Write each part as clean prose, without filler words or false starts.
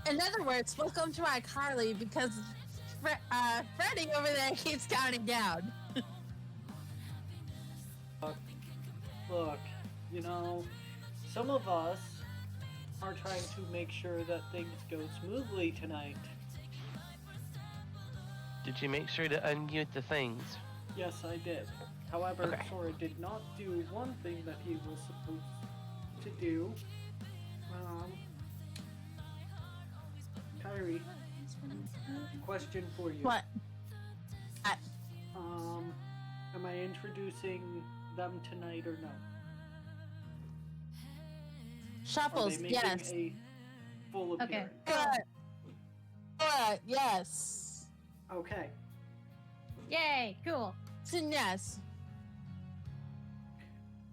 In other words, welcome to iCarly because Freddie over there keeps counting down. Look, some of us are trying to make sure that things go smoothly tonight. Did you make sure to unmute the things? Yes, I did. However, Okay. Sora did not do one thing that he was supposed to do. Kyrie, question for you. What? Am I introducing them tonight or no? Shuffles, Are they making yes. a full appearance? Yes. Okay. Yay, cool. Yes.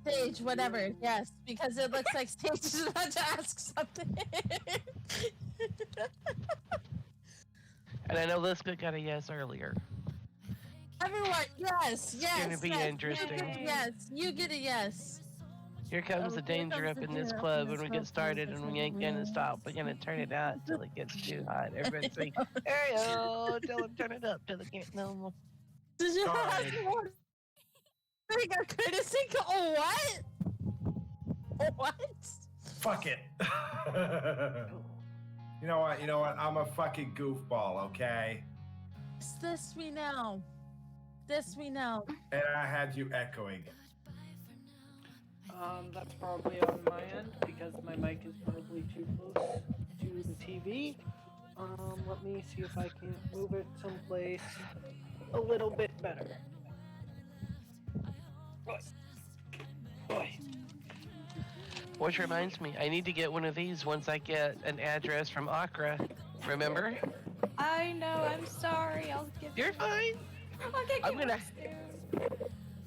Sage, whatever, yes, because it looks like Sage is about to ask something. And I know Lisbeth got a yes earlier. Everyone, yes. It's going to be interesting. Yes, you get a yes. Here comes the danger up in this club when we get started, and we ain't gonna stop. We're gonna turn it out till it gets too hot. Everybody's saying, "Ariel, tell them turn it up till it can't no more." Did you have to make a courtesy call? What? What? Fuck it. You know what? I'm a fucking goofball, okay? This we know. This we know. And I had you echoing. That's probably on my end because my mic is probably too close to the TV. Let me see if I can move it someplace a little bit better. Boy. Which reminds me, I need to get one of these once I get an address from Accra. Remember? I know, I'm sorry. I'll give You're fine. I'll get I'm you gonna. soon.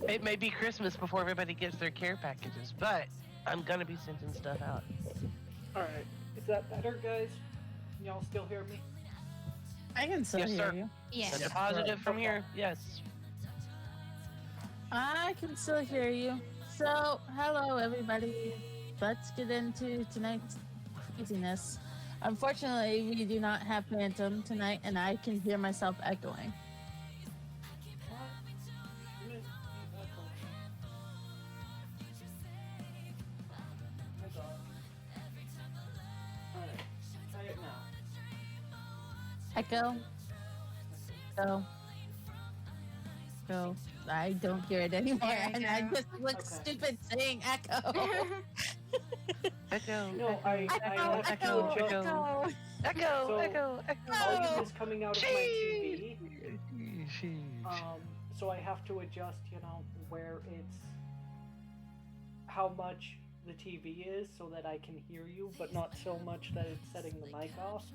It may be Christmas before everybody gets their care packages, but I'm gonna be sending stuff out. Alright. Is that better, guys? Can y'all still hear me? I can still Yes, hear sir. you. Yes. That's a positive from here. Yes. I can still hear you. So, hello everybody. Let's get into tonight's craziness. Unfortunately, we do not have Phantom tonight, and I can hear myself echoing. Alright. Try it now. Echo. Go. Go. I don't hear it anymore, There you and I go. just look Okay. stupid saying echo. Echo. No, I Echo, have echo, to adjust. echo. Echo. So- Echo. Volume is coming out of my TV. Sheesh. So I have to adjust, where it's how much the TV is so that I can hear you, but not so much that it's setting the mic off.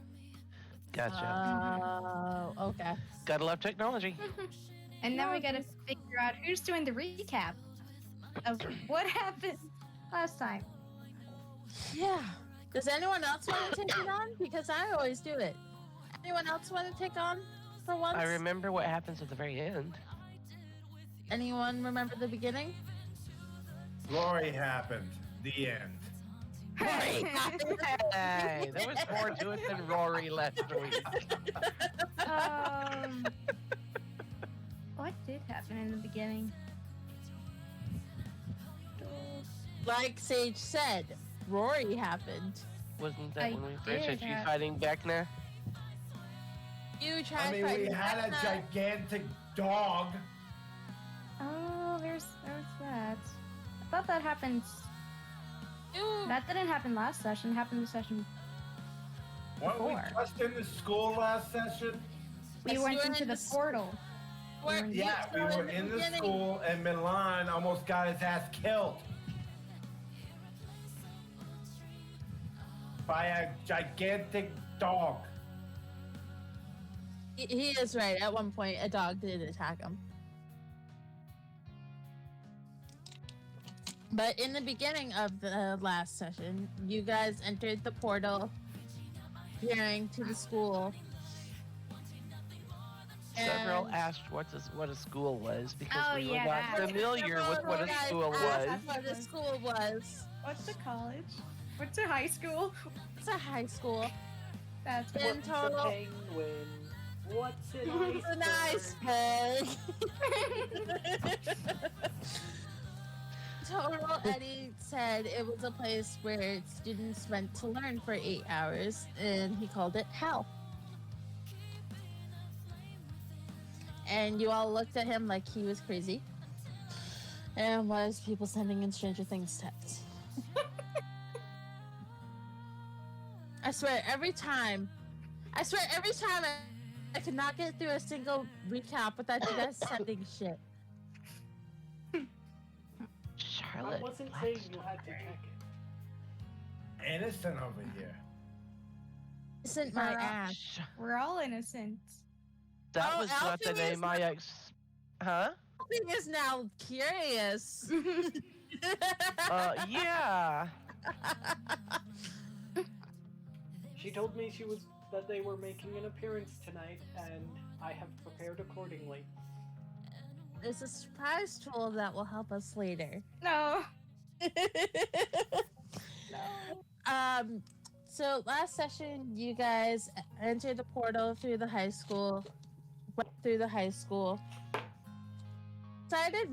Gotcha. Oh, okay. Gotta love technology. And then we gotta figure out who's doing the recap of what happened last time. Yeah. Does anyone else want to take it on? Because I always do it. Anyone else want to take on for once? I remember what happens at the very end. Anyone remember the beginning? Glory happened. The end. Hey, there was more to it than Rory last week. What did happen in the beginning? Like Sage said, Rory happened. Wasn't that I when we first did had you have- fighting Vecna? You tried I mean, fighting we had a Vecna. gigantic dog. Oh, there's that. I thought that happened. You- That didn't happen last session. It happened the session. Weren't we Before. just in the school last session? We Yes, went you were into in the the s- portal. Were- you Yeah, we saw were in the beginning. school, and Milan almost got his ass killed by a gigantic dog. He is right. At one point, a dog did attack him. But in the beginning of the last session, you guys entered the portal, peering to the school. Several And- asked what a school was because Oh, we yeah, were not that- familiar with what a Guys school asked was. What a school was. What's a college? What's a high school? It's a high school. That's In What's a total, penguin? What's an it's an iceberg? iceberg. Total, Eddie said it was a place where students went to learn for 8 hours, and he called it hell. And you all looked at him like he was crazy. And was people sending in Stranger Things texts? I swear, every time I could not get through a single recap without you guys sending shit. Charlotte. I wasn't saying you had to check it. Innocent over here. Isn't my ass. We're all innocent. That Oh, was not the Alfie name is I not- Huh? Thing is now curious. Yeah. She told me that they were making an appearance tonight, and I have prepared accordingly. There's a surprise tool that will help us later. No. So last session, you guys entered the portal through the high school, went through the high school, decided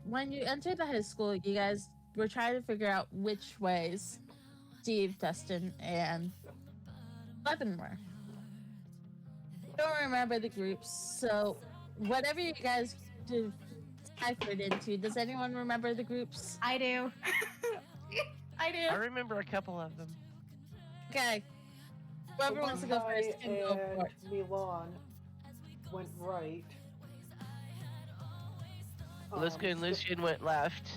when you entered the high school, you guys were trying to figure out which ways Steve, Dustin, and Levin were. Don't remember the groups, so whatever you guys deciphered into, does anyone remember the groups? I do. I do. I remember a couple of them. Okay. Whoever wants to go first can go for it. and Milan went right. Lucian went left.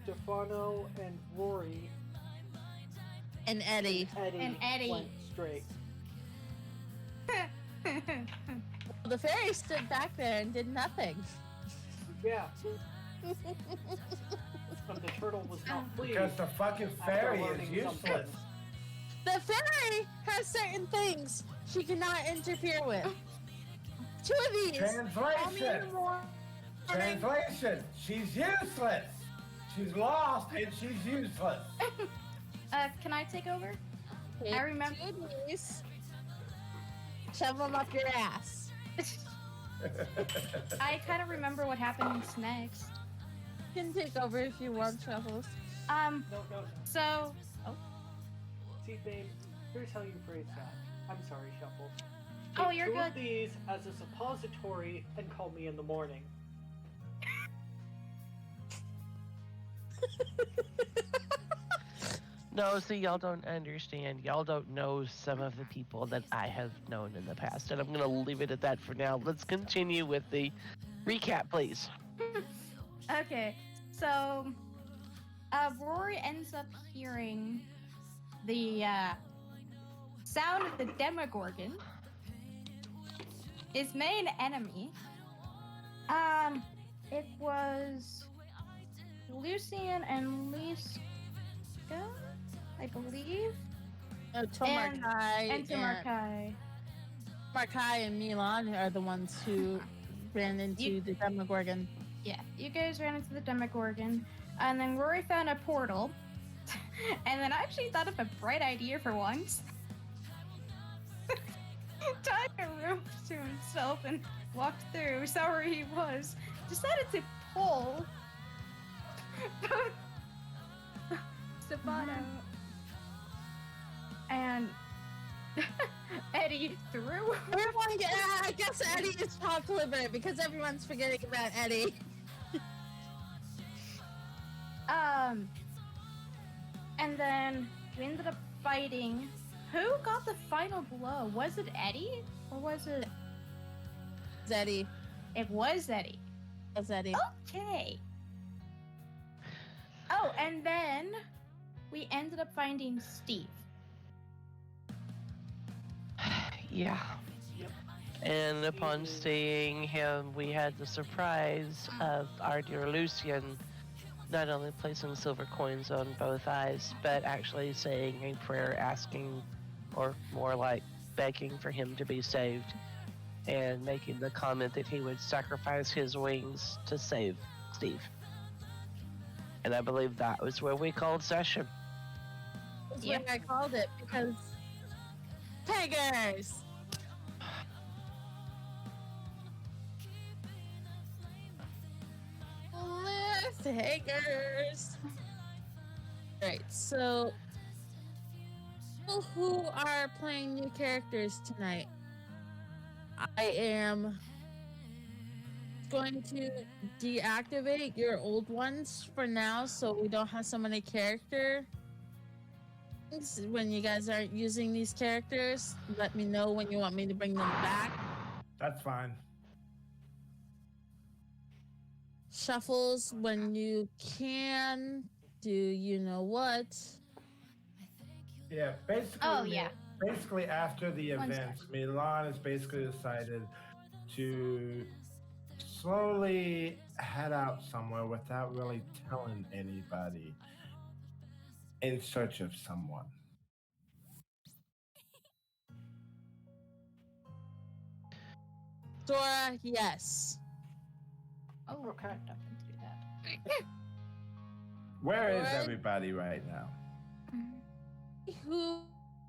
Stefano and Rory And Eddie. And Eddie. went straight. The fairy stood back there and did nothing. Yeah. And the turtle was not pleased. Because the fucking after fairy is learning useless. something. The fairy has certain things she cannot interfere with. Two of these. Call me in Translation. the morning. Translation. She's useless. She's lost and she's useless. Can I take over? Take I remember- two of these. Shove them up your ass. I kind of remember what happens next. You can take over if you want, Shovels. No. So, See, babe, here's how you phrase that. I'm sorry, Shuffle. Oh, Take you're two good. of these as a suppository and call me in the morning. No, see, y'all don't understand. Y'all don't know some of the people that I have known in the past, and I'm gonna leave it at that for now. Let's continue with the recap, please. okay. So, Rory ends up hearing the sound of the Demogorgon, his main enemy. It was Lucian and Lisa, I believe, Tomarkai and Tomarkai. Tomarkai and Milan are the ones who ran into the Demogorgon. Yeah, you guys ran into the Demogorgon, and then Rory found a portal, and then I actually thought of a bright idea for once. Tied a rope to himself and walked through, saw where he was, decided to pull Stefano and Eddie through. I guess Eddie is top limit because everyone's forgetting about Eddie. And then we ended up fighting. Who got the final blow? Was it Eddie? Or was it... It's Eddie. It was Eddie. It's Eddie. Okay. Oh, and then we ended up finding Steve. Yeah. Yep. And upon seeing him, we had the surprise of our dear Lucian not only placing silver coins on both eyes, but actually saying a prayer asking, or more like begging for him to be saved, and making the comment that he would sacrifice his wings to save Steve. And I believe that was where we called session. That's Yep. what I called it because Tigers. Tigers. Right. So, people who are playing new characters tonight, I am going to deactivate your old ones for now, so we don't have so many characters. When you guys aren't using these characters, let me know when you want me to bring them back. That's fine. Shuffles when you can. Do you know what? Yeah, basically. Oh, yeah. Basically, after the One events, Milan has basically decided to slowly head out somewhere without really telling anybody, in search of someone. Dora, yes. Oh, we're cracked up into that. Where is Alright. everybody right now? Who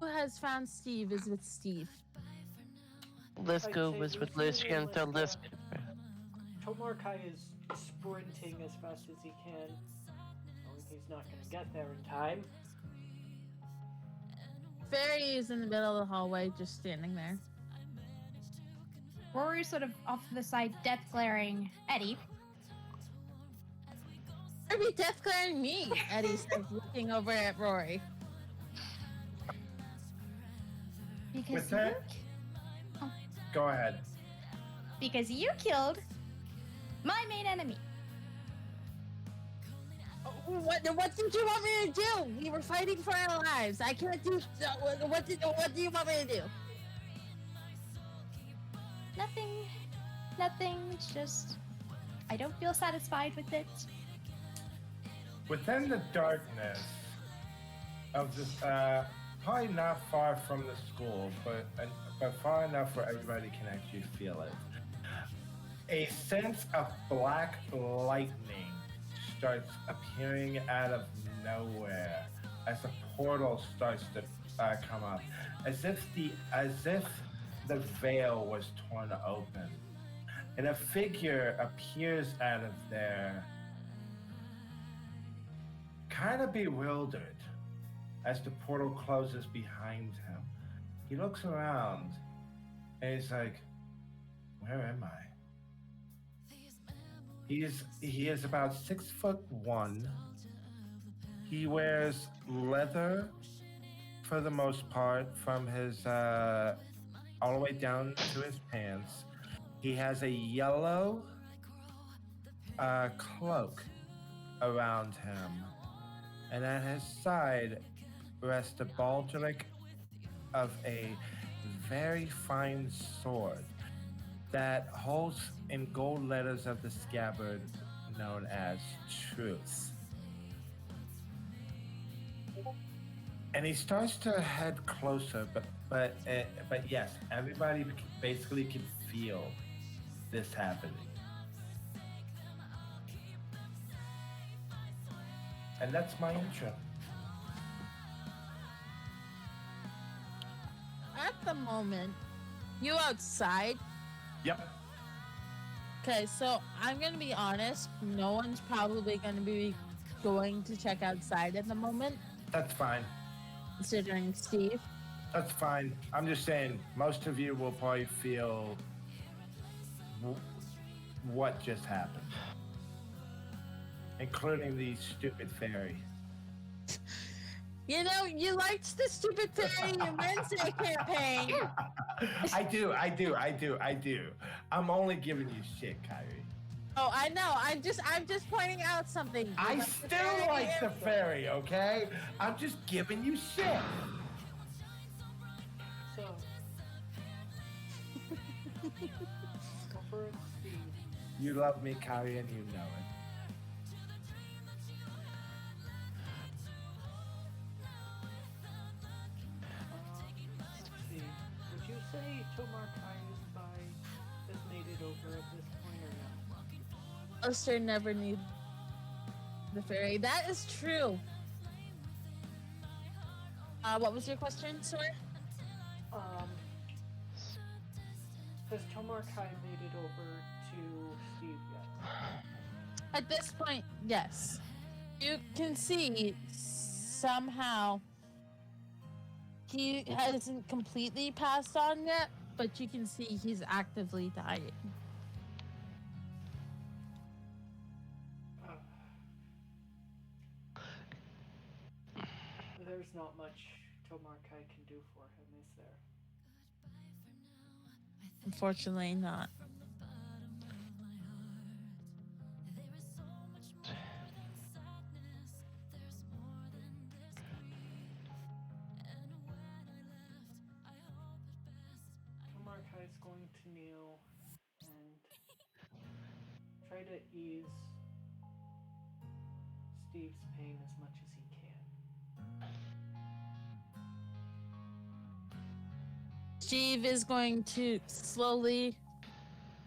has found Steve is with Steve. Lisco say was with Lucian and Lucian, so Liska. Lisco. Tomarkai is sprinting as fast as he can. Knowing he's not going to get there in time. Fairy is in the middle of the hallway, just standing there. Rory's sort of off to the side, death glaring Eddie. Why are you death glaring me? Eddie says, looking over at Rory. Because With you, that, go ahead. because you killed my main enemy. What did you want me to do? We were fighting for our lives. I can't do. What do you want me to do? Nothing. It's just I don't feel satisfied with it. Within the darkness of this, probably not far from the school, but far enough where everybody can actually feel it. A sense of black lightning starts appearing out of nowhere as a portal starts to come up, as if the veil was torn open, and a figure appears out of there, kind of bewildered as the portal closes behind him. He looks around and he's like, "Where am I?" He is about 6'1". He wears leather for the most part, from his all the way down to his pants. He has a yellow cloak around him, and at his side rests a baldric of a very fine sword that holds in gold letters of the scabbard known as Truth. And he starts to head closer, but yes, everybody basically can feel this happening. And that's my intro. At the moment, you outside. Yep. Okay, so I'm gonna be honest. No one's probably gonna be going to check outside at the moment, That's fine. considering Steve. That's fine. I'm just saying, most of you will probably feel what just happened, including the stupid fairy. You know, you liked the stupid fairy in Wednesday campaign. I do. I'm only giving you shit, Kyrie. Oh, I know. I'm just pointing out something. You I liked the still fairy like the and- fairy, okay? I'm just giving you shit. So. Go for it, Steve. You love me, Kyrie, and you know it. Let's see. Would you say Tomarkai has made it over at this point or no? Oster never knew the fairy. That is true. What was your question, sir? Has Tomar Kai made it over to Steve yet? At this point, yes. You can see somehow he hasn't completely passed on yet, but you can see he's actively dying. There's not much Tomar Kai can do for him, is there? Unfortunately, not. Tomar Kai is going to kneel and try to ease Steve's pain as much as he can. Steve is going to slowly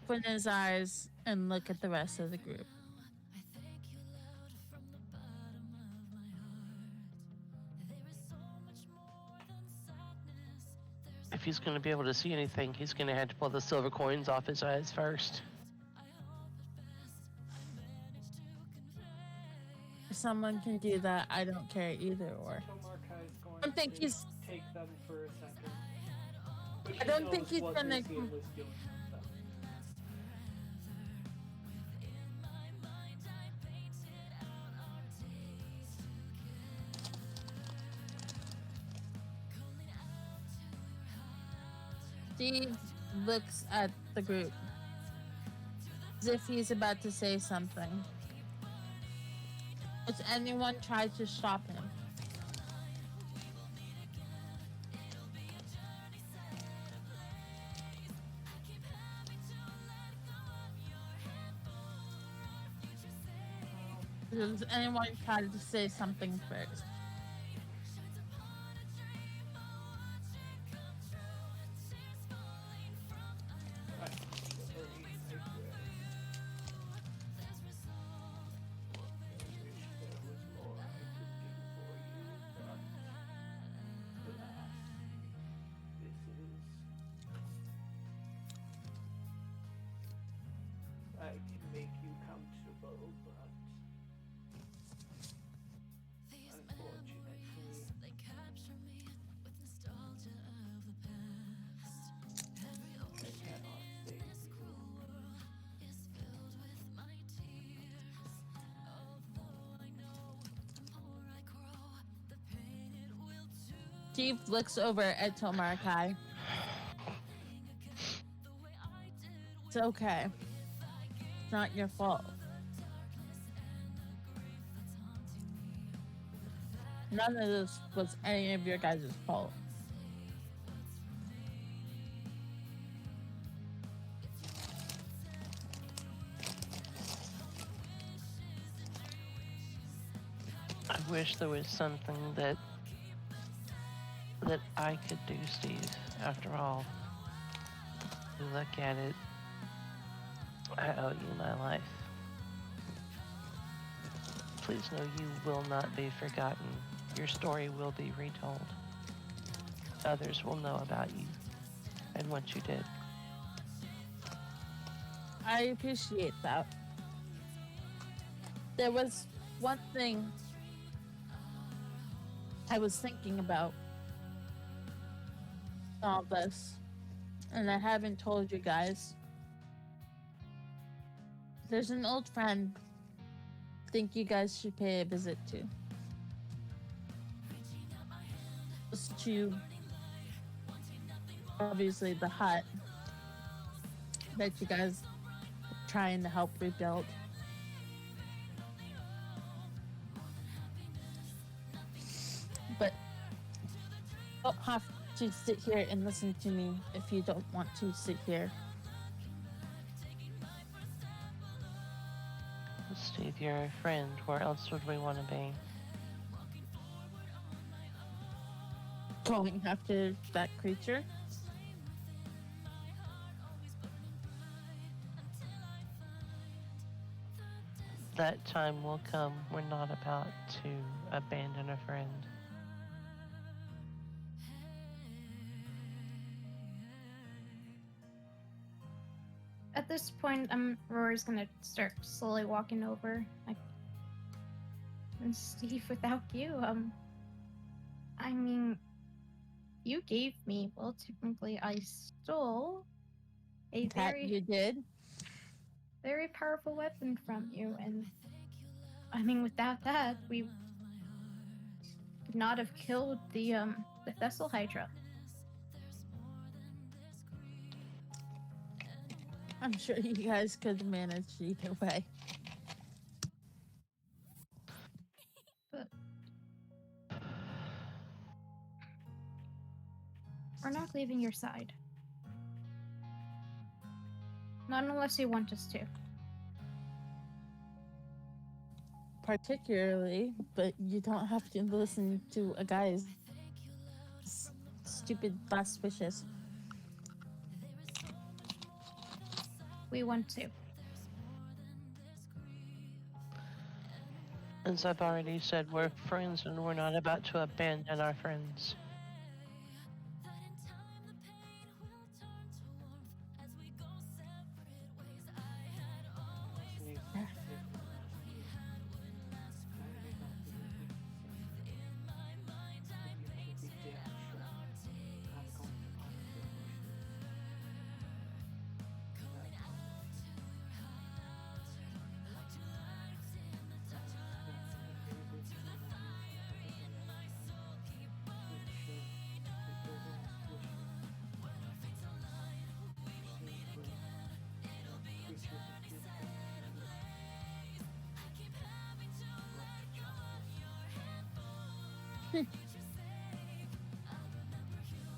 open his eyes and look at the rest of the group. If he's going to be able to see anything, he's going to have to pull the silver coins off his eyes first. If someone can do that, I don't care either or. Tomar Kai is going I think to he's- take them for a second. But I don't think knows he's what gonna- Lucian was doing with them. Steve looks at the group as if he's about to say something. Does anyone try to stop him? Does anyone try to say something first? I can make you comfortable, but unfortunately, I cannot save you. Steve looks over at Tomar Kai. It's okay. It's not your fault. None of this was any of your guys' fault. I wish there was something that I could do, Steve. After all, you look at it, I owe you my life. Please know you will not be forgotten. Your story will be retold. Others will know about you and what you did. I appreciate that. There was one thing I was thinking about all this, and I haven't told you guys. There's an old friend I think you guys should pay a visit to. It's to obviously the hut that you guys are trying to help rebuild. But you don't have to sit here and listen to me if you don't want to sit here. Steve, you're a friend. Where else would we want to be? Going after that creature. That time will come. We're not about to abandon a friend. at this point, Rory's gonna start slowly walking over. Like, and Steve, without you, I mean, you gave me, well, technically, I stole a That you did. very powerful weapon from you, and I mean, without that, we could not have killed the Thessal Hydra. I'm sure you guys could have managed either way. But we're not leaving your side. Not unless you want us to. Particularly, but you don't have to listen to a guy's stupid last wishes. We want to. As I've already said, we're friends and we're not about to abandon our friends.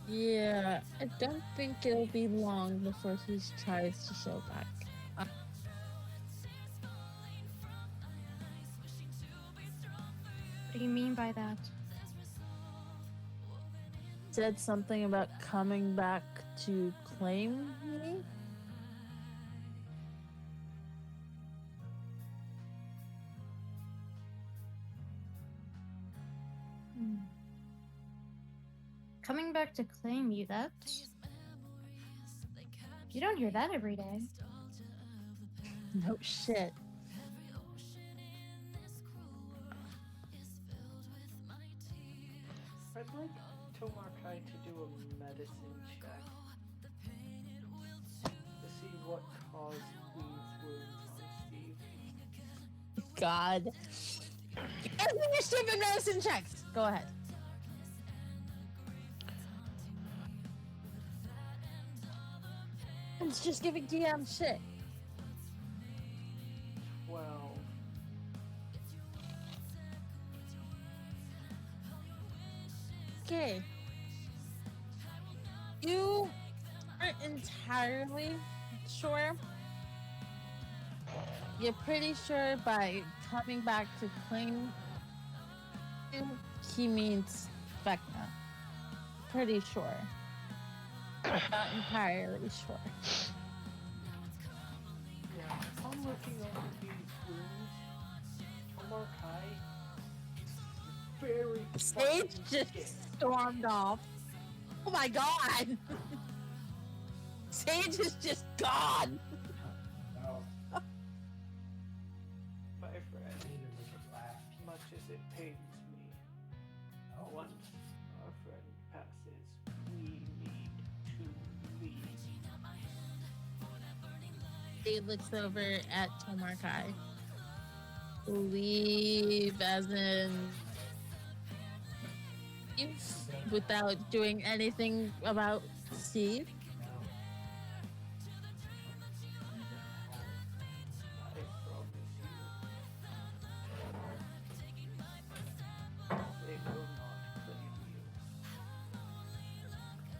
Yeah, I don't think it'll be long before he tries to show back. What do you mean by that? Said something about coming back to claim me. Coming back to claim you, that's... You don't hear that every day. No shit. I'd like Tomarkai to do a medicine check to see what caused these wounds on Steve. God. Give me your stupid medicine checks. Go ahead. It's just giving DM shit. 12. Okay. You aren't entirely sure. You're pretty sure by coming back to claim you, he means Vecna. Pretty sure. Not entirely sure. Yeah, I'm looking over these wounds. Tomarkai very Sage fucking just scared. stormed off. Oh my god! Sage is just gone! No. My friend, Neither was the last. much as it pains me, Oh. once our friend passes, we need to leave. He looks over at Tomarkai. Leave as in leave without doing anything about Steve. I promise you, they will not claim you.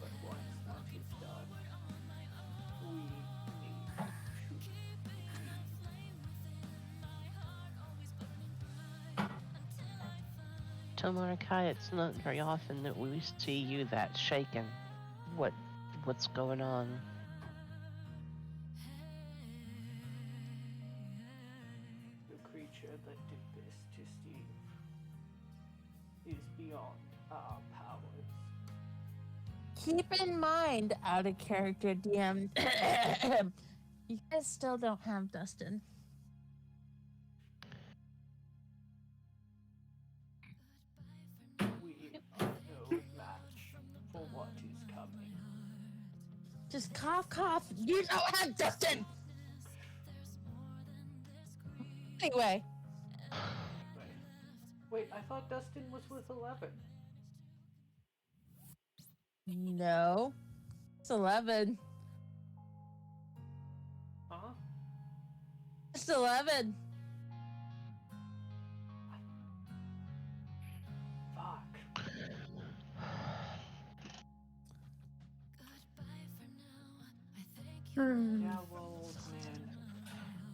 But once that is done, we need to Tomarakai, it's not very often that we see you that shaken. What's going on? The creature that did this to Steve is beyond our powers. Keep in mind, out of character DM, You guys still don't have Dustin. We are no match for what is coming. Just cough, cough. You don't have Dustin! Anyway. Wait, I thought Dustin was with 11. No. It's 11. Huh? It's 11. Fuck. Yeah, well, old man,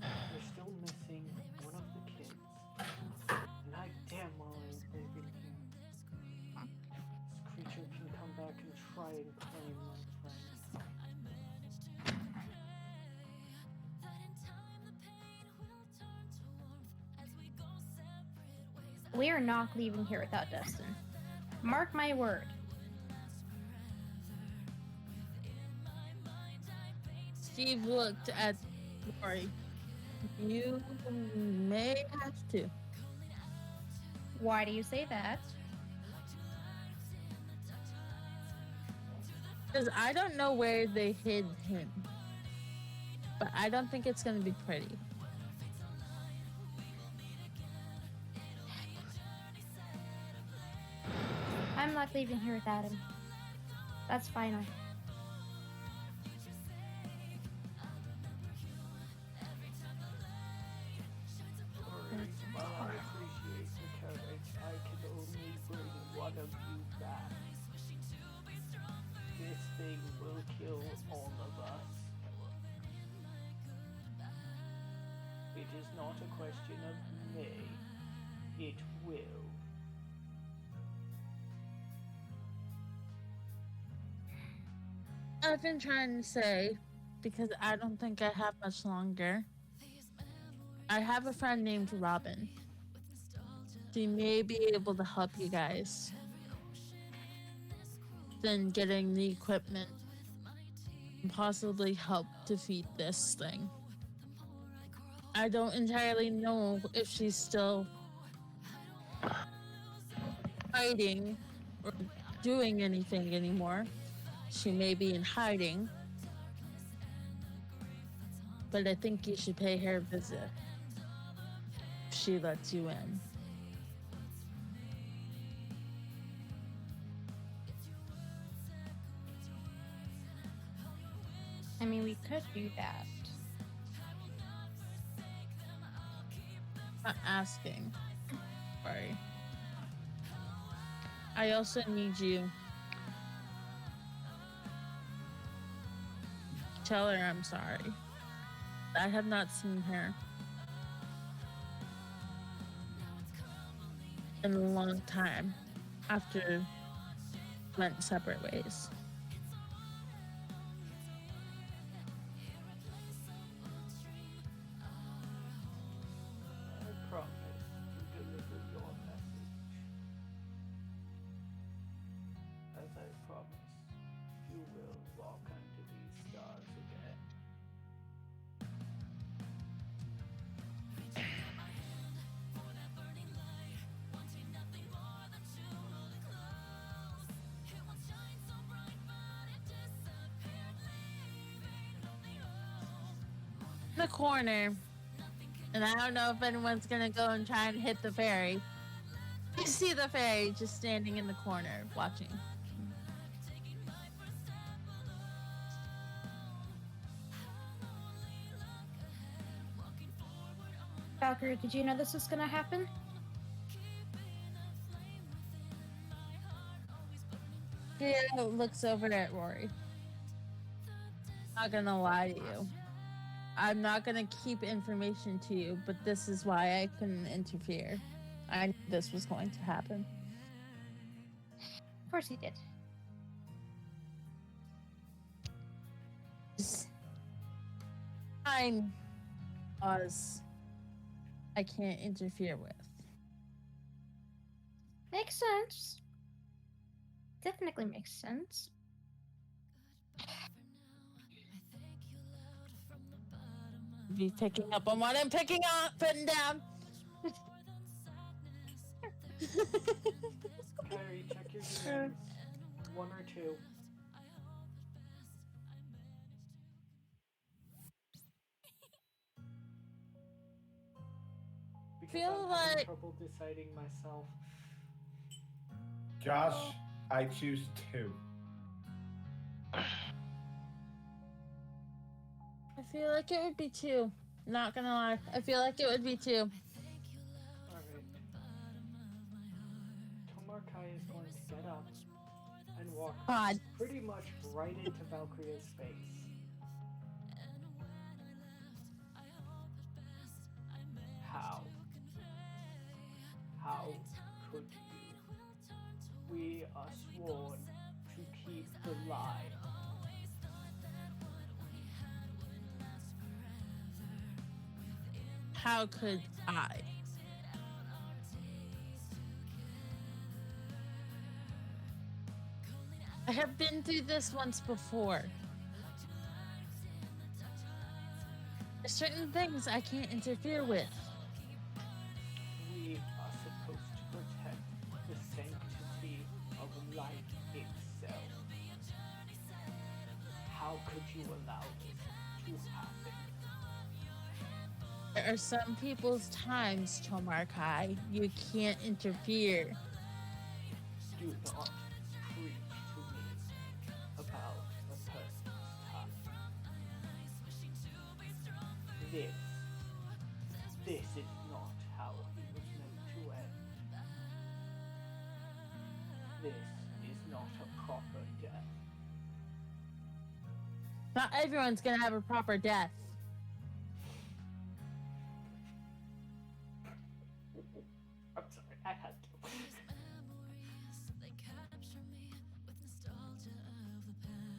you're still missing one of the kids. And I damn well ain't leaving here. This creature can come back and try and claim my friend. We are not leaving here without Dustin. Mark my word. Steve looked at Rory. You may have to. Why do you say that? Because I don't know where they hid him. But I don't think it's going to be pretty. I'm not leaving here without him. That's final. Sorry, while I appreciate the courage, I can only bring one of you back. This thing will kill all of us. It is not a question of may, it will. I've been trying to say, because I don't think I have much longer. I have a friend named Robin. She may be able to help you guys. Then getting the equipment and possibly help defeat this thing. I don't entirely know if she's still fighting or doing anything anymore. She may be in hiding. But I think you should pay her a visit. If she lets you in. I mean, we could do that. Not asking. Sorry. I also need you. Tell her I'm sorry. I have not seen her in a long time after we went separate ways. I promise to deliver your message. As I promised, you will walk under these stars again. In the corner, and I don't know if anyone's gonna go and try and hit the fairy. You see the fairy just standing in the corner watching. Valkyrie, did you know this was gonna happen? He looks over at Rory. Not gonna lie to you. I'm not gonna keep information to you, but this is why I couldn't interfere. I knew this was going to happen. Of course he did. Time was I can't interfere with. Makes sense. Definitely makes sense. be picking up on what I'm putting down. Kyrie, check your DMs. 1 or 2. Because Feel I'm having like- trouble deciding myself. Josh, I choose 2. I feel like it would be 2. Not gonna lie. I feel like it would be 2. Alright. Tomarkai is going to get up and walk God. pretty much right into Valkyria's face. How? How could you? We are sworn to keep the lie. How could I? I have been through this once before. There's certain things I can't interfere with. We are supposed to protect the sanctity of life itself. How could you allow this to happen? There are some people's times, Tomarkai. You can't interfere. Do not preach to me about a person's time. This is not how he was meant to end. This is not a proper death. Not everyone's gonna have a proper death. I'm sorry, I had to.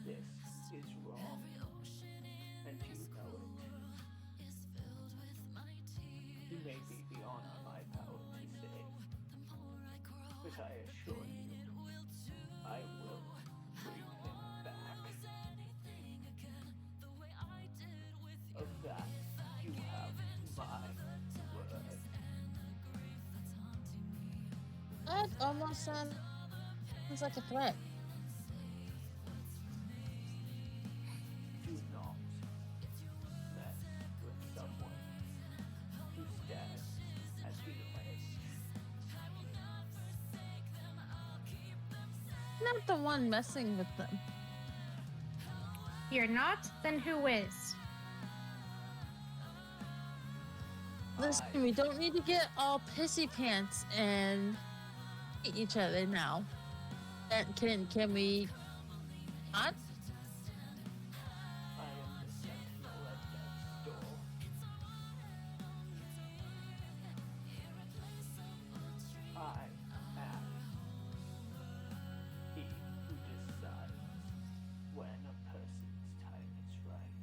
This is wrong, and you know it. He may be beyond my power to save, but I assure you, I will bring him back. Of that, you have my word. That almost sounds like a threat. Do not mess with someone who stands at the edge. Not the one messing with them. You're not? Then who is? Listen, we don't need to get all pissy pants and hate each other now. Can we not? I am the sentinel at death's door. I am he who decides when a person's time is right.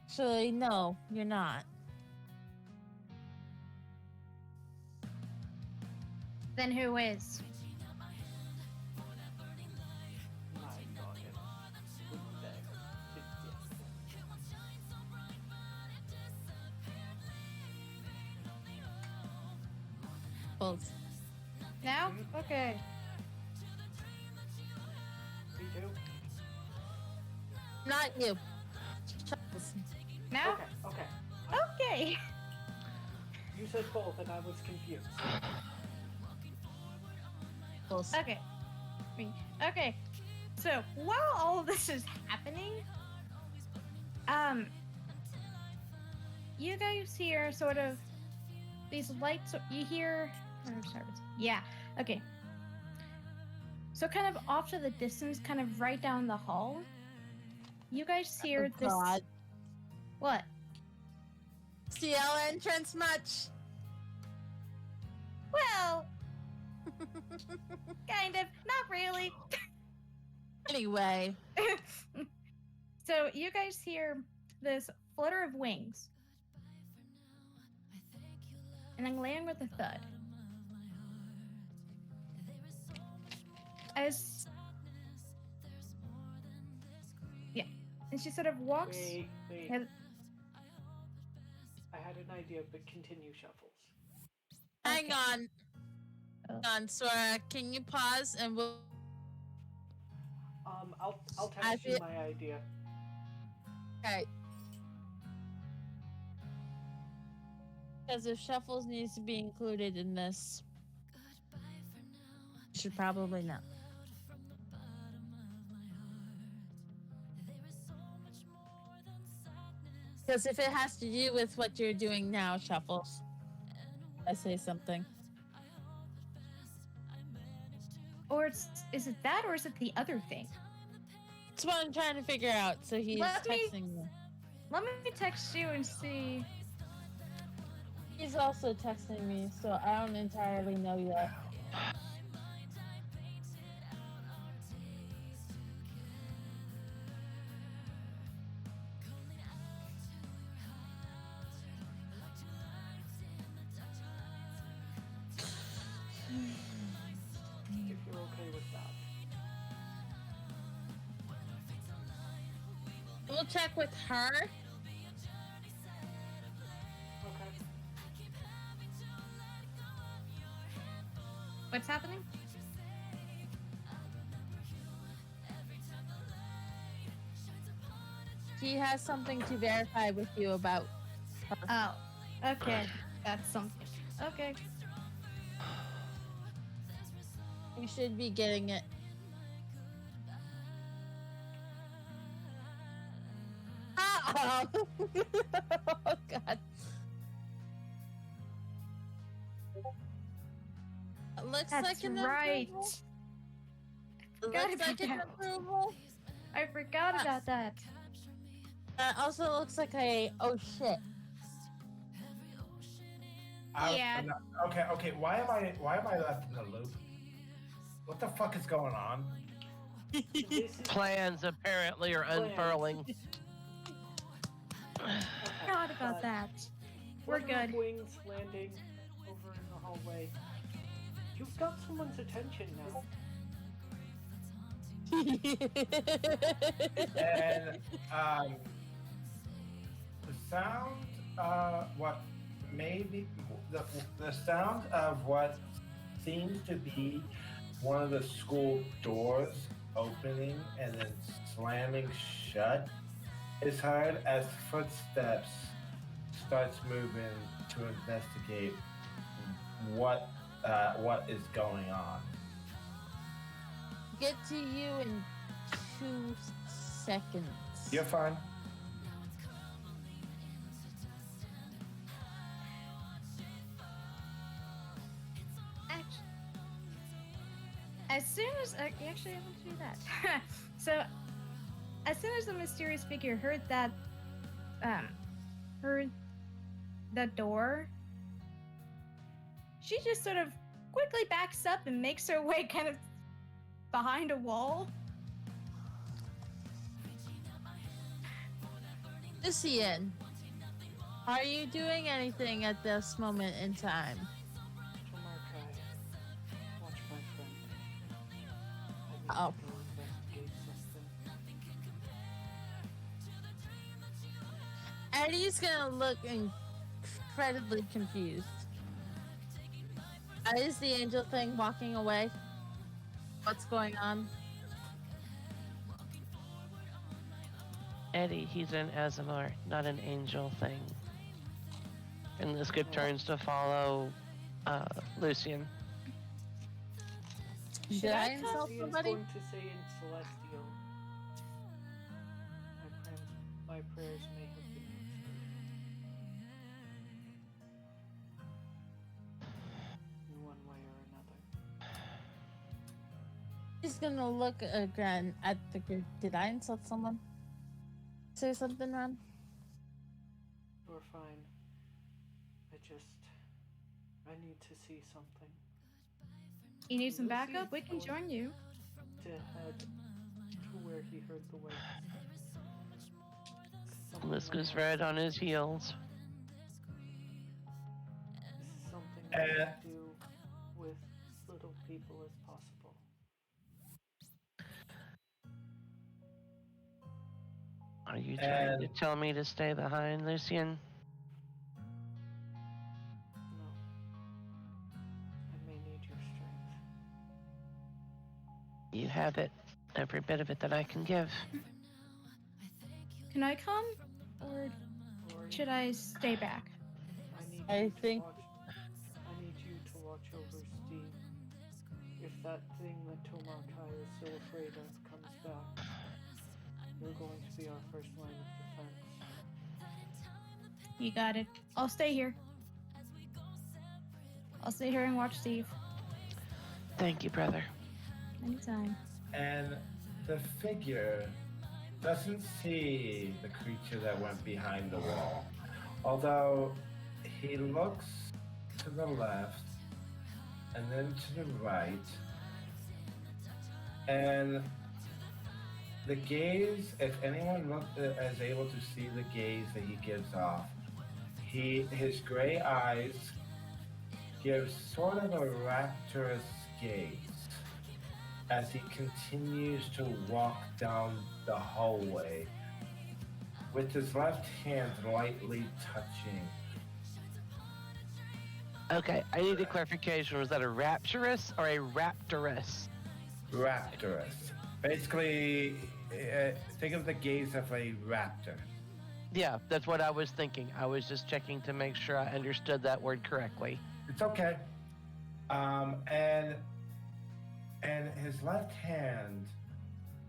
Actually, no, you're not. Then who is? My goddess who begs to differ. Both. Now? Okay. Me too? Not you. Now? Okay. Okay. You said both and I was confused. Both. Okay. Okay. So while all of this is happening, you guys hear sort of these lights. You hear. Oh, sorry. Yeah. Okay. So kind of off to the distance, kind of right down the hall, you guys hear Oh, this. God. What? CL entrance much? Well, kind of. Not really. Anyway. So you guys hear this flutter of wings, and then land with a thud. As yeah, and she sort of walks. Wait. and- an idea, but continue, Shuffles. Hang Okay. on. Oh. Hang on, Sora. Can you pause and we'll. I'll text you my idea. Okay. Because if Shuffles needs to be included in this, should probably not. Because if it has to do with what you're doing now, Shuffles, I say something. Or is it that, or is it the other thing? That's what I'm trying to figure out. So he's texting me. Let me text you and see. He's also texting me, so I don't entirely know yet. If you're okay with that. We'll check with her. Okay. What's happening? He has something to verify with you about her. Oh, okay. That's something. Okay. You should be getting it. Oh, oh God. Looks That's like an right. approval. Forgot Looks like about an that. approval. I forgot about that. That also looks like a oh shit. Yeah. Okay. Why am I left in the loop? What the fuck is going on? This is Plans apparently are unfurling. okay. Forgot about that. We're Flutter of good. Wings landing over in the hallway. You've got someone's attention now. And the sound, what maybe the sound of what seems to be one of the school doors opening and then slamming shut is heard as footsteps starts moving to investigate what is going on. Get to you in 2 seconds. You're fine. As soon as actually, I want to do that. So, as soon as the mysterious figure heard that, heard the door, she just sort of quickly backs up and makes her way kind of behind a wall. Lucian, are you doing anything at this moment in time? Watch my friend. Oh. Go investigate something. Eddie's gonna look incredibly confused. Is the angel thing walking away? What's going on? Eddie, he's an Azamar, not an angel thing. And the skip turns to follow Lucian. Did I insult He is somebody? going to say in Celestial, my prayers may have been answered. In one way or another. He's gonna look again at the group. Did I insult someone? Say something wrong? You're fine. I need to see something. You need some Lucy backup? We is can going join you. To head to where he heard the waves. Liska's right on his heels. This is something I want to do with little people as possible. Are you trying to tell me to stay behind, Lucian? have it, every bit of it that I can give. Can I come? Or Rory, should I stay back? I think I need you to watch over Steve. If that thing that Tomarkai is so afraid of comes back, you're going to be our first line of defense. You got it. I'll stay here. I'll stay here and watch Steve. Thank you, brother. Anytime. And the figure doesn't see the creature that went behind the wall. Although he looks to the left and then to the right. And the gaze, if anyone is able to see the gaze that he gives off, his gray eyes give sort of a rapturous gaze as he continues to walk down the hallway with his left hand lightly touching. Okay, I need a clarification. Was that a rapturous or a raptorous? Rapturous. Basically, think of the gaze of a raptor. Yeah, that's what I was thinking. I was just checking to make sure I understood that word correctly. It's okay. And his left hand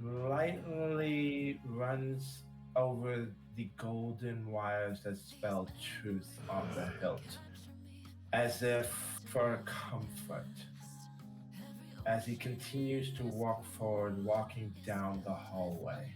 lightly runs over the golden wires that spell truth on the hilt, as if for comfort, as he continues to walk forward, walking down the hallway.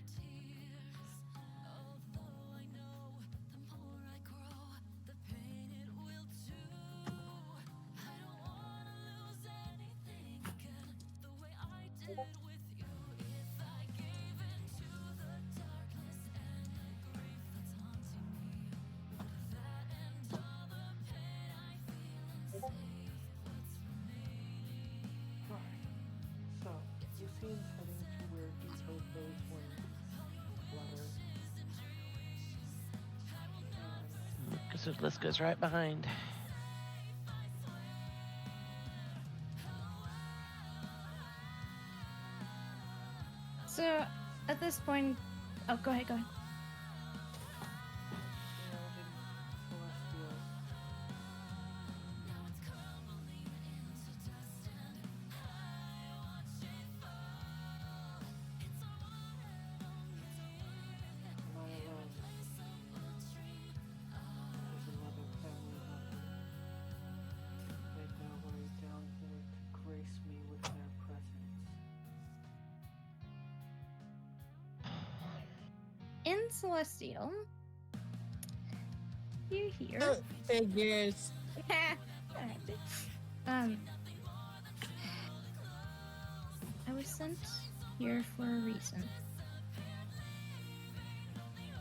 So, you see him heading to where he heard those wings flutter. And Because the list goes right behind. So at this point, oh, go ahead. Herald and Celestial am I alone? There's another family member. Made their way down here to grace me with their presence. In Celestial, you hear. figures. I was sent here for a reason.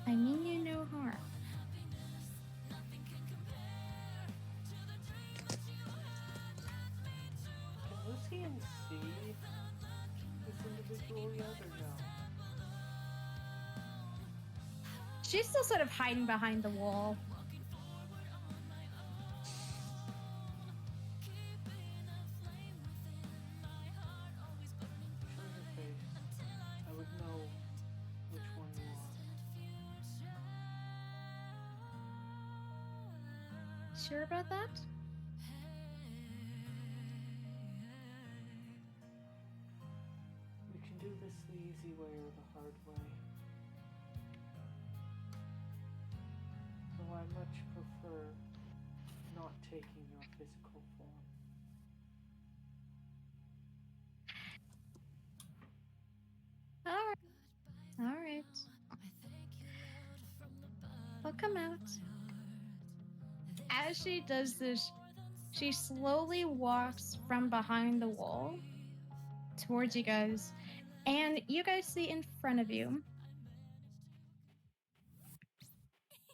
I mean you no harm. Can Lucian see this individual yet or no? She's still sort of hiding behind the wall. Show your face. I would know which one you are. Sure about that? We can do this the easy way or the hard way. Though I much prefer not taking your physical form. All right. I'll come out. As she does this, she slowly walks from behind the wall towards you guys, and you guys see in front of you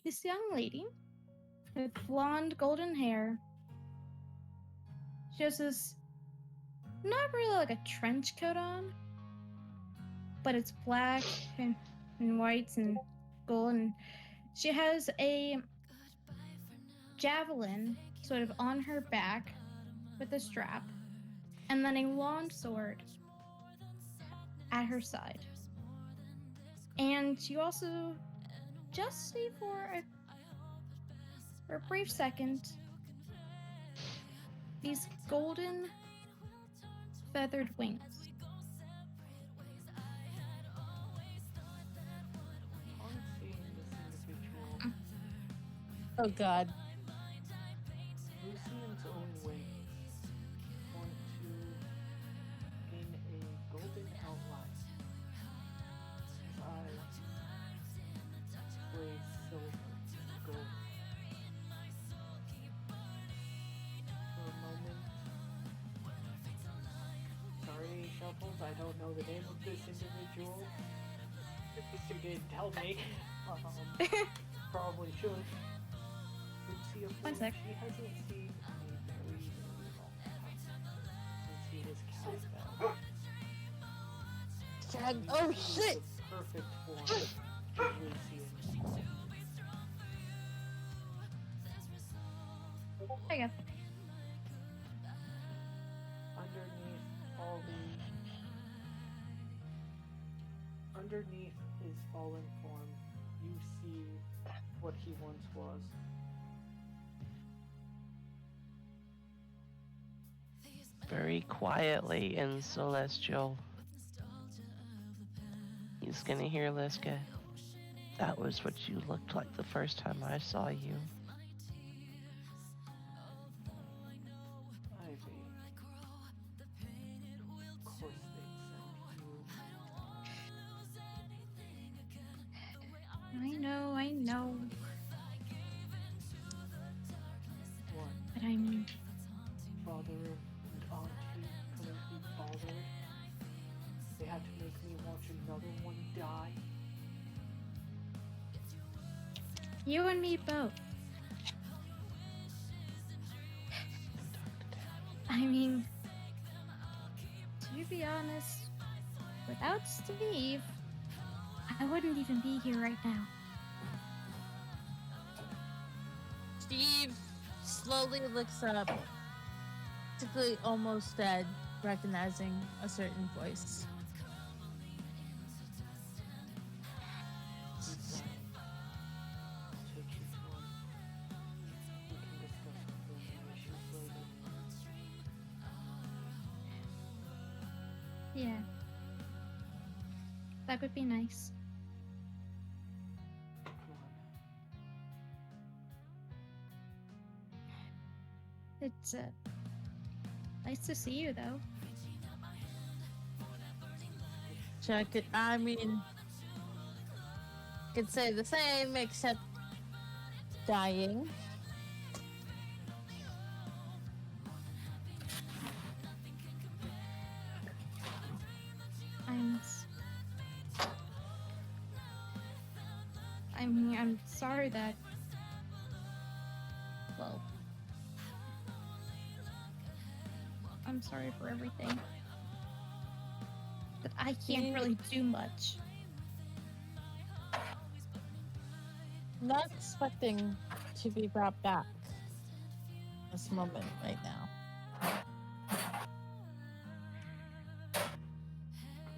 this young lady with blonde golden hair. She has this not really like a trench coat on, but it's black and whites and gold, and she has a javelin sort of on her back with a strap, and then a long sword. at her side. And you also just see for a brief second these golden feathered wings. On seeing this individual, Oh God. Lucian's own wings point to in a golden outline. His eyes blaze silver and gold. For a moment, sorry, Shuffles, I don't know the name of this individual. You didn't tell me. Probably should. Lucia, One sec. she hasn't seen in a very, very long time since he was cast out. God, We oh see shit! the perfect form of Lucian. There you go. Underneath his fallen form, you see what he once was. Very quietly in Celestial. He's gonna hear Liska. That was what you looked like the first time I saw you. Ivy. Of course they sent you. I know. What? But I'm Father and auntie couldn't be bothered. They had to make me watch another one die. you and me both. I mean, to be honest, without Steve, I wouldn't even be here right now. Steve slowly looks up, basically almost dead, recognizing a certain voice. He's dying. I'll take you to him. We can discuss our family issues later. Yeah. That would be nice. Come on. It's nice to see you though. Check it. I mean, could say the same, except dying. I'm sorry that. Well, I'm sorry for everything. But I can't really do much. Not expecting to be brought back this moment right now.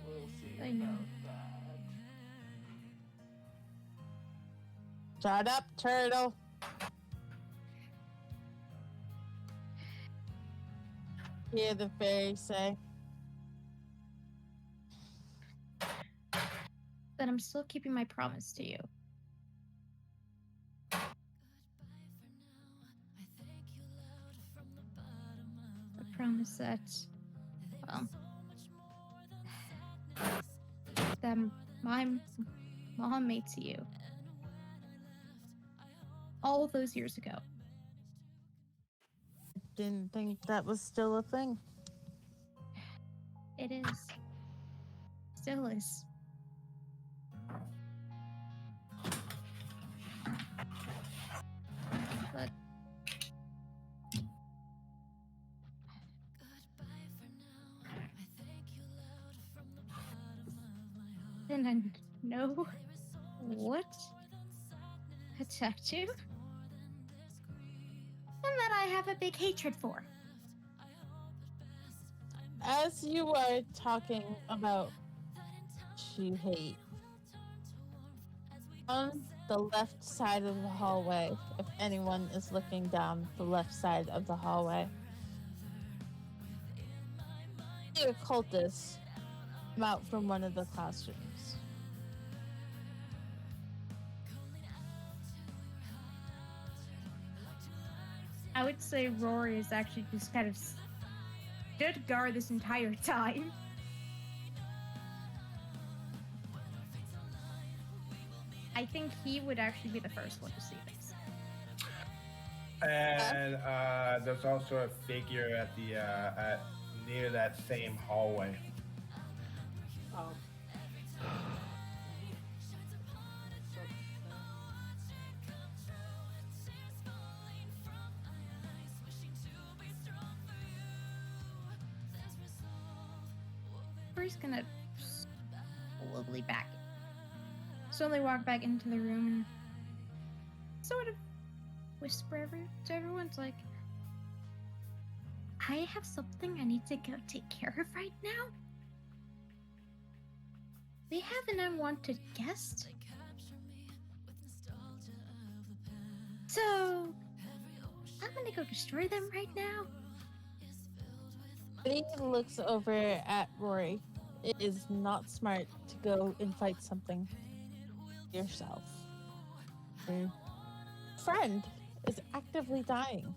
We'll see I know. about that. Shut up, turtle. Hear the fairy say. But I'm still keeping my promise to you. A promise that, well, that my mom made to you all those years ago. Didn't think that was still a thing. It is. Still is. But then I know what attacked you, and that I have a big hatred for. As you are talking about you hate. On the left side of the hallway, if anyone is looking down the left side of the hallway, the occultist come out from one of the classrooms. I would say Rory is actually just kind of stood guard this entire time. I think he would actually be the first one to see this. And there's also a figure at the near that same hallway. Um, Rory's gonna slowly walk back into the room and sort of whisper to everyone. It's like, I have something I need to go take care of right now. We have an unwanted guest. So, I'm gonna go destroy them right now. He looks over at Rory. It is not smart to go and fight something yourself. Your friend is actively dying.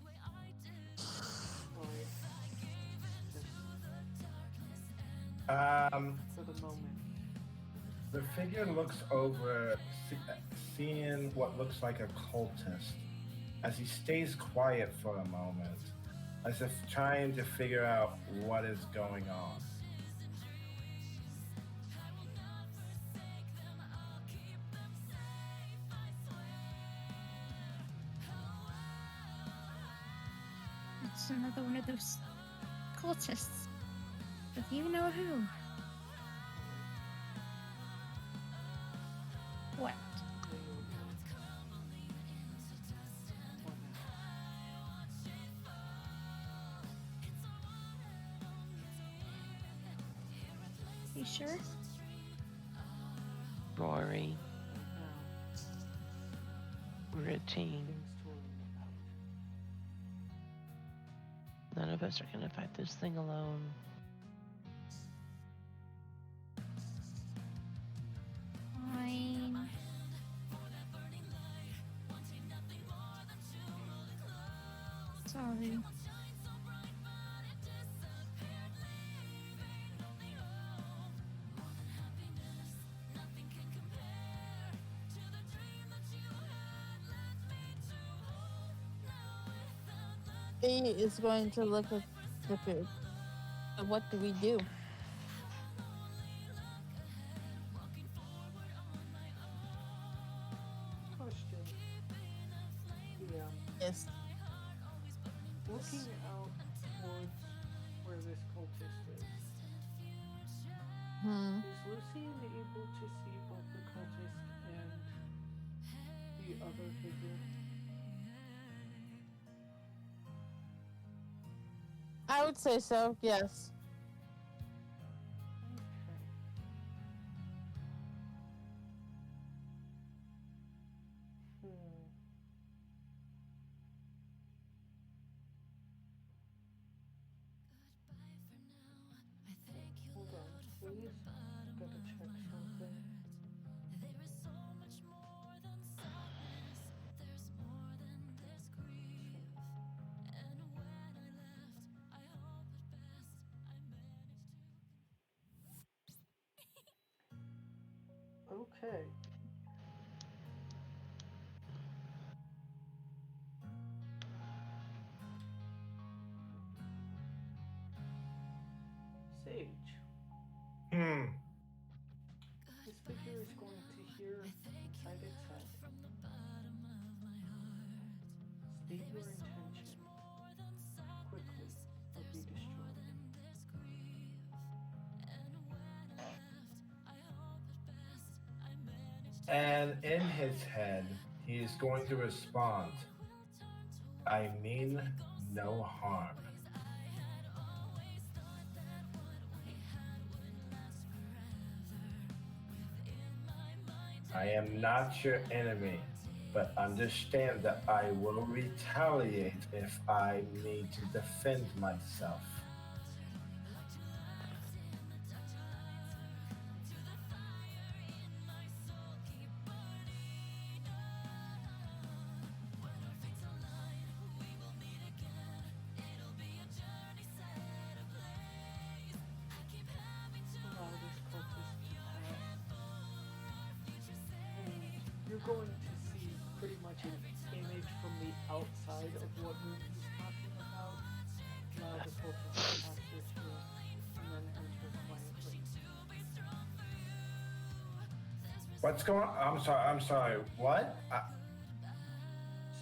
For the moment. The figure looks over, seeing what looks like a cultist, as he stays quiet for a moment, as if trying to figure out what is going on. It's another one of those cultists. If you know who. What? You sure? Rory, we're a team. None of us are gonna fight this thing alone. Fine. Sorry. He is going to look at the group. What do we do? Question. Yeah. Yes. Looking out towards where this cultist is, Hmm. is Lucian able to see both the cultist and the other figure? I would say so, yes. Okay. Hold on, please. Gotta check something. Okay. Sage. This figure is going to hear inside its head. State your intention. Quickly, or be destroyed. And in his head, he is going to respond, I mean no harm. I am not your enemy, but understand that I will retaliate if I need to defend myself. Allow this cultist to pass. And you're going to see pretty much an image from the outside of what room he's talking about. Allow the cultist to pass this room and then enter quietly. What's going on? I'm sorry. What?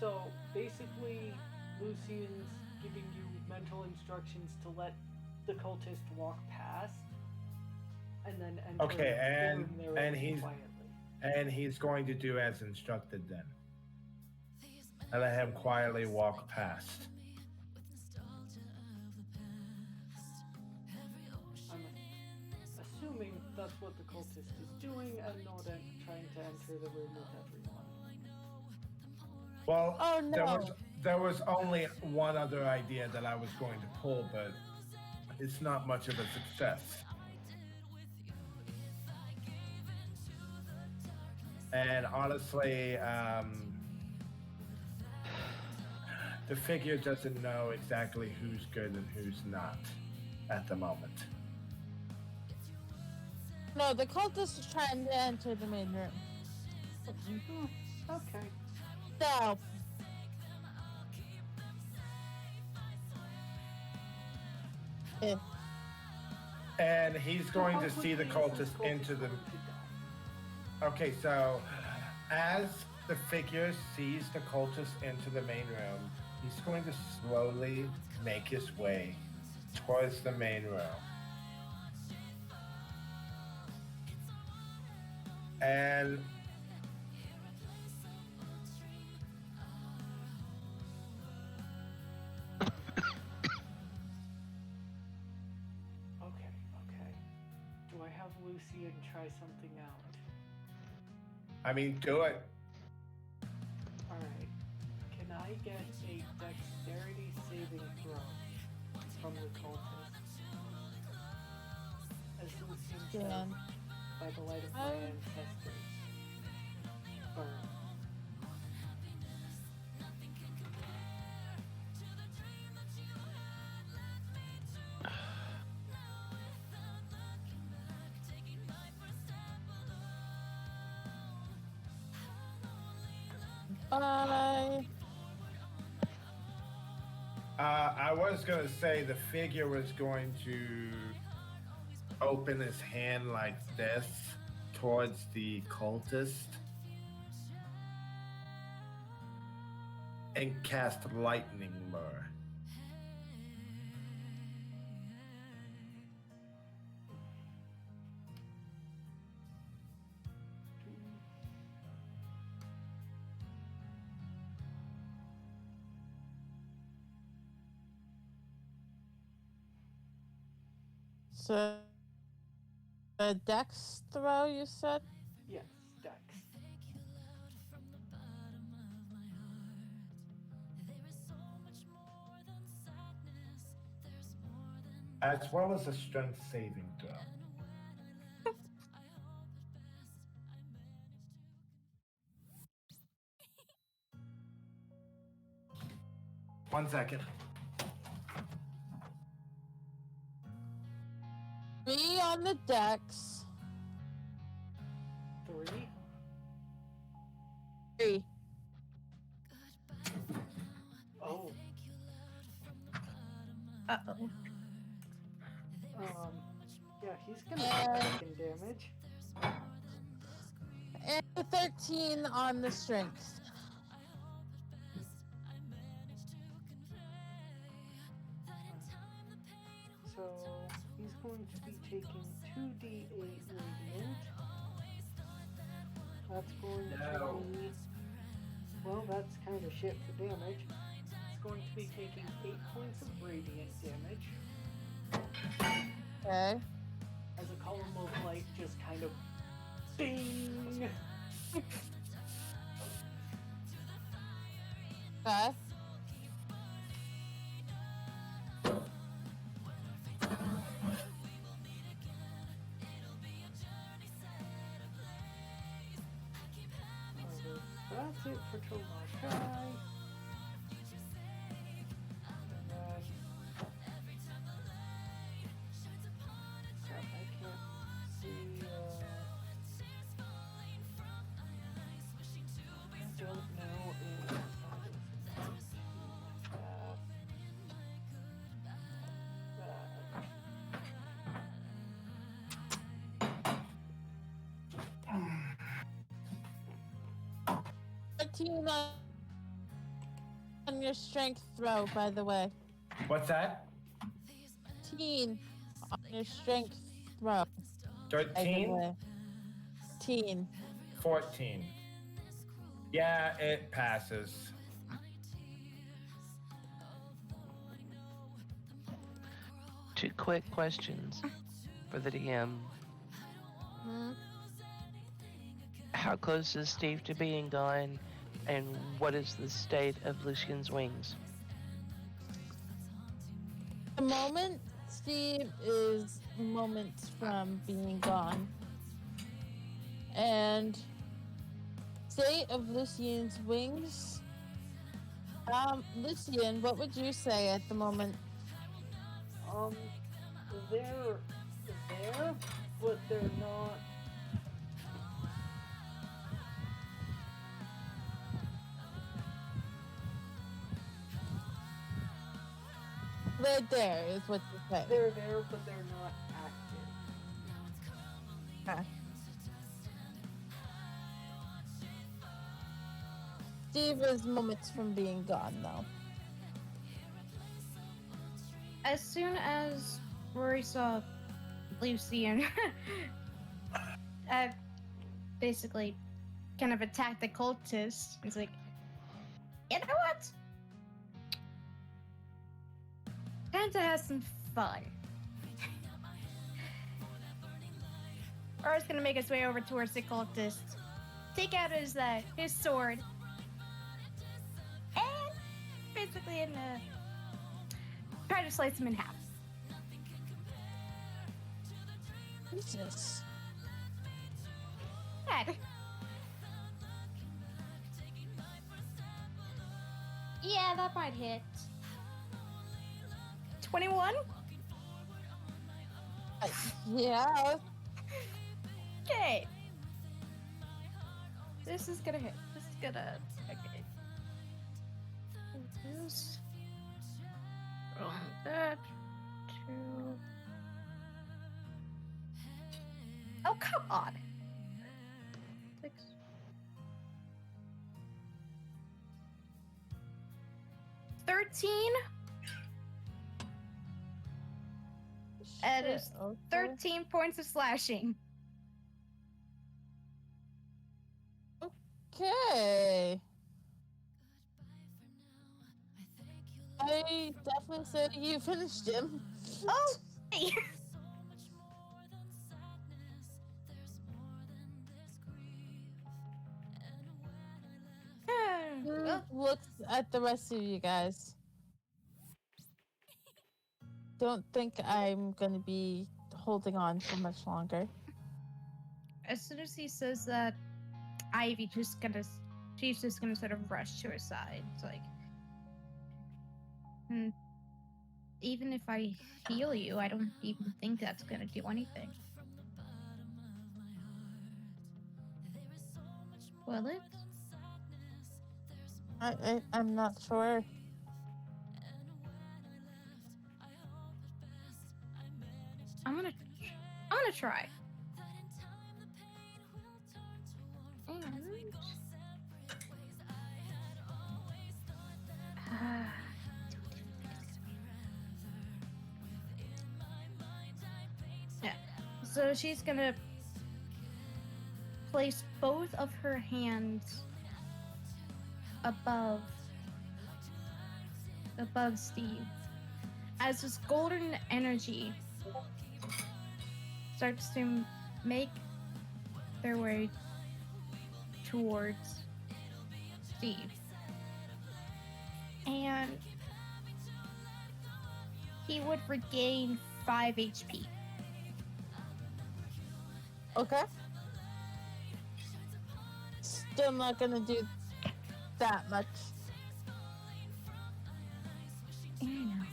So basically, Lucian's giving you mental instructions to let the cultist walk past, and then enter Okay, the room they're and in he's quietly. he's going to do as instructed then. And let him quietly walk past. I'm assuming that's what the cultist is doing, and not trying to enter the room with everyone. Well, Oh no! there was only one other idea that I was going to pull, but it's not much of a success. And honestly, the figure doesn't know exactly who's good and who's not at the moment. No, the cultist is trying to enter the main room. Okay. So, eh, And he's going How to see the quickly is this cultist into the. going to die? Okay, so as the figure sees the cultist into the main room, he's going to slowly make his way towards the main room. And Okay. Do I have Lucian try something out? I mean, do it. Alright. Can I get a dexterity saving throw from the cultist? As Lucian said, yeah. by the light of my ancestors. Burn. Bye. I was going to say the figure was going to open his hand like this towards the cultist and cast lightning lure. So, a dex throw, you said? Yes, dex. As well as a strength saving throw. 1 second. 3 on the dex. 3. 3. Oh. Uh-oh. Yeah, he's gonna take fucking damage. And a 13 on the strength. So he's going to be taking 2d8 radiant. That's going to be, well, that's kind of shit for damage. He's going to be taking 8 points of radiant damage Okay. as a column of light just kind of ding Okay. So that's it for Tomar Chai. And then... Crap, I can't see, I don't know if that is that. 13 on your strength throw, by the way. What's that? 13 on your strength throw. 13? 13. 14. Yeah, it passes. Two quick questions for the DM. Hmm? How close is Steve to being gone, and what is the state of Lucian's wings? The moment Steve is moments from being gone. And state of Lucian's wings. Lucian, what would you say at the moment? They're there, but they're not. They're there, is what you say. They're there, but they're not active. Okay. Steve is moments from being gone, though. As soon as Rory saw Lucy and basically kind of attack the cultist, he's like, you know what? Time to have some fun. Rory's gonna make his way over towards the cultist, take out his sword, and basically try to slice him in half. Jesus. Head. Yeah, that might hit. 21? Yeah. Okay. This is gonna hit. This is gonna. Okay. This. Roll that. 2. Oh, come on. 6. 13. That is Okay. 13 points of slashing. Okay. I definitely say you finished him. Oh, hey. Well, Looks at the rest of you guys. Don't think I'm gonna be holding on for much longer. as soon as he says that, she's just gonna sort of rush to her side. It's like, even if I heal you, I don't even think that's gonna do anything. Will it? I'm not sure. I'm gonna try. And yeah. So she's gonna place both of her hands above Steve as this golden energy starts to make their way towards Steve. And he would regain 5 HP. Okay. Still not gonna do that much. I know.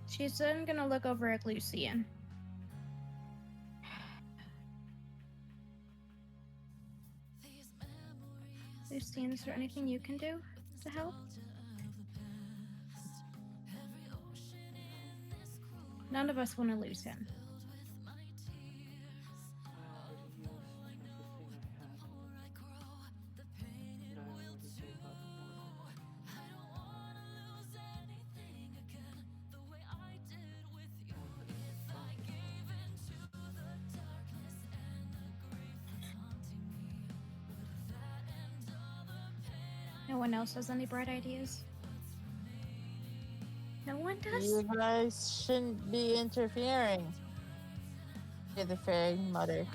She's then gonna look over at Lucian. Lucian, is there anything you can do to help? None of us want to lose him. I already used everything I had. And I already gave up more No one else has any bright ideas? No one does? You guys shouldn't be interfering. Hear the fairy mutter.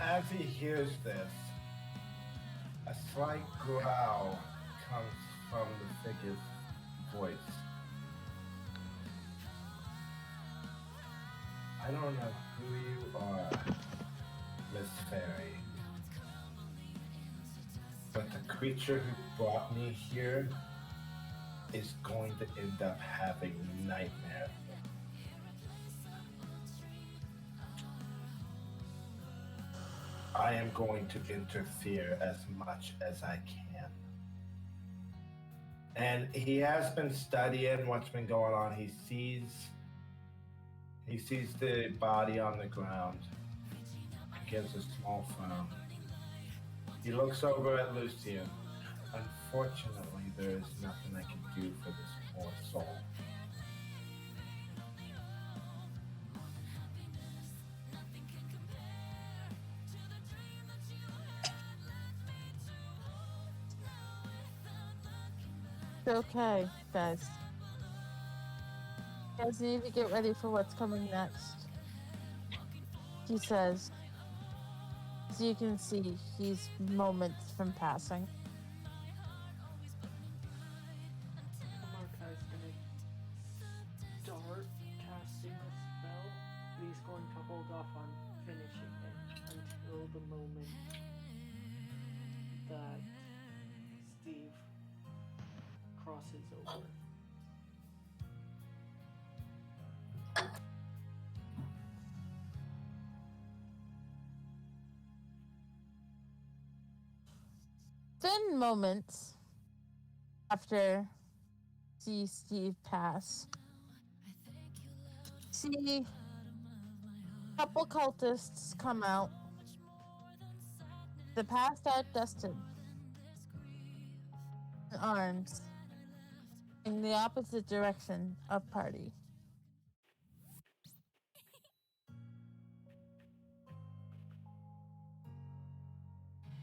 As he hears this, a slight growl comes from the figure's voice. I don't know who you are, Miss Fairy, but the creature who brought me here is going to end up having nightmares. I am going to interfere as much as I can. And he has been studying what's been going on. He sees the body on the ground. He gives a small frown. He looks over at Lucian. Unfortunately, there is nothing I can do for this poor soul. It's okay, guys. You guys need to get ready for what's coming next. He says, as you can see, he's moments from passing. Markai's gonna start casting a spell, but he's going to hold off on finishing it until the moment that Steve crosses over. Then moments after see Steve pass, see a couple cultists come out. The passed out Dustin in arms in the opposite direction of party.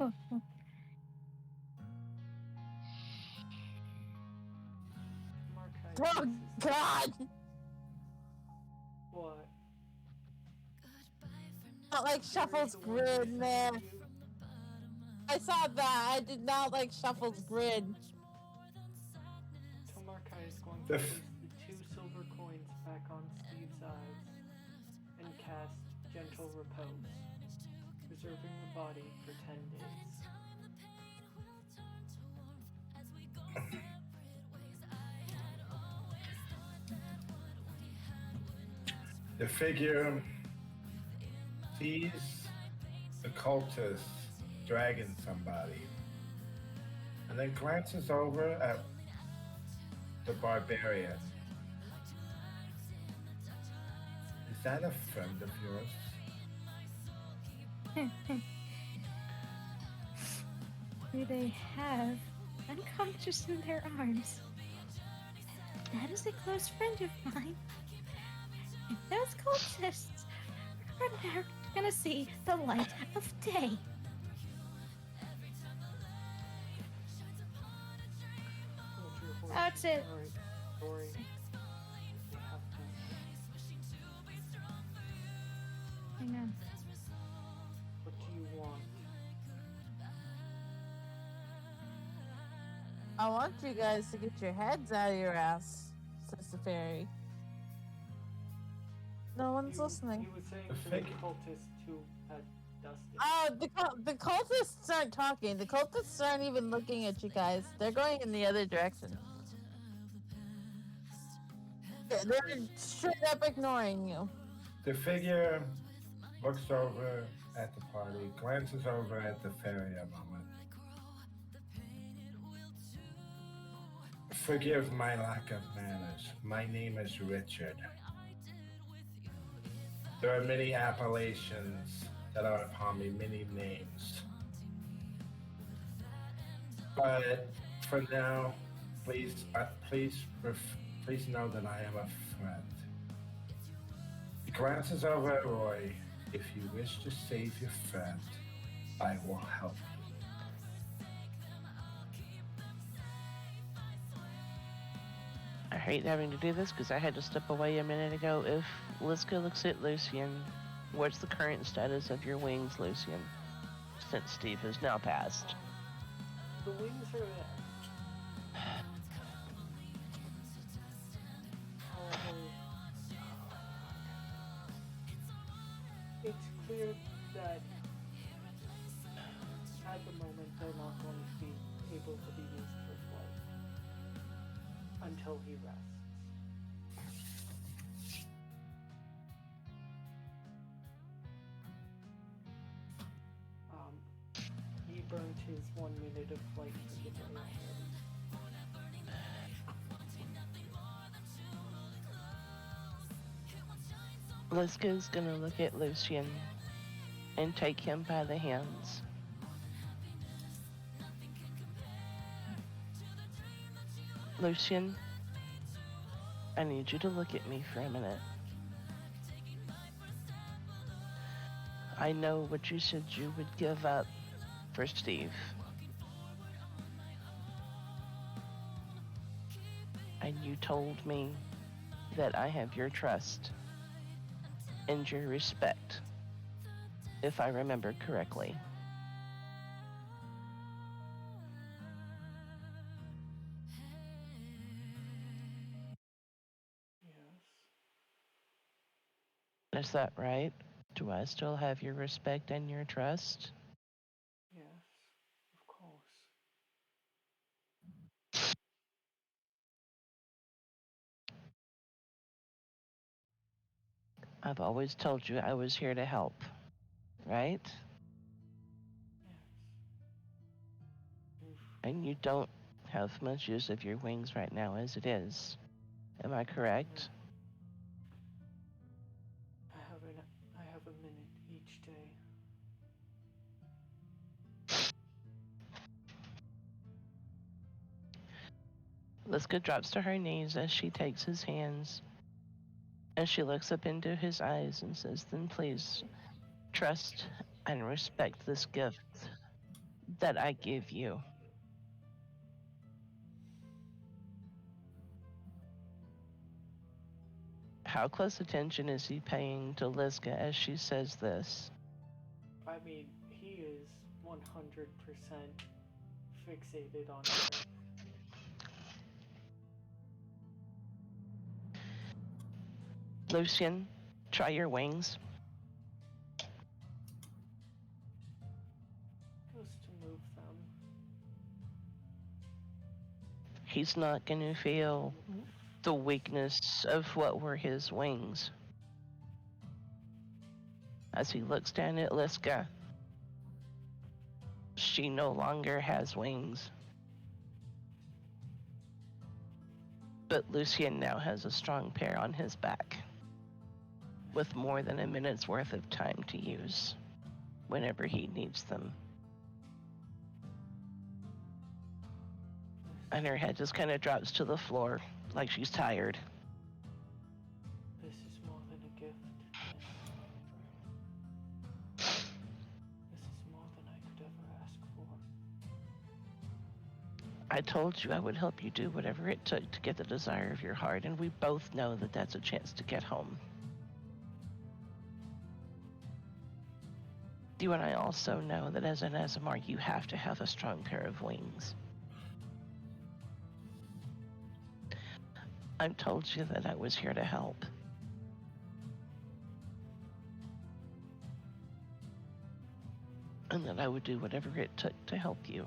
Markai Oh faces God! what? Not like Shuffle's The one grid, facing man. you? I saw that. I did not like Shuffle's grid. So Markai is going to The place the 2 silver coins back on Steve's eyes and cast Gentle Repose, preserving the body for 10 days. The figure sees the cultist dragging somebody and then glances over at the barbarian. Is that a friend of yours? Who they have unconscious in their arms. That is a close friend of mine. And those cultists are gonna see the light of day. What's your horse? That's it. Alright, Dory. We have to. Hang on. What do you want? I want you guys to get your heads out of your ass, says the fairy. No one's listening. He was saying The to the fake- cultists who had dusted. Oh, the cultists aren't talking. The cultists aren't even looking at you guys. They're going in the other direction. They're straight up ignoring you. The figure looks over at the party, glances over at the fairy a moment. Forgive my lack of manners. My name is Richard. There are many appellations that are upon me, many names. But for now, please know that I am a friend. He glances over at Roy. If you wish to save your friend, I will help you. I hate having to do this because I had to step away a minute ago. If Liska looks at Lucian, what's the current status of your wings, Lucian? Since Steve has now passed. The wings are there. However, it's clear that at the moment they're not going to be able to be used for flight until he rests. He burned his 1 minute of flight for the day already. Liska's gonna look at Lucian and take him by the hands. Lucian, I need you to look at me for a minute. I know what you said you would give up for Steve. And you told me that I have your trust and your respect, if I remember correctly. Yes. Is that right? Do I still have your respect and your trust? Yes, of course. I've always told you I was here to help, right? Yes. And you don't have much use of your wings right now as it is. Am I correct? I have a minute each day. Liska drops to her knees as she takes his hands, and she looks up into his eyes and says, then please trust and respect this gift that I give you. How close attention is he paying to Liska as she says this? I mean, he is 100% fixated on her. Lucian, try your wings. Just to move them. He's not going to feel the weakness of what were his wings. As he looks down at Liska, she no longer has wings. But Lucian now has a strong pair on his back, with more than a minute's worth of time to use whenever he needs them. And her head just kind of drops to the floor like she's tired. This is more than a gift. I told you I would help you do whatever it took to get the desire of your heart, and we both know that that's a chance to get home. You and I also know that as an SMR, you have to have a strong pair of wings. I told you that I was here to help. And that I would do whatever it took to help you.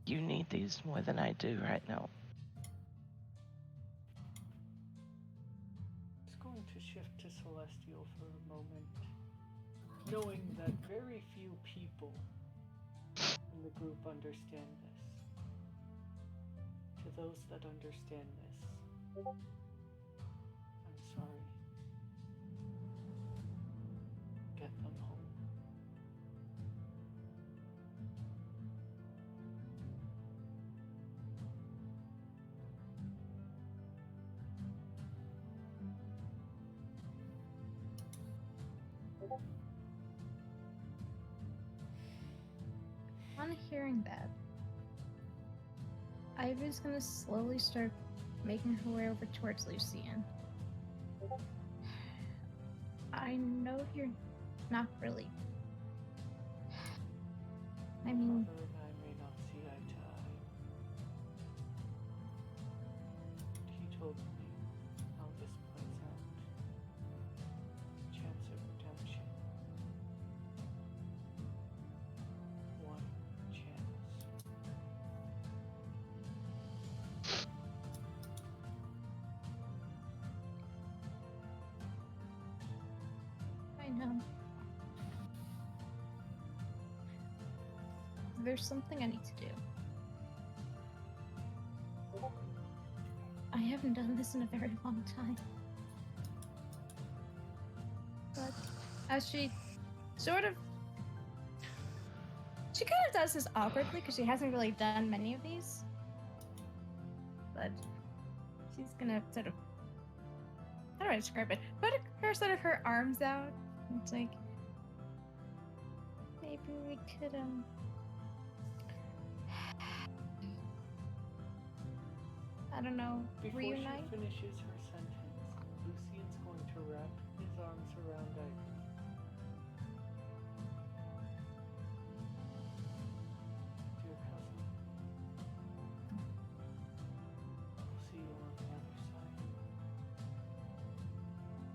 You need these more than I do right now. It's going to shift to Celestial for a moment, knowing that very few people in the group understand this. To those that understand this, I'm sorry. Get them home. On hearing that, Ivy's gonna slowly start making her way over towards Lucian. I know you're not really. I mean, Father and I may not see eye to eye. He told me how this plays out. Chance of redemption. One chance. I know. There's something I need to do. I haven't done this in a very long time. But as she sort of... She kind of does this awkwardly because she hasn't really done many of these. But she's gonna sort of... How do I describe it? Put her sort of her arms out. It's like... Maybe we could, I don't know, Before reunite? she finishes her sentence, Lucian's going to wrap his arms around Ivy. Dear cousin, I'll see you on the other side.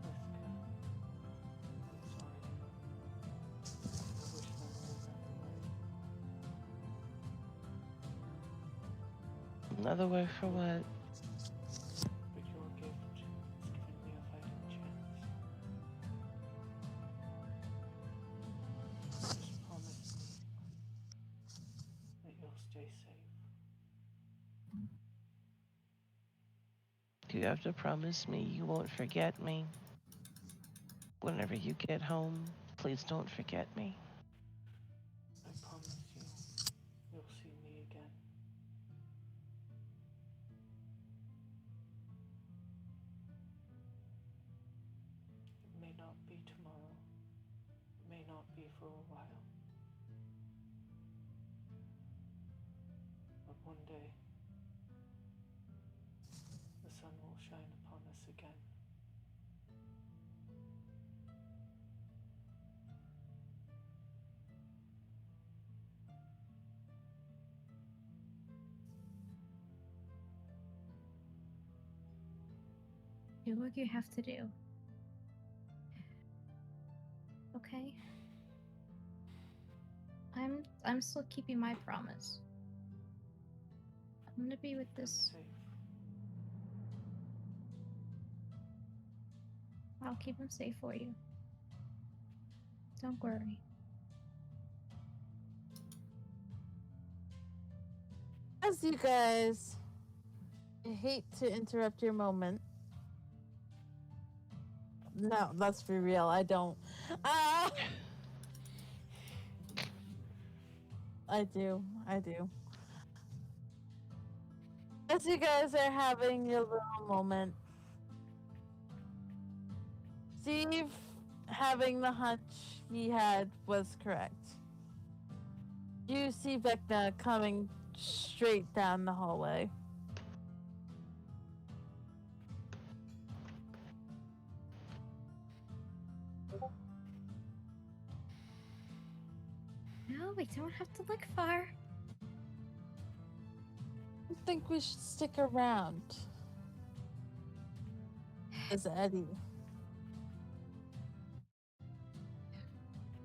Let's go. I'm sorry. I wish there were Another another way. way for what? But your gift has given me a fighting chance. Just promise me that you'll stay safe. You have to promise me you won't forget me. Whenever you get home, please don't forget me. I promise you, you'll see me again. It may not be tomorrow. It may not be for a while. But one day, the sun will shine upon us again. Do what you have to do. Okay? I'm still keeping my promise. I'm gonna be with Keep them this. safe. I'll keep them safe for you. Don't worry. As you guys, I hate to interrupt your moment. No, let's be real. I don't. Ah! I do. I do. As you guys are having your little moment, Steve having the hunch he had was correct. You see Vecna coming straight down the hallway. No, we don't have to look far. I think we should stick around. As Eddie.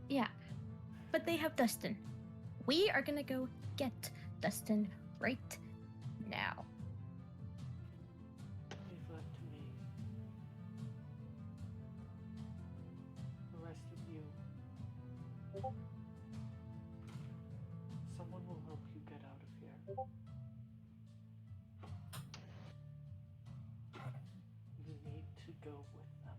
Yeah, but they have Dustin. We are gonna go get Dustin right now. Leave that to me. The rest of you. Someone will help you get out of here. You need to go with them.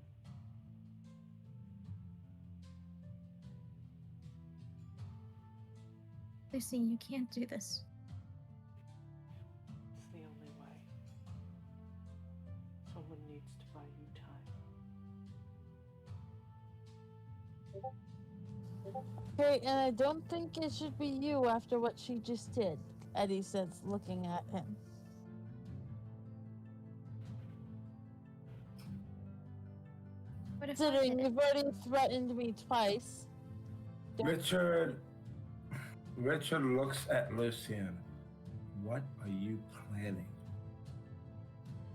Lucy, you can't do this. It's the only way. Someone needs to buy you time. Okay, and I don't think it should be you after what she just did, Eddie says, looking at him. What if Considering you've already threatened me twice. Richard looks at Lucian. What are you planning?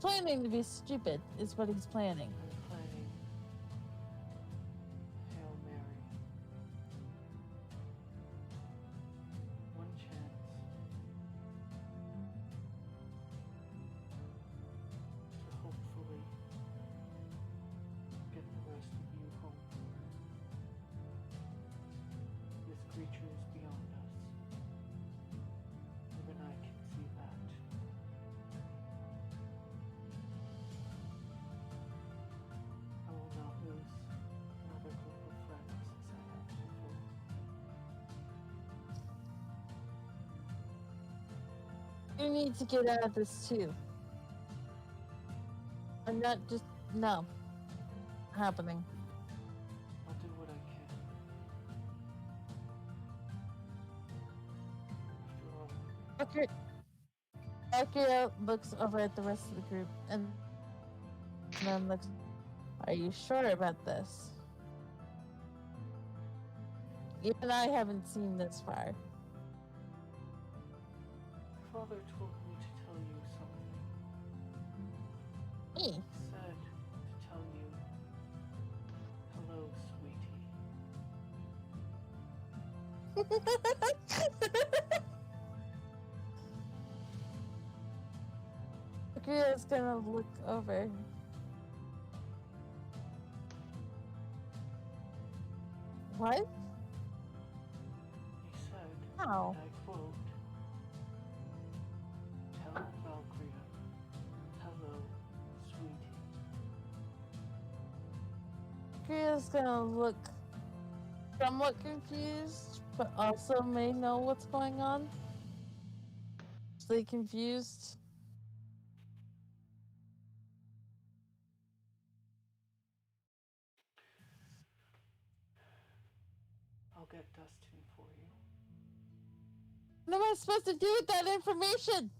Planning to be stupid is what he's planning. I'm planning Hail Mary. One chance to hopefully get the rest of you home. This creature is beyond us. Even I can see that. I will not lose another group of friends as I have before. You need to get out of this too. I'm not just no happening. I'll do what I can. After all, Akira looks over at the rest of the group and then looks. Are you sure about this? Even I haven't seen this far. Father told me to tell you something. Me? He said to tell you, hello, sweetie. Akira's gonna look over. What? He said, How? and I quote, tell Valkyria, hello, sweetie. Akira's gonna look somewhat confused, but also may know what's going on. Stay confused. I'll get Dustin for you. What am I supposed to do with that information?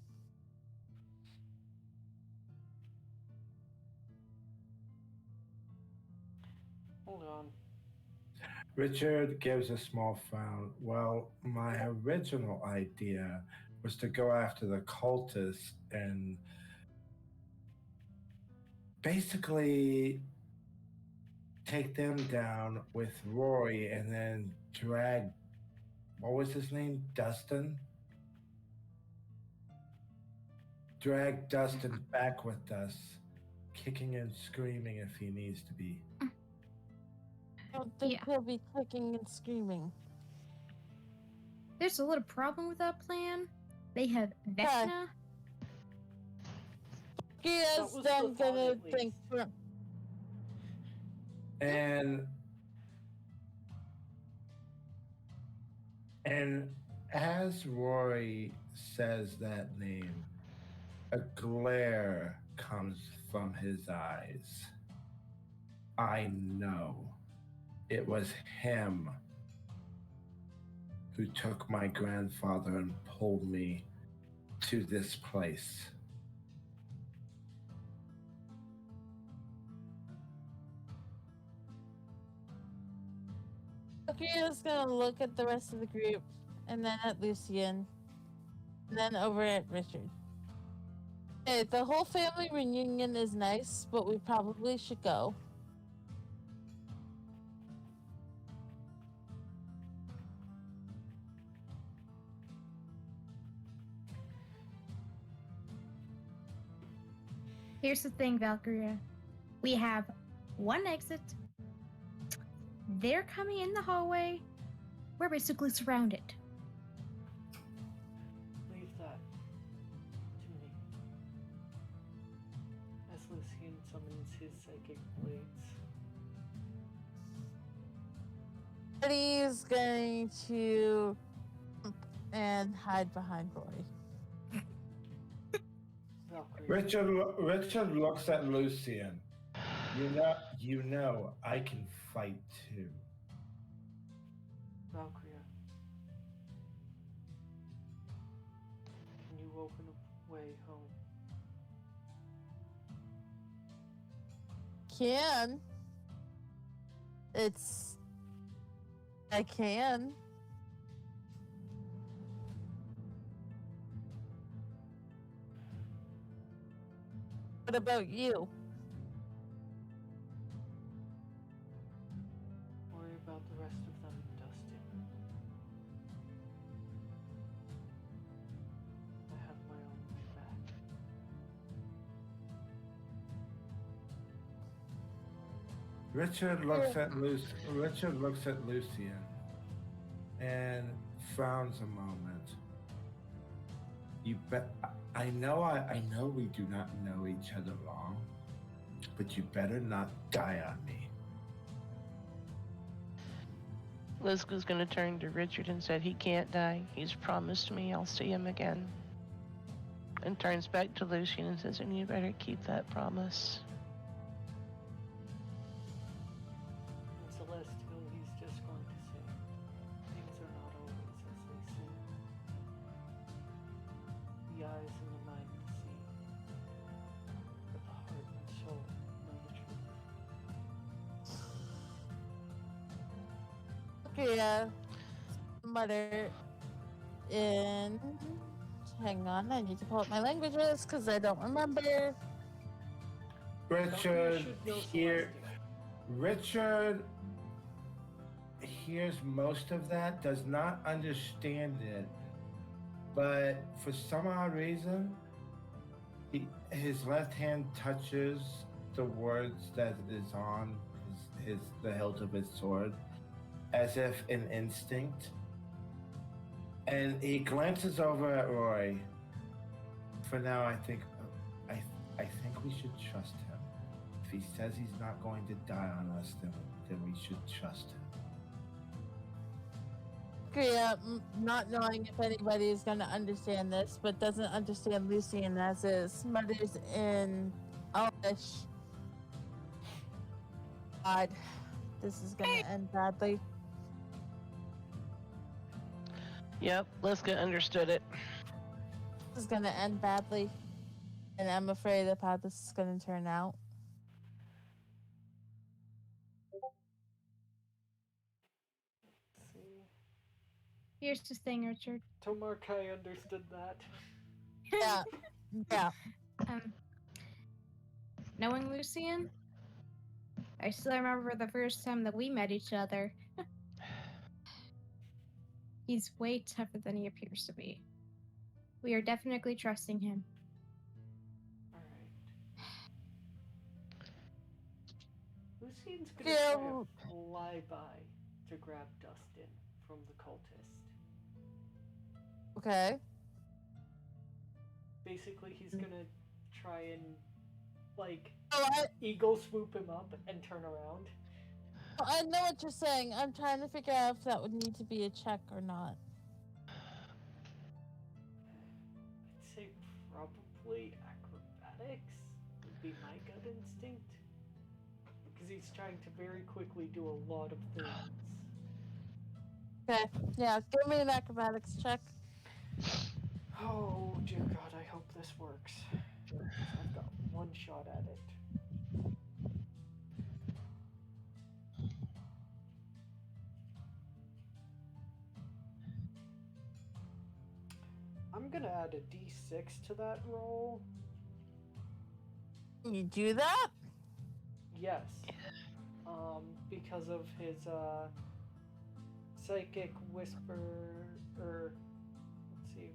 Hold on. Richard gives a small frown. Well, my original idea was to go after the cultists and basically take them down with Rory and then drag, what was his name? Dustin? Drag Dustin back with us, kicking and screaming if he needs to be. I don't think Yeah. he'll be kicking and screaming. There's a little problem with that plan. They have Vecna. Akira's was then the thought, gonna at think. least. And as Rory says that name, a glare comes from his eyes. I know it was him who took my grandfather and pulled me to this place. Valkyria's gonna look at the rest of the group, and then at Lucian, and then over at Richard. Hey, the whole family reunion is nice, but we probably should go. Here's the thing, Valkyria. We have one exit. They're coming in the hallway. We're basically surrounded. Leave that to me. As Lucian summons his psychic blades. Eddie's going to and hide behind Roy. Valkyrie. Richard looks at Lucian. You know, I can fight too. Valkyria. Can you open a way home? Can. I can. What about you? Worry about the rest of them, Dustin. I have my own way back. Richard looks at Lucian and frowns a moment. You bet. I know we do not know each other long, but you better not die on me. Liska's gonna turn to Richard and said he can't die. He's promised me I'll see him again. And turns back to Lucian and says, and you better keep that promise. In Celestial, he's just going to say, things are not always as they seem. The eyes and the mind see, but the heart and soul know the truth. Okay, yeah. Mutter in. Hang on, I need to pull up my languages because I don't remember. Richard should know here. Celestial. Richard hears most of that, does not understand it, but for some odd reason, his left hand touches the words that is on the hilt of his sword, as if in instinct. And he glances over at Roy. For now, I think we should trust him. If he says he's not going to die on us, then we should trust him. Okay, yeah, not knowing if anybody is going to understand this, but doesn't understand Lucian as is. Mutters in Elvish. God, this is going to end badly. Yep, Liska understood it. This is going to end badly. And I'm afraid of how this is going to turn out. See, Here's the thing, Richard. Tomarkai understood that. Yeah. Yeah. Knowing Lucian, I still remember the first time that we met each other. He's way tougher than he appears to be. We are definitely trusting him. Alright. Lucian's gonna try a flyby to grab Dustin from the cultist. Okay. Basically, he's gonna try and, like, Oh, eagle swoop him up and turn around. I know what you're saying. I'm trying to figure out if that would need to be a check or not. I'd say probably acrobatics would be my gut instinct. Because he's trying to very quickly do a lot of things. Okay. Yeah, give me an acrobatics check. Oh dear God, I hope this works. I've got one shot at it. I'm gonna add a d6 to that roll. Can you do that? Yes. Because of his psychic whisper, or let's see,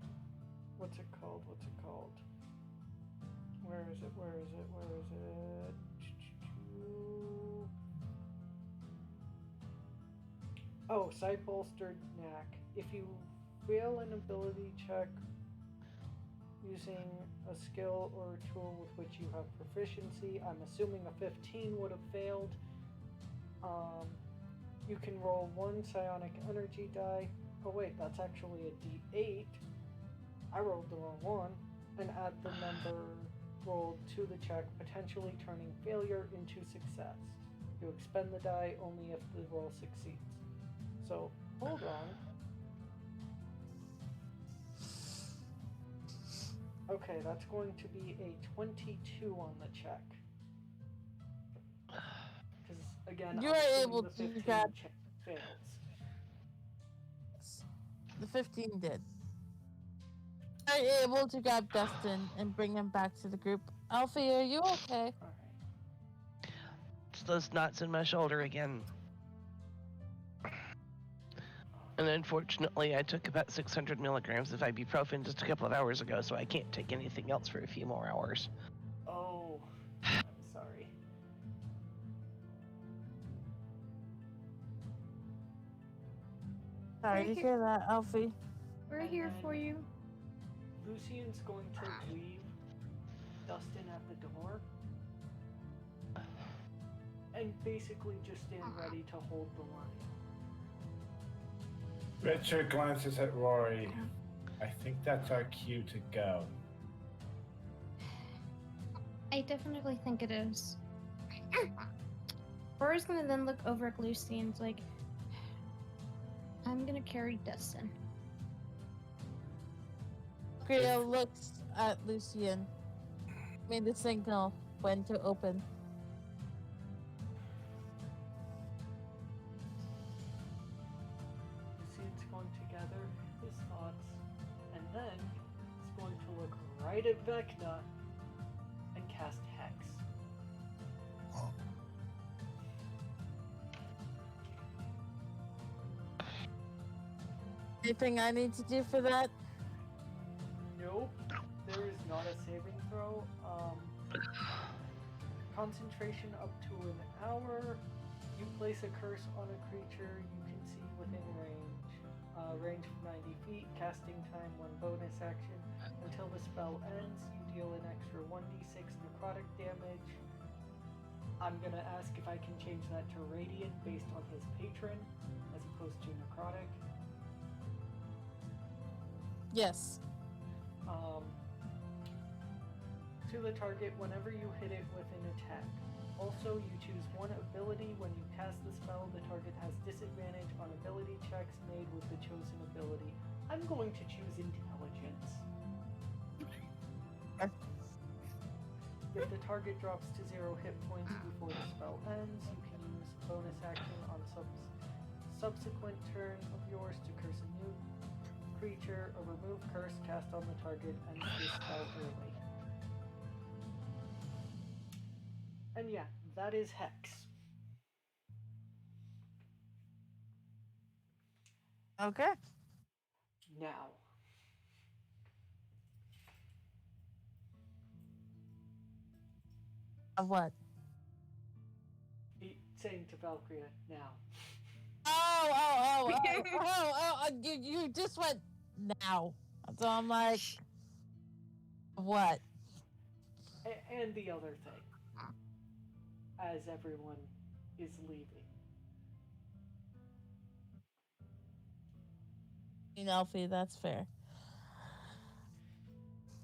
what's it called? Where is it? Oh, side bolstered knack. If you fail an ability check using a skill or a tool with which you have proficiency, I'm assuming a 15 would have failed. You can roll one psionic energy die. Oh wait, that's actually a d8. I rolled the wrong one. And add the number rolled to the check, potentially turning failure into success. You expend the die only if the roll succeeds. So, hold on. Okay, that's going to be a 22 on the check. Because, again, You I'm are assuming able the to 15 grab- fails. The 15 did. You're able to grab Dustin and bring him back to the group. Alfie, are you okay? Alright. It's those knots in my shoulder again. And unfortunately, I took about 600 milligrams of ibuprofen just a couple of hours ago, so I can't take anything else for a few more hours. Oh, I'm sorry. Sorry to hear that, Alfie. We're And here then- for you. Lucian's going to leave Dustin at the door and basically just stand ready to hold the line. Richard glances at Rory. I think that's our cue to go. I definitely think it is. Rory's gonna then look over at Lucy and it's like, I'm gonna carry Dustin. Kriya looks at Lucian. Made the signal when to open. Lucian's going to gather his thoughts and then he's going to look right at Vecna and cast Hex. Anything I need to do for that? Nope, there is not a saving throw. Concentration up to an hour. You place a curse on a creature you can see within range. Range of 90 feet. Casting time 1 bonus action. Until the spell ends, you deal an extra 1d6 necrotic damage. I'm gonna ask if I can change that to radiant based on his patron, as opposed to necrotic. Yes. To the target whenever you hit it with an attack. Also, you choose one ability. When you cast the spell, the target has disadvantage on ability checks made with the chosen ability. I'm going to choose intelligence. If the target drops to 0 hit points before the spell ends, you can use bonus action on subsequent turn of yours to curse a new creature or remove curse cast on the target and this spell early. And yeah, that is Hex. Okay. Now, Of what? saying to Valkyria, now. You just went now. So I'm like, what? And the other thing, as everyone is leaving. Alfie, that's fair.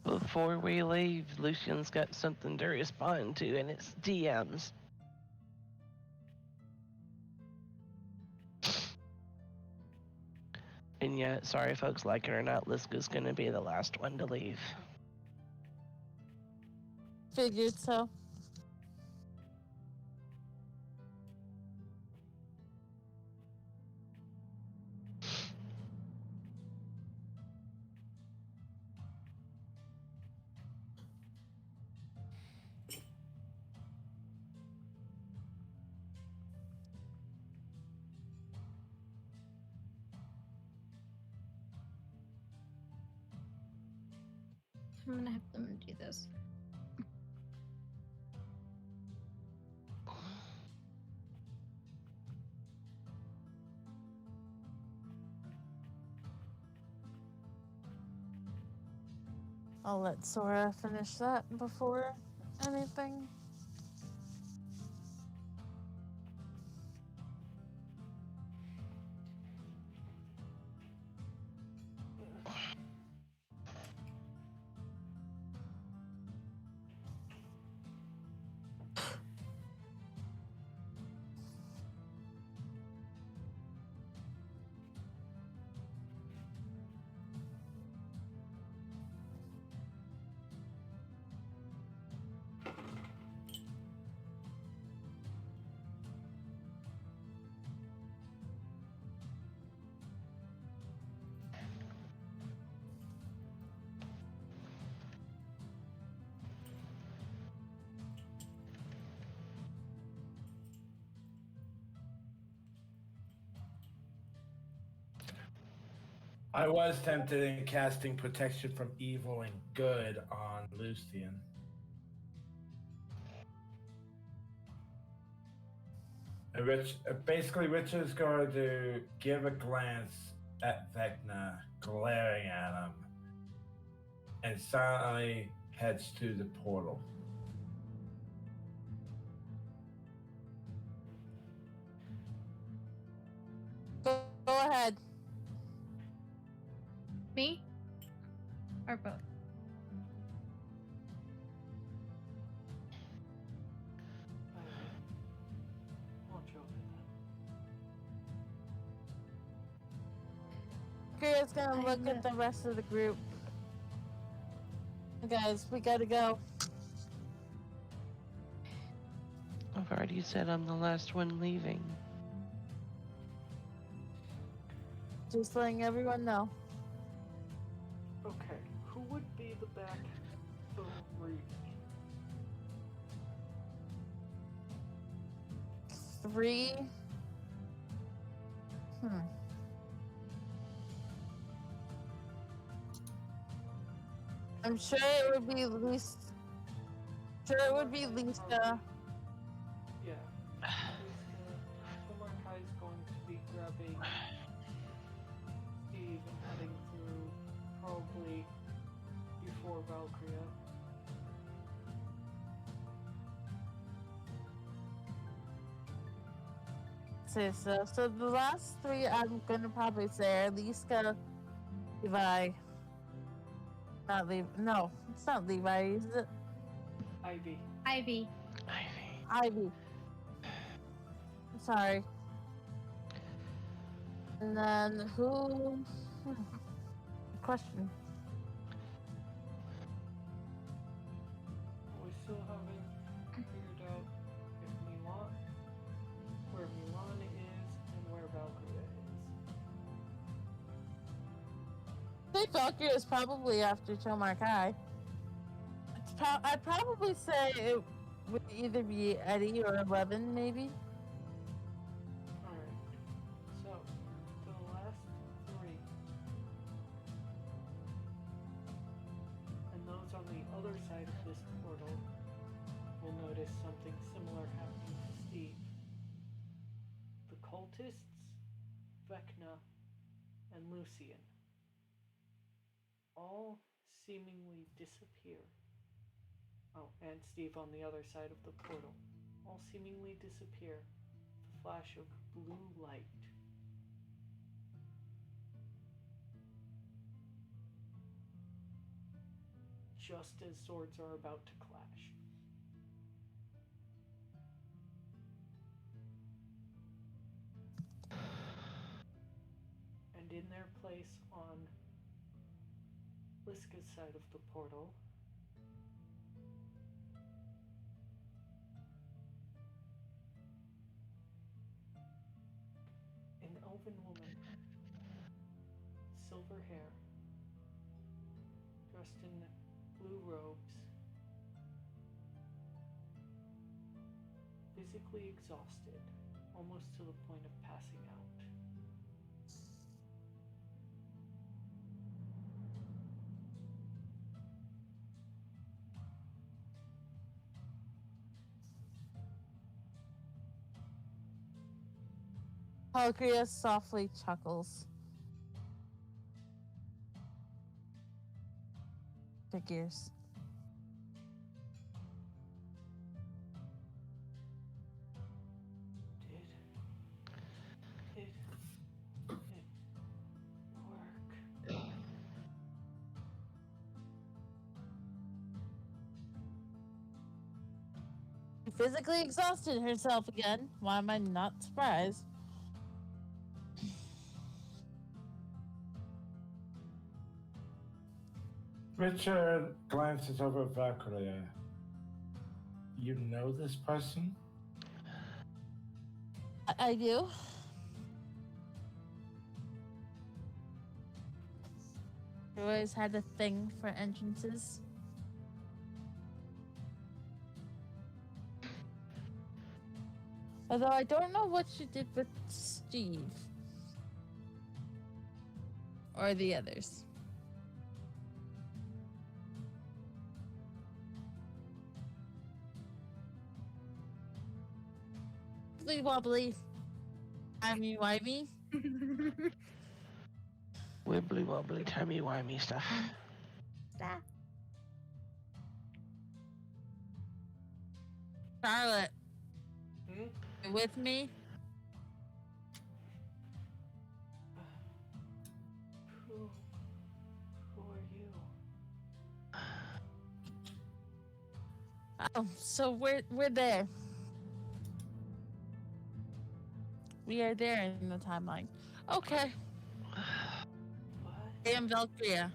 Before we leave, Lucian's got something to respond to, and it's DMs. And yet, sorry folks, like it or not, Liska's gonna be the last one to leave. Figured so. I'm gonna have them do this. I'll let Sora finish that before anything. I was tempted in casting protection from evil and good on Lucian. And basically, Richard's going to give a glance at Vecna, glaring at him, and silently heads to the portal. Go ahead. Me? Or both? Watch over that. Kriya's gonna I look at the rest of the group. Guys, we gotta go. I've already said I'm the last one leaving. Just letting everyone know. Okay, who would be the back three? 3. I'm sure it would be Lisa. Sure, it would be Lisa. Yeah. Tomarkai is going to be grabbing Steve and heading through probably before Valkyria. Say so. So the last 3, I'm gonna probably say are Lisa, Levi. Not Levi. No, it's not Levi, is it? Ivy. Ivy. Ivy. Sorry. And then who? Question. We still haven't figured out if Milan, where Milan is and where Valkyria is. I think Valkyrie is probably after Tomarkai. I'd probably say it would either be Eddie or 11, maybe. Alright. So, the last 3. And those on the other side of this portal will notice something similar happening to Steve. The cultists, Vecna, and Lucian all seemingly disappear. Oh, and Steve on the other side of the portal. All seemingly disappear with a flash of blue light. Just as swords are about to clash. And And in their place on Liska's side of the portal, an elven woman, silver hair, dressed in blue robes, physically exhausted, almost to the point of passing out. Palgria softly chuckles. Figures. Did it work? She physically exhausted herself again. Why am I not surprised? Richard glances over at Valkyria. You know this person? I do. I always had a thing for entrances. Although I don't know what she did with Steve. Or the others. Wibbly wobbly. Timey-wimey. Wibbly wobbly, timey wimey stuff. That. Charlotte, Hmm? you with me? Who are you? Oh, so we're there. We are there in the timeline. Okay. What? I am Valkyria.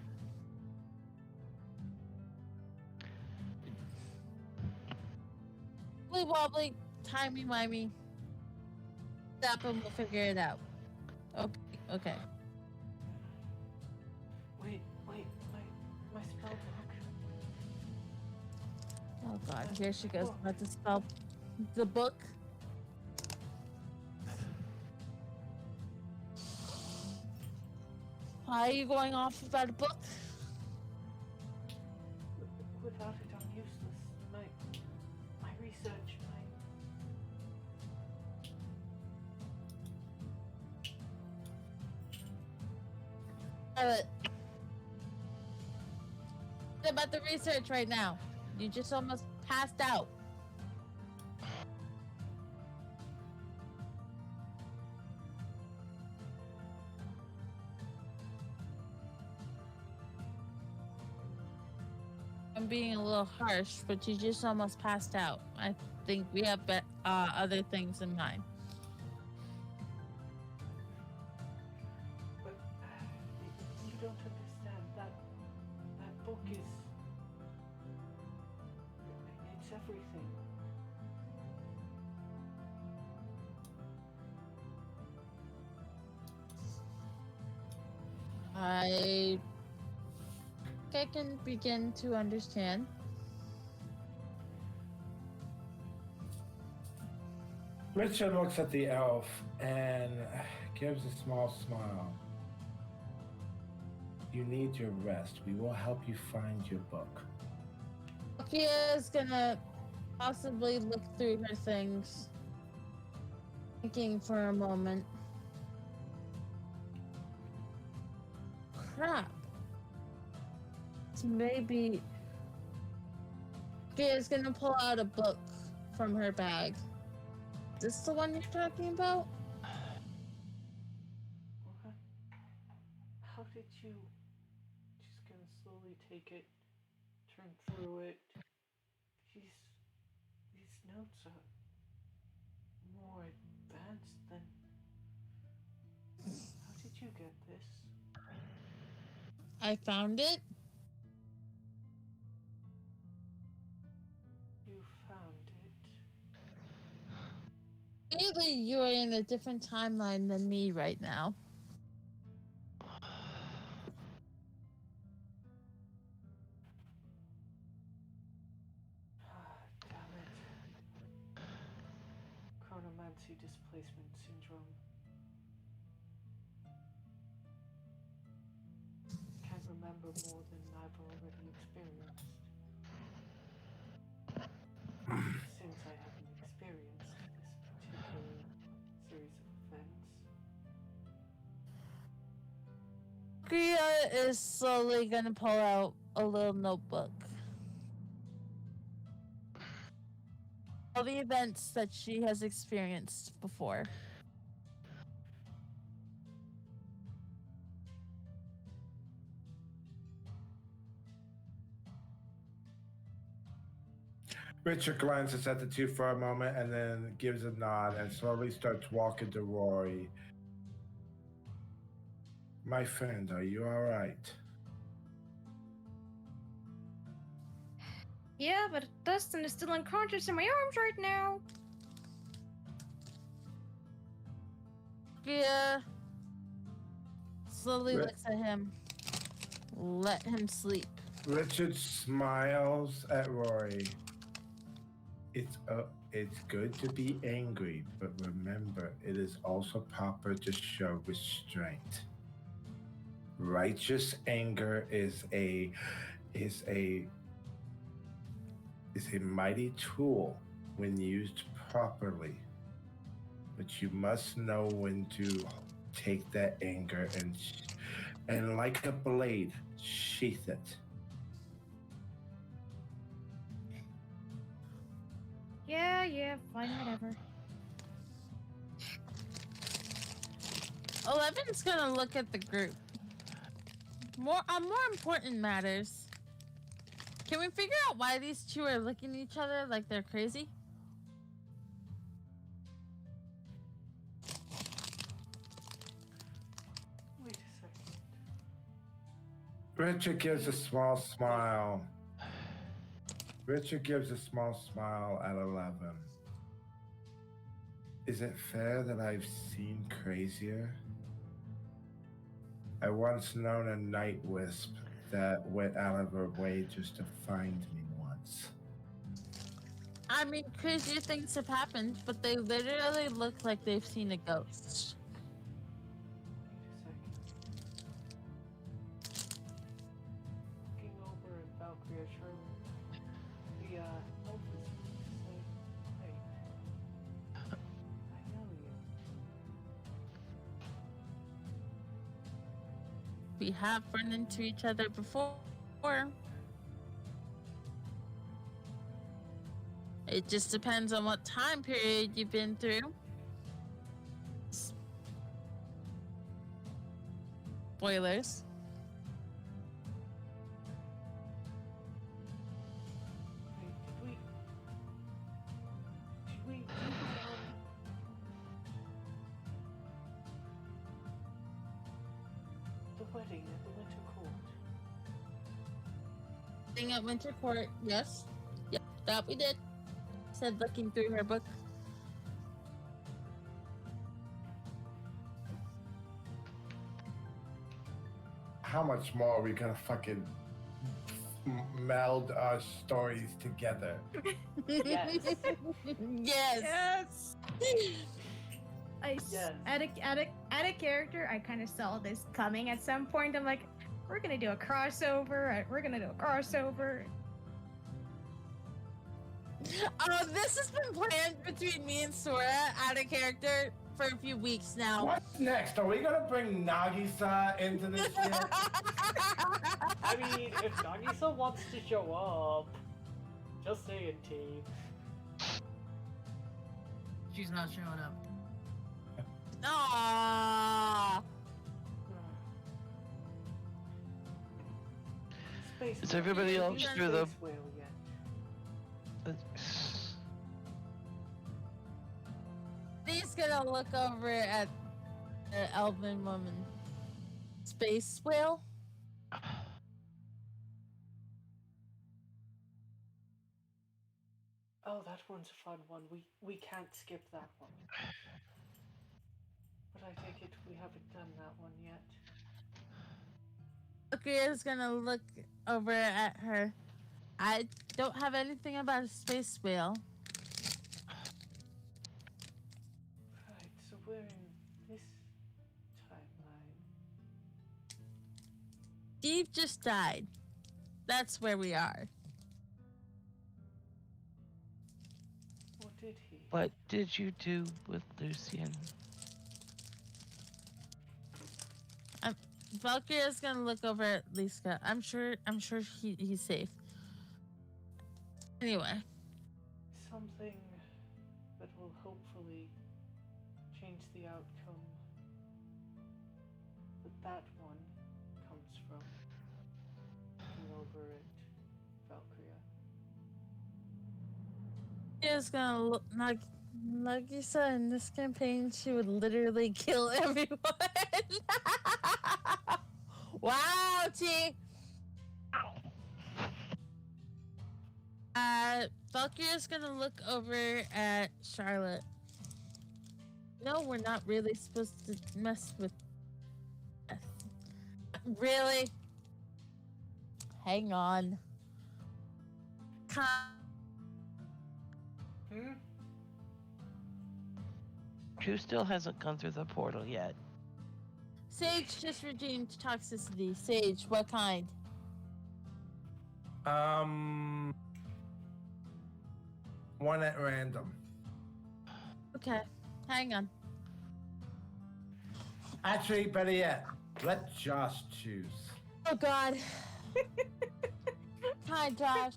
Wibbly wobbly, timey wimey. Stop and we'll figure it out. Okay. Wait, my spell book. Oh god, here she goes. About to spell the book. Why are you going off about a book? Without it, I'm useless. My research, Charlotte. What about the research right now? You just almost passed out. I'm being a little harsh, but you just almost passed out. I think we have other things in mind. but you don't understand. That book is. It's everything. I think I can begin to understand. Richard looks at the elf and gives a small smile. You need your rest. We will help you find your book. Kia is gonna possibly look through her things, thinking for a moment. Crap. So maybe Kia's gonna pull out a book from her bag. Is this the one you're talking about? What? How did you? She's gonna slowly take it, turn through it. These notes are more advanced than. How did you get this? I found it. You found it. Clearly, you are in a different timeline than me right now. Damn it. Chronomancy displacement syndrome. Can't remember more than I've already experienced. Since I haven't experienced this particular series of events, Kriya is slowly gonna pull out a little notebook. All the events that she has experienced before. Richard glances at the two for a moment and then gives a nod and slowly starts walking to Rory. My friend, are you all right? Yeah, but Dustin is still unconscious in my arms right now. Kriya slowly Ri- looks at him. Let him sleep. Richard smiles at Rory. It's good to be angry, but remember, it is also proper to show restraint. Righteous anger is a mighty tool when used properly. But you must know when to take that anger and like a blade, sheath it. Yeah, fine, whatever. 11's gonna look at the group. More important matters. Can we figure out why these two are looking at each other like they're crazy? wait a second. Richard gives a small smile. Richard gives a small smile at 11. Is it fair that I've seen crazier? I once known a night wisp that went out of her way just to find me once. I mean, crazier things have happened, but they literally look like they've seen a ghost. Wait a second. Looking over at Valkyrie Sherman, the elf is saying, "Hey, I know you." We have run into each other before. It just depends on what time period you've been through. Spoilers. Hey, did we the wedding at the Winter Court? Thing at Winter Court, yes. Yep, that we did. Said looking through her book. How much more are we gonna fucking meld our stories together? Yes. Yes. Yes. At a character, I kind of saw this coming at some point. I'm like, we're gonna do a crossover. This has been planned between me and Sora out of character for a few weeks now. What's next? Are we gonna bring Nagisa into this shit? I mean, if Nagisa wants to show up, just saying, team. She's not showing up. Aww. Space Is Whale. everybody You else haven't through used the- Space Whale yet. He's gonna look over at the elven woman. Space whale? Oh, that one's a fun one. We can't skip that one. But I take it we haven't done that one yet. Valkyria's gonna look over at her. I don't have anything about a space whale. Right, so we're in this timeline. Steve just died. That's where we are. What did he? What did you do with Lucian? Valkyria's gonna look over at Lisa. I'm sure he's safe. Anyway. Something that will hopefully change the outcome that one comes from. Looking over at Valkyria. Is gonna look like Nagisa in this campaign. She would literally kill everyone. Wow, T. Valkyria's gonna look over at Charlotte. No, we're not really supposed to mess with Beth. Really? Hang on. Who still hasn't gone through the portal yet? Sage just redeemed toxicity. Sage, what kind? One at random. Okay, hang on. Actually, better yet, let Josh choose. Oh God. Hi, Josh.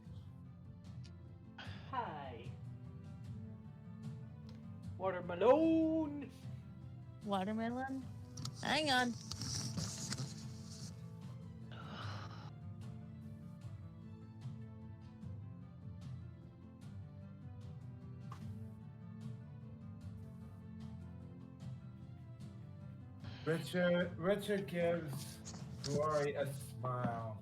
Hi. Watermelon. Watermelon? Hang on. Richard gives Rory a smile.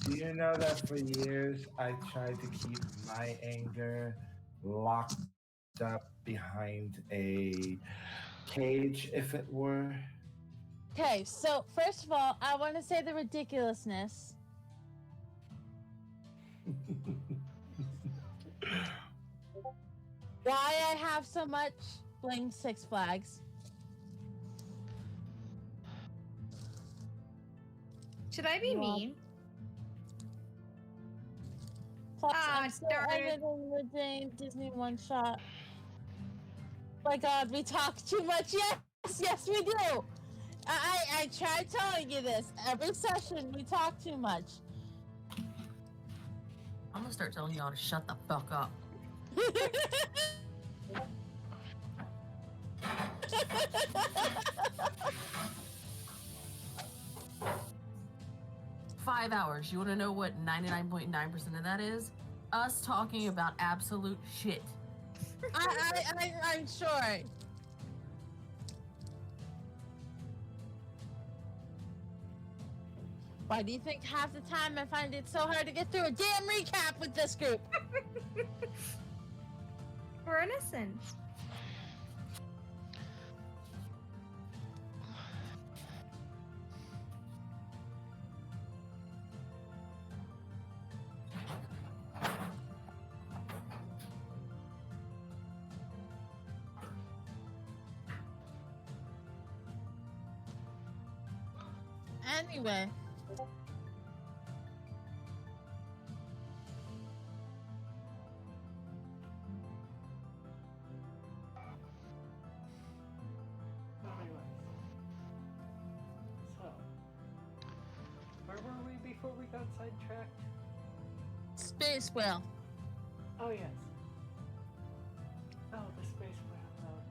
Do you know that for years I tried to keep my anger locked up behind a cage, if it were? Okay, so first of all, I want to say the ridiculousness. Why I have so much blame Six Flags. Should I be Yeah. mean? Plus, Ah, I'm still darn it. editing the Disney one shot. My God, we talk too much. Yes, we do. I tried telling you this. Every session, we talk too much. I'm gonna start telling y'all to shut the fuck up. 5 hours. You want to know what 99.9% of that is? Us talking about absolute shit. I'm sure. Why do you think half the time I find it so hard to get through a damn recap with this group? We're innocent. Anyway. So, where were we before we got sidetracked? Space whale. Oh, yes. Oh, the space whale.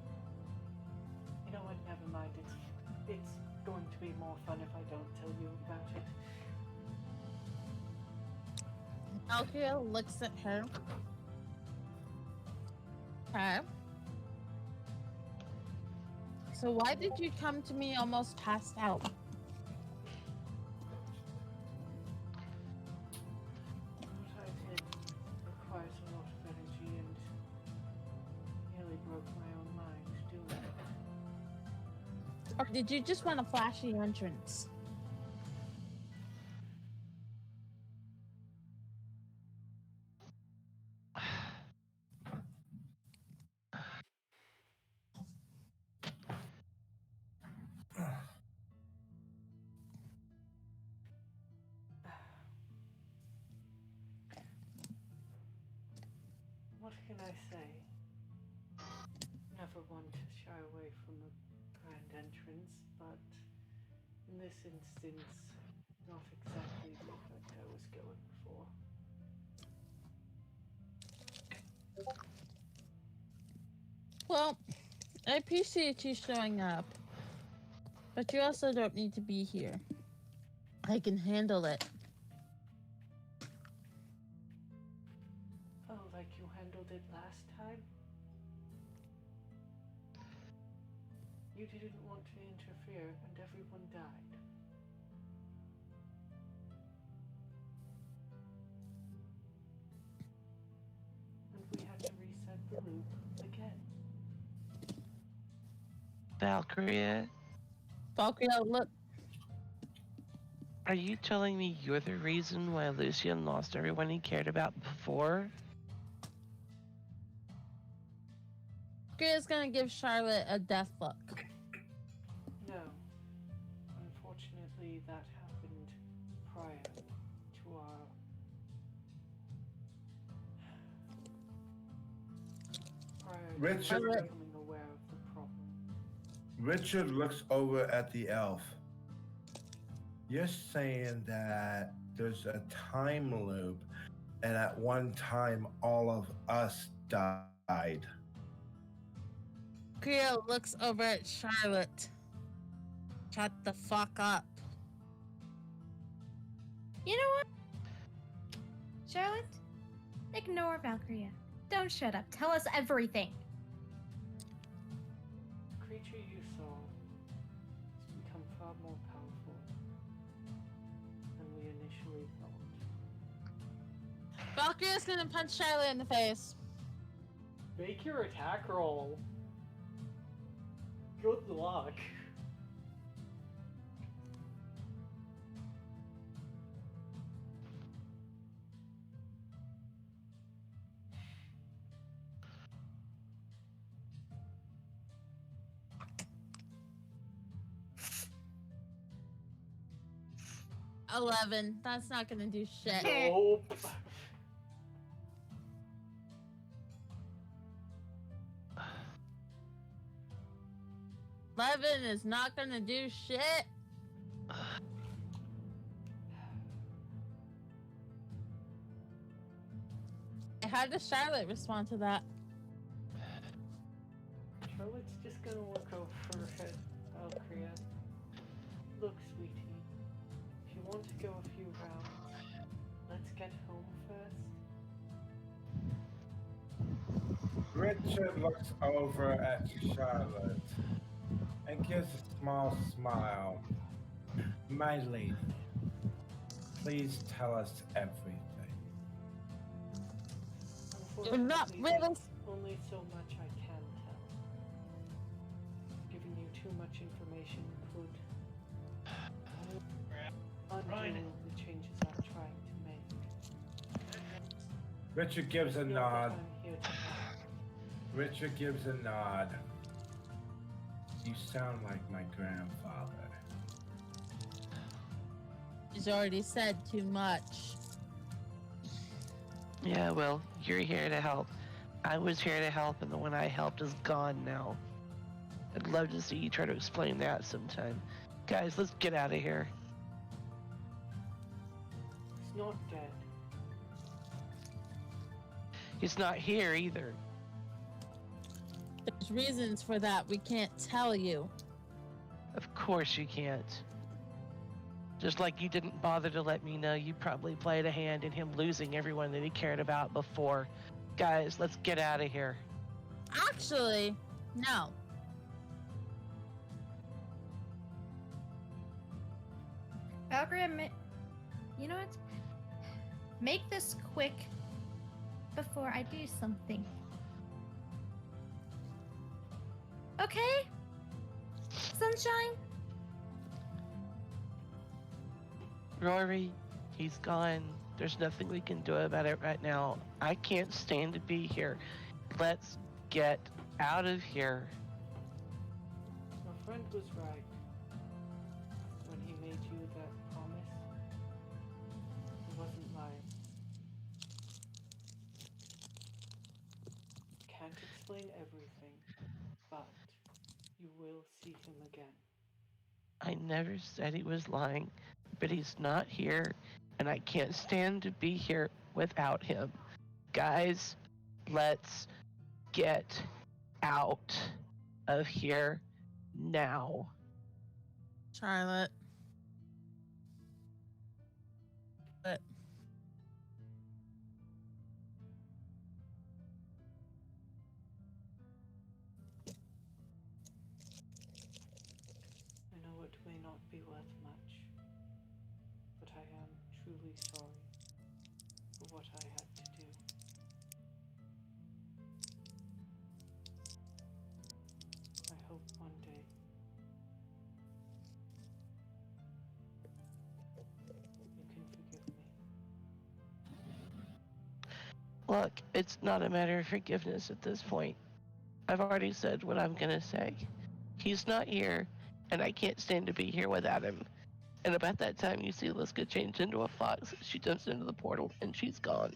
You know what? Never mind. It's going to be more fun if I don't tell you about it. Valkyria looks at her. Okay. So why did you come to me almost passed out? What I did requires Or did you just want a flashy entrance? What can I say? Never one to shy away from a grand entrance, but in this instance, not exactly the effect I was going for. Well, I appreciate you showing up, but you also don't need to be here. I can handle it. Oh, like you handled it last time? You didn't want to interfere and everyone died. And we had to reset the loop again. Valkyria, Valkyria, look. are you telling me you're the reason why Lucian lost everyone he cared about before? Valkyria's gonna give Charlotte a death look. No. Unfortunately, that happened prior to our... prior Richard- to becoming aware of the problem. Richard looks over at the elf. You're saying that there's a time loop, and at one time all of us died. Valkyria looks over at Charlotte. Shut the fuck up. You know what? Charlotte, ignore Valkyria. Don't shut up. Tell us everything. The creature you saw has become far more powerful than we initially thought. Valkyria's gonna punch Charlotte in the face. Make your attack roll. Good luck. $11. That's not gonna do shit. Nope. 11 is not gonna do shit. How does Charlotte respond to that? Charlotte's just gonna look over at Valkyria. Look, sweetie. If you want to go a few rounds, let's get home first. Richard looks over at Charlotte and gives a small smile. My lady, please tell us everything. You're not Unfortunately, really. there's only so much I can tell. Giving you too much information could undo the changes I'm trying to make. Richard gives a Know that nod. I'm here to help. Richard gives a nod. You sound like my grandfather. He's already said too much. Yeah, well, you're here to help. I was here to help, and the one I helped is gone now. I'd love to see you try to explain that sometime. Guys, let's get out of here. He's not dead. He's not here either. There's reasons for that we can't tell you. Of course you can't. Just like you didn't bother to let me know you probably played a hand in him losing everyone that he cared about before. Guys, let's get out of here. Actually, no. Valkyria, you know what? Make this quick before I do something. Okay? Sunshine? Rory, he's gone. There's nothing we can do about it right now. I can't stand to be here. Let's get out of here. Your friend was right when he made you that promise. He wasn't lying. Can't explain everything, but you will see him again. I never said he was lying, but he's not here, and I can't stand to be here without him. Guys, let's get out of here now. Charlotte. But I know it may not be worth much, but I am truly sorry for what I had to do. I hope one day you can forgive me. Look, it's not a matter of forgiveness at this point. I've already said what I'm gonna say. He's not here, and I can't stand to be here without him. And about that time, you see Liska change into a fox. She jumps into the portal, and she's gone.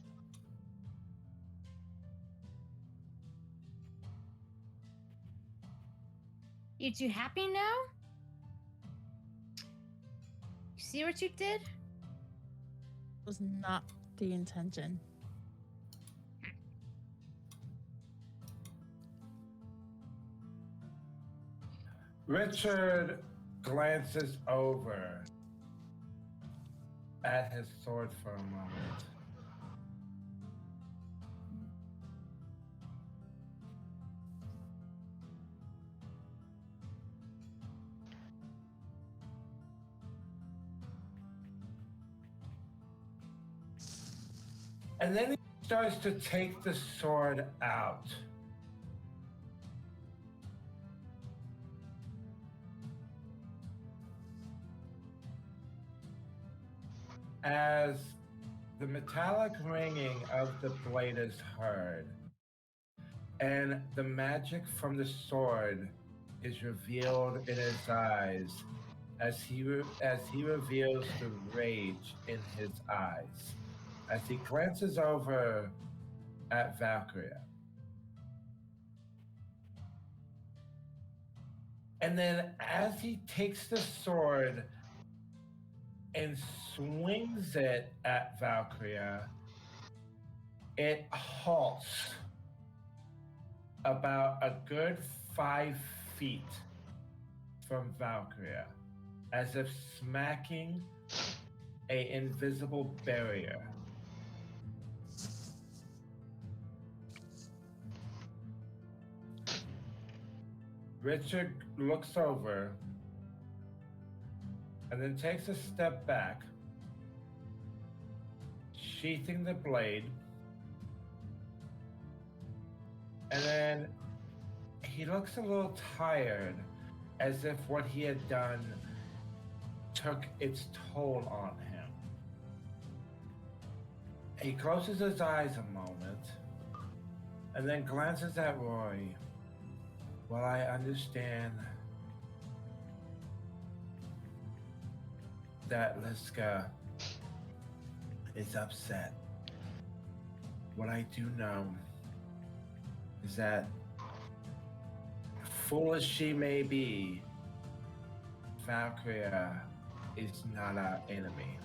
You two happy now? You see what you did? was not the intention. Richard glances over at his sword for a moment. And then he starts to take the sword out. As the metallic ringing of the blade is heard, and the magic from the sword is revealed in his eyes as he reveals the rage in his eyes, as he glances over at Valkyria. And then as he takes the sword and swings it at Valkyria, it halts about a good 5 feet from Valkyria, as if smacking an invisible barrier. Richard looks over and then takes a step back, sheathing the blade, and then he looks a little tired, as if what he had done took its toll on him. He closes his eyes a moment and then glances at Roy. Well, I understand that Liska is upset. What I do know is that, foolish she may be, Valkyria is not our enemy.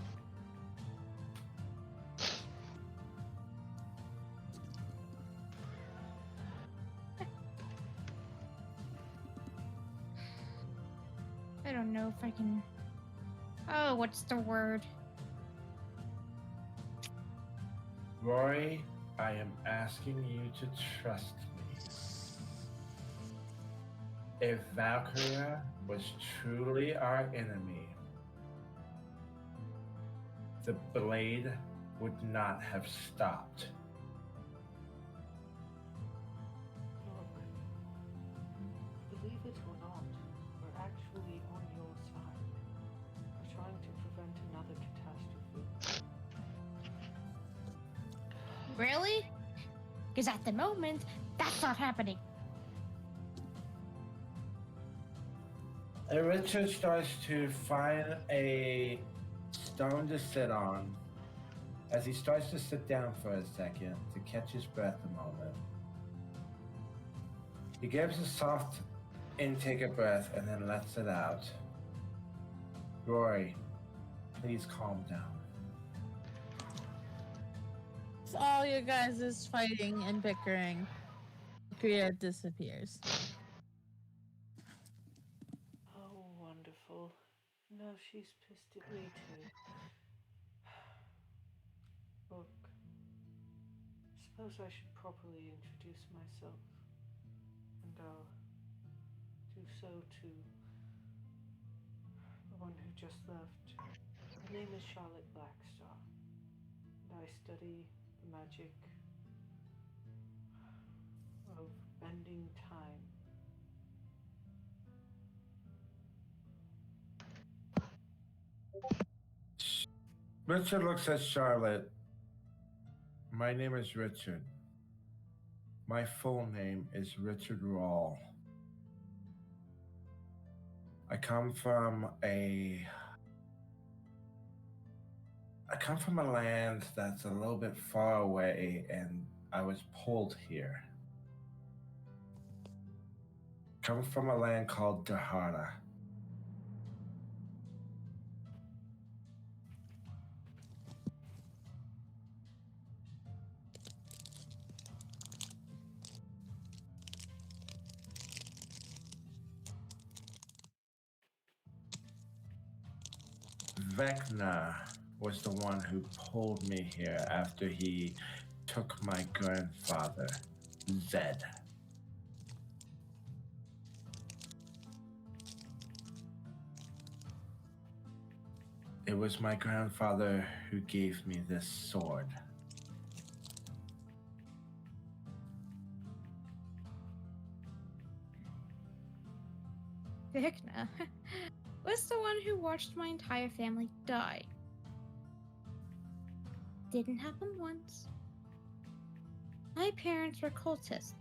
I don't know if I can. Oh, what's the word? Rory, I am asking you to trust me. If Valkyria was truly our enemy, the blade would not have stopped. Look, believe it or not, we're actually on your side. We're trying to prevent another catastrophe. Really? Because at the moment, that's not happening. And Richard starts to find a stone to sit on. As he starts to sit down for a second to catch his breath a moment, he gives a soft intake of breath and then lets it out. Rory, please calm down. With all you guys is fighting and bickering, Kriya disappears. Oh, wonderful. No, she's pissed at me too. Look, suppose I should properly introduce myself. And I'll do so to the one who just left. My name is Charlotte Blackstar, and I study the magic of bending time. Richard looks at Charlotte. My name is Richard. My full name is Richard Rawl. I come from a land that's a little bit far away, and I was pulled here. Come from a land called Dahara. Vecna was the one who pulled me here after he took my grandfather, Zed. It was my grandfather who gave me this sword. Vecna was the one who watched my entire family die. Didn't happen once. My parents were cultists.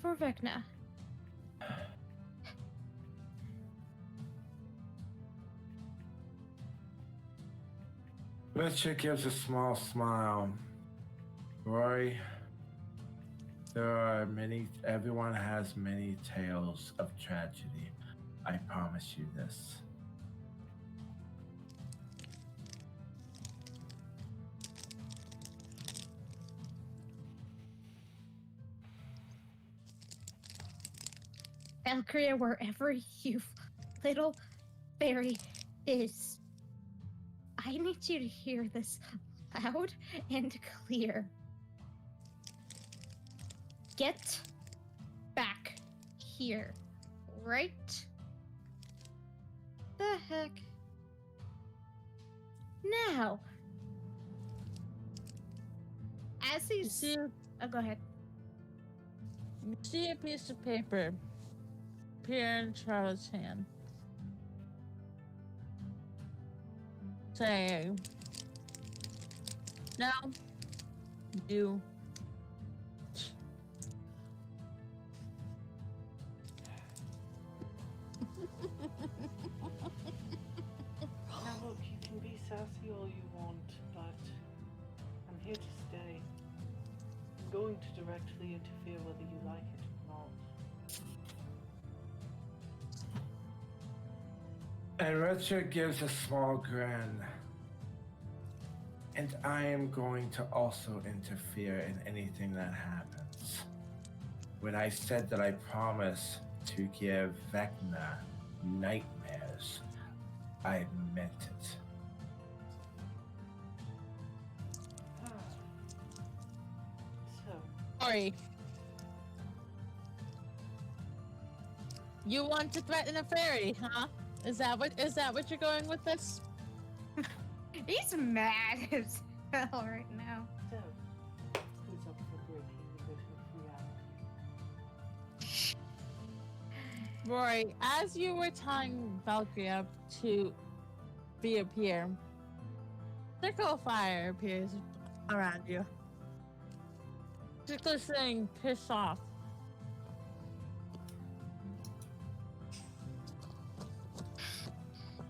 For Vecna. Richard gives a small smile. Rory, everyone has many tales of tragedy. I promise you this. Valkyria, wherever you little fairy is, I need you to hear this loud and clear. Get back here. Right? The heck? Now. As You he's... see, Oh, go ahead. you see a piece of paper appear in Charlotte's hand, saying, "Now, you." Now look, you can be sassy all you want, but I'm here to stay. I'm going to directly interfere whether you like it or not. And Richard gives a small grin. And I am going to also interfere in anything that happens. When I said that I promise to give Vecna nightmares, I meant it. So, Sorry. You want to threaten a fairy, huh? Is that what you're going with this? He's mad as hell right now. so, who's up for breaking the bit of reality? Rory, as you were telling Valkyrie to reappear, circle of fire appears around you. Just listening, pissed off.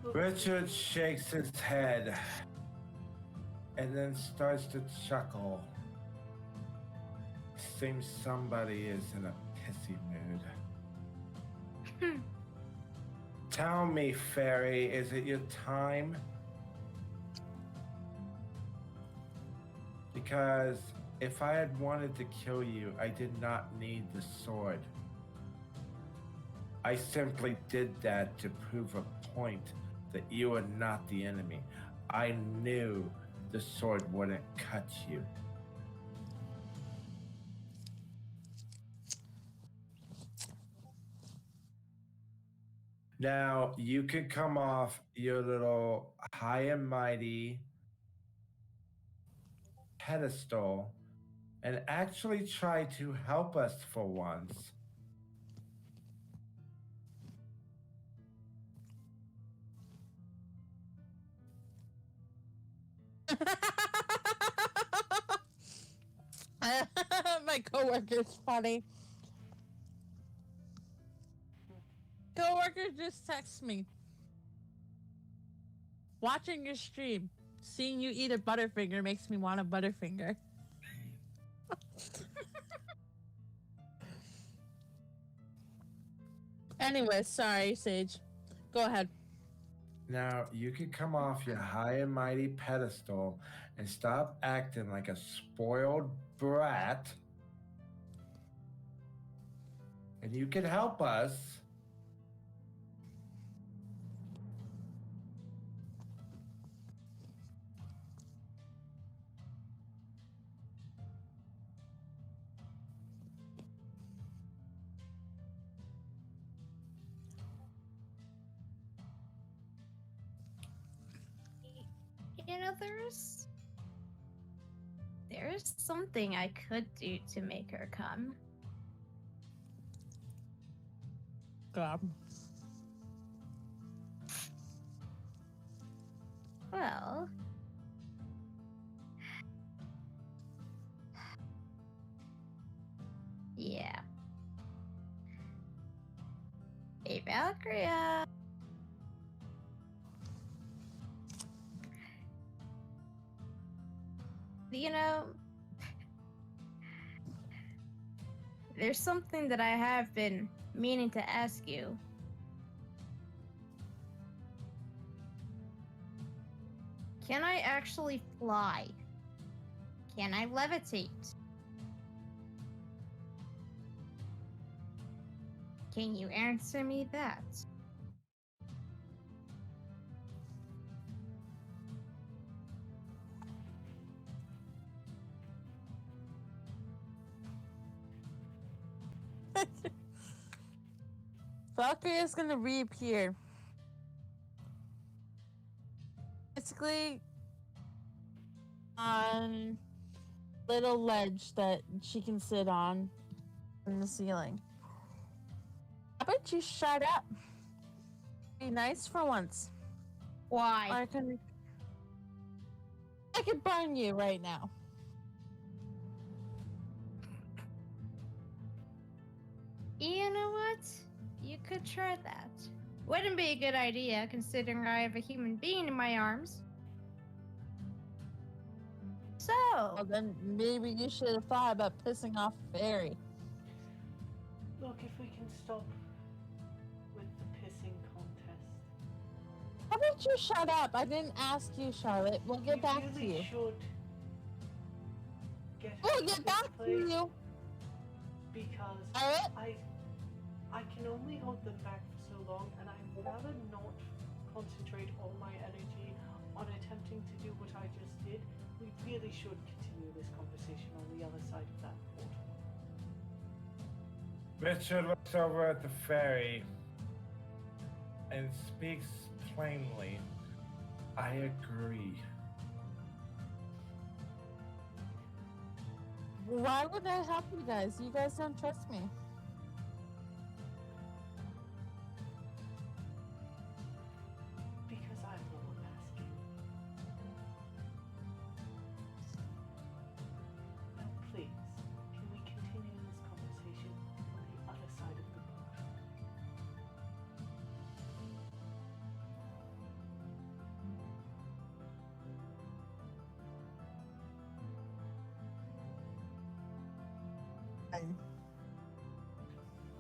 Richard shakes his head and then starts to chuckle. Seems somebody is in a pissy mood. Tell me, Fairy, is it your time? Because if I had wanted to kill you, I did not need the sword. I simply did that to prove a point that you are not the enemy. I knew the sword wouldn't cut you. Now, you could come off your little high and mighty pedestal and actually try to help us for once. My coworker's funny. Coworker just texted me. Watching your stream, seeing you eat a Butterfinger makes me want a Butterfinger. Anyway, sorry, Sage. Go ahead. Now, you could come off your high and mighty pedestal and stop acting like a spoiled brat. And you could help us. You know, there's something I could do to make her come. God. Well, yeah. Hey, Valkyria. You know, there's something that I have been meaning to ask you. Can I actually fly? Can I levitate? Can you answer me that? Valkyrie is gonna reappear. Basically, on little ledge that she can sit on in the ceiling. How about you shut up? Be nice for once. Why? I could burn you right now. You know what? You could try that. Wouldn't be a good idea, considering I have a human being in my arms. So, Well, then maybe you should have thought about pissing off Fairy. Look, if we can stop with the pissing contest. How about you shut up? I didn't ask you, Charlotte. We'll get back to really you. Should get We'll her get to back this to place you. because Charlotte? I can only hold them back for so long, and I'd rather not concentrate all my energy on attempting to do what I just did. We really should continue this conversation on the other side of that portal. Richard looks over at the fairy and speaks plainly. I agree. Why would I help you guys? You guys don't trust me.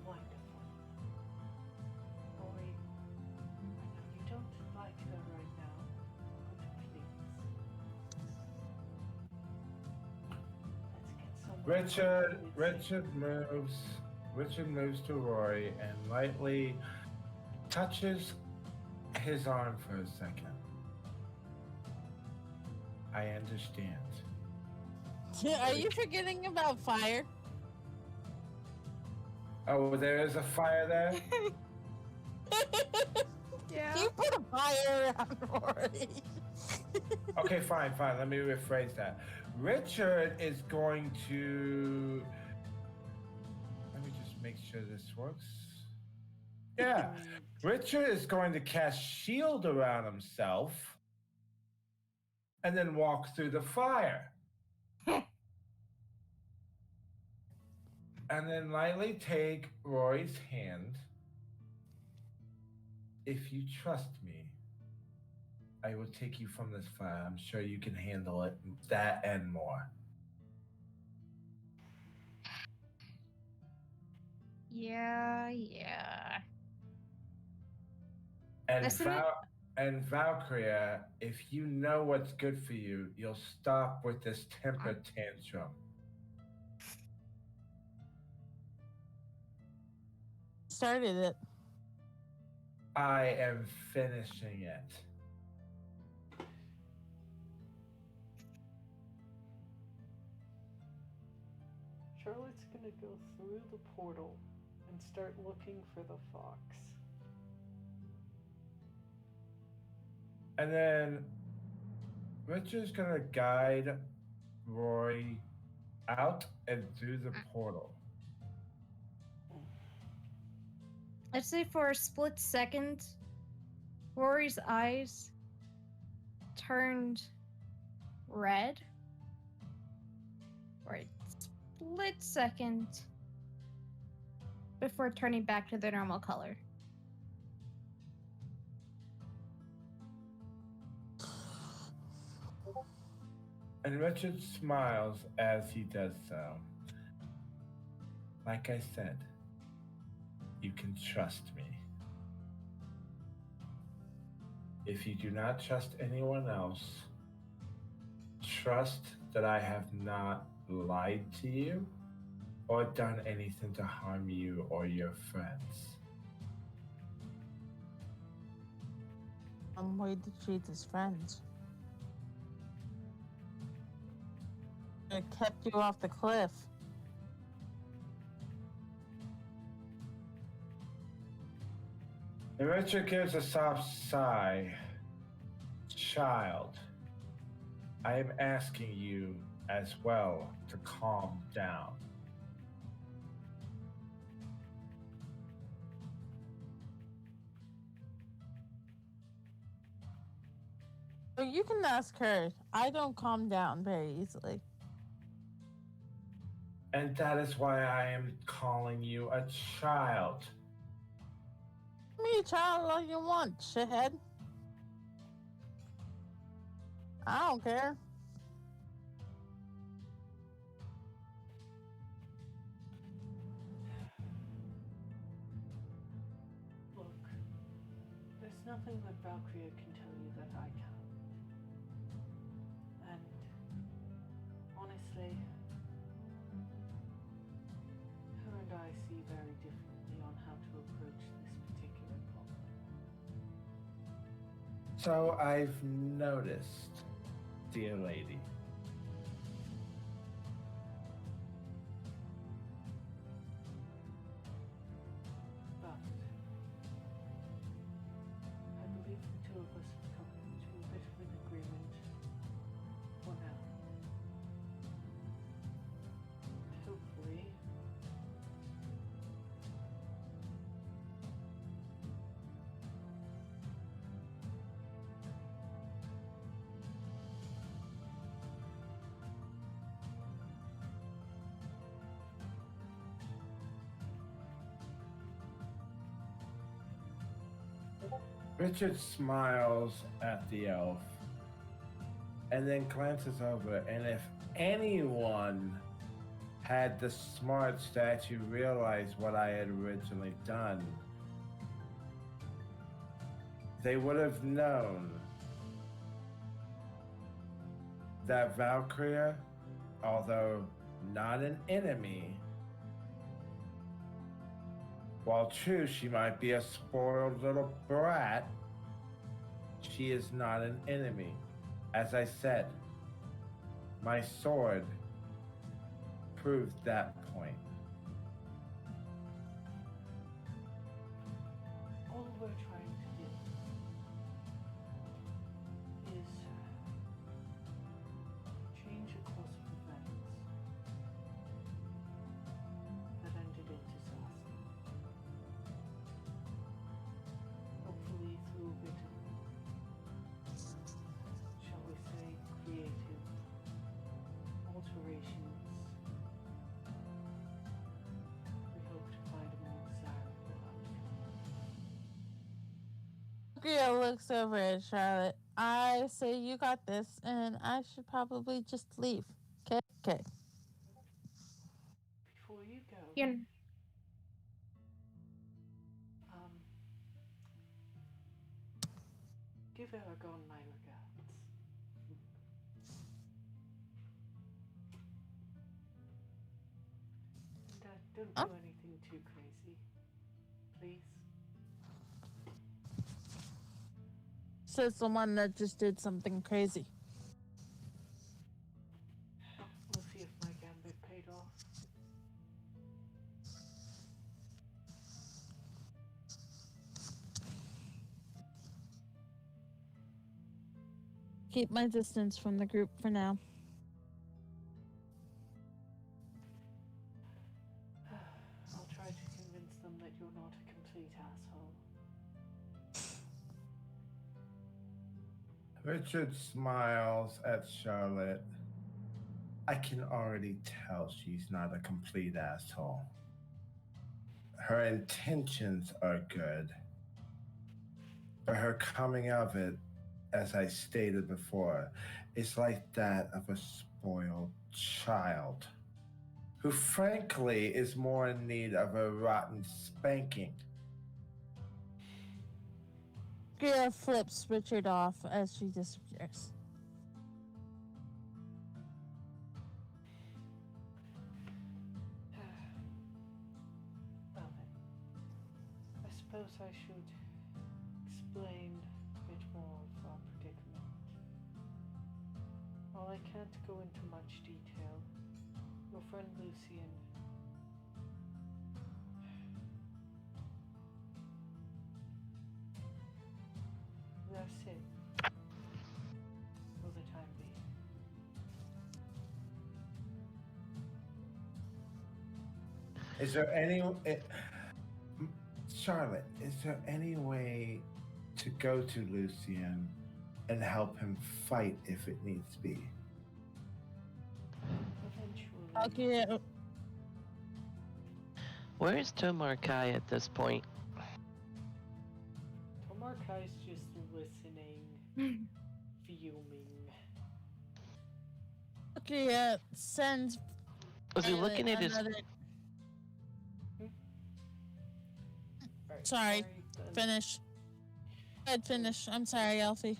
Wonderful. Boy, I know you don't like her right now, but please. Let's get somewhere. Richard moves to Rory and lightly touches his arm for a second. I understand. Are you forgetting about fire? Oh, there is a fire there? Yeah. You put a fire on Rory. Okay, fine. Let me rephrase that. Richard is going to. Let me just make sure this works. Yeah. Richard is going to cast shield around himself and then walk through the fire. And then lightly take Rory's hand. If you trust me, I will take you from this fire. I'm sure you can handle it, that and more. Yeah. And, Listen- and Valkyria, if you know what's good for you, you'll stop with this temper tantrum. Started it. I am finishing it. Charlotte's gonna go through the portal and start looking for the fox. And then Richard's gonna guide Rory out and through the portal. I'd say for a split second, Rory's eyes turned red. For a split second before turning back to their normal color. And Richard smiles as he does so. Like I said, you can trust me. If you do not trust anyone else, trust that I have not lied to you or done anything to harm you or your friends. I'm way to treat his friends. I kept you off the cliff. And Richard gives a soft sigh. Child, I am asking you as well to calm down. Well, you can ask her. I don't calm down very easily. And that is why I am calling you a child. Be a child all you want, shithead. I don't care. Look, there's nothing that Valkyria can tell you that I can. And honestly, her and I see very differently on how to approach this particular problem. So I've noticed, dear lady. But I believe the two of us have come to a bit of an agreement for now. And hopefully, Richard smiles at the elf and then glances over, and if anyone had the smarts to actually realize what I had originally done, they would have known that Valkyria, although not an enemy, while true she might be a spoiled little brat, she is not an enemy. As I said, my sword proved that point. All we're trying to do is change a course of events that ended in disaster. Hopefully through a bit of, shall we say, creative alterations, we hope to find a more desirable outcome. Gria looks over at Charlotte. I say you got this, and I should probably just leave. Okay? Okay. Before you go, You um, give Aragon my regards. And don't do anything too crazy, please. Says the one that just did something crazy. We'll see if my gambit paid off. Keep my distance from the group for now. I'll try to convince them that you're not a complete asshole. Richard smiles at Charlotte. I can already tell she's not a complete asshole. Her intentions are good, but her coming of it, as I stated before, is like that of a spoiled child who, frankly, is more in need of a rotten spanking. Gria flips Richard off as she disappears. Well then, I suppose I should explain a bit more of our predicament. While I can't go into much detail, your friend Lucian that's it for the time being. Is there any, Charlotte, is there any way to go to Lucian and help him fight if it needs to be? Eventually, Okay. Where's Tomar Kai at this point? Tomar Kai's just listening, fuming. Gria sends. Was he looking at his? another- Right, Sorry. then. Finish. Go ahead, finish. I'm sorry, Alfie.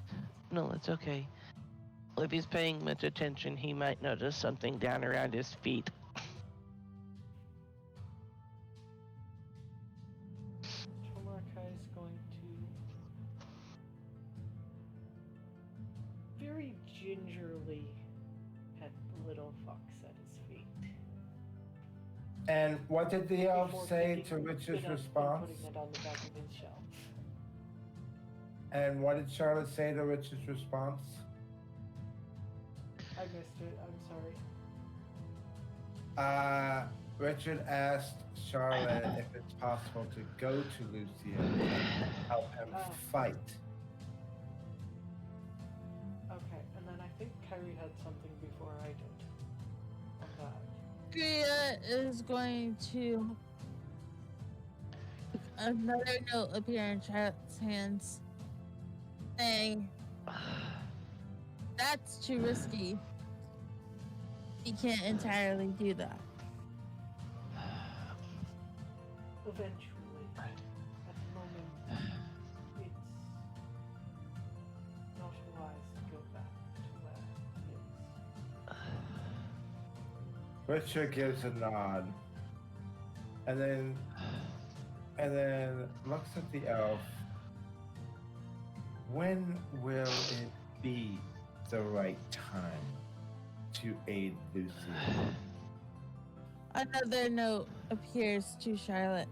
No, it's okay. If he's paying much attention, he might notice something down around his feet. Tomar Kai's going to very gingerly pet the little fox at his feet. And what did the elf Before say picking to it Richard's up and response? putting it on the back of his shelf. And what did Charlotte say to Richard's response? I missed it, I'm sorry. Richard asked Charlotte if it's possible to go to Lucian and help him fight. Okay, and then I think Kyrie had something before I did on that. Gria is going to. Another note appear in Charlotte's hands saying, "That's too risky. He can't entirely do that." Eventually. At the moment, it's not wise to go back to where it is. Richard gives a nod, and then looks at the elf. When will it be the right time to aid Lucy? Another note appears to Charlotte,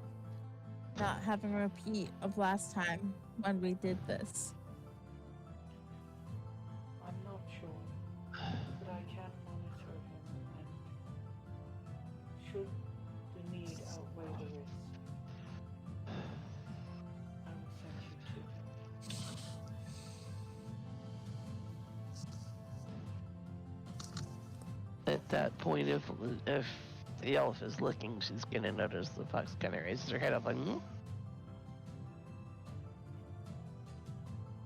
not having a repeat of last time when we did this. I'm not sure, but I can monitor him, and should the need outweigh the risk, I will send you to him. At that point, if the elf is looking, she's gonna notice the fox kind of raises her head up like,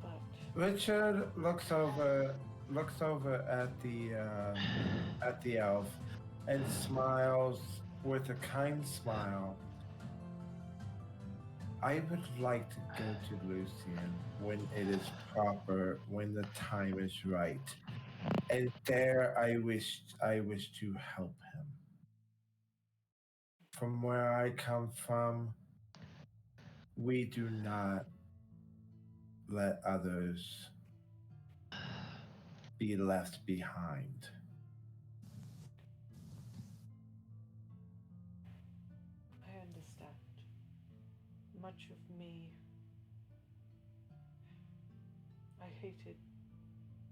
But Richard looks over at the elf and smiles with a kind smile. I would like to go to Lucian when it is proper, when the time is right. And there I wish to help him. From where I come from, we do not let others be left behind. I understand. Much of me, I hated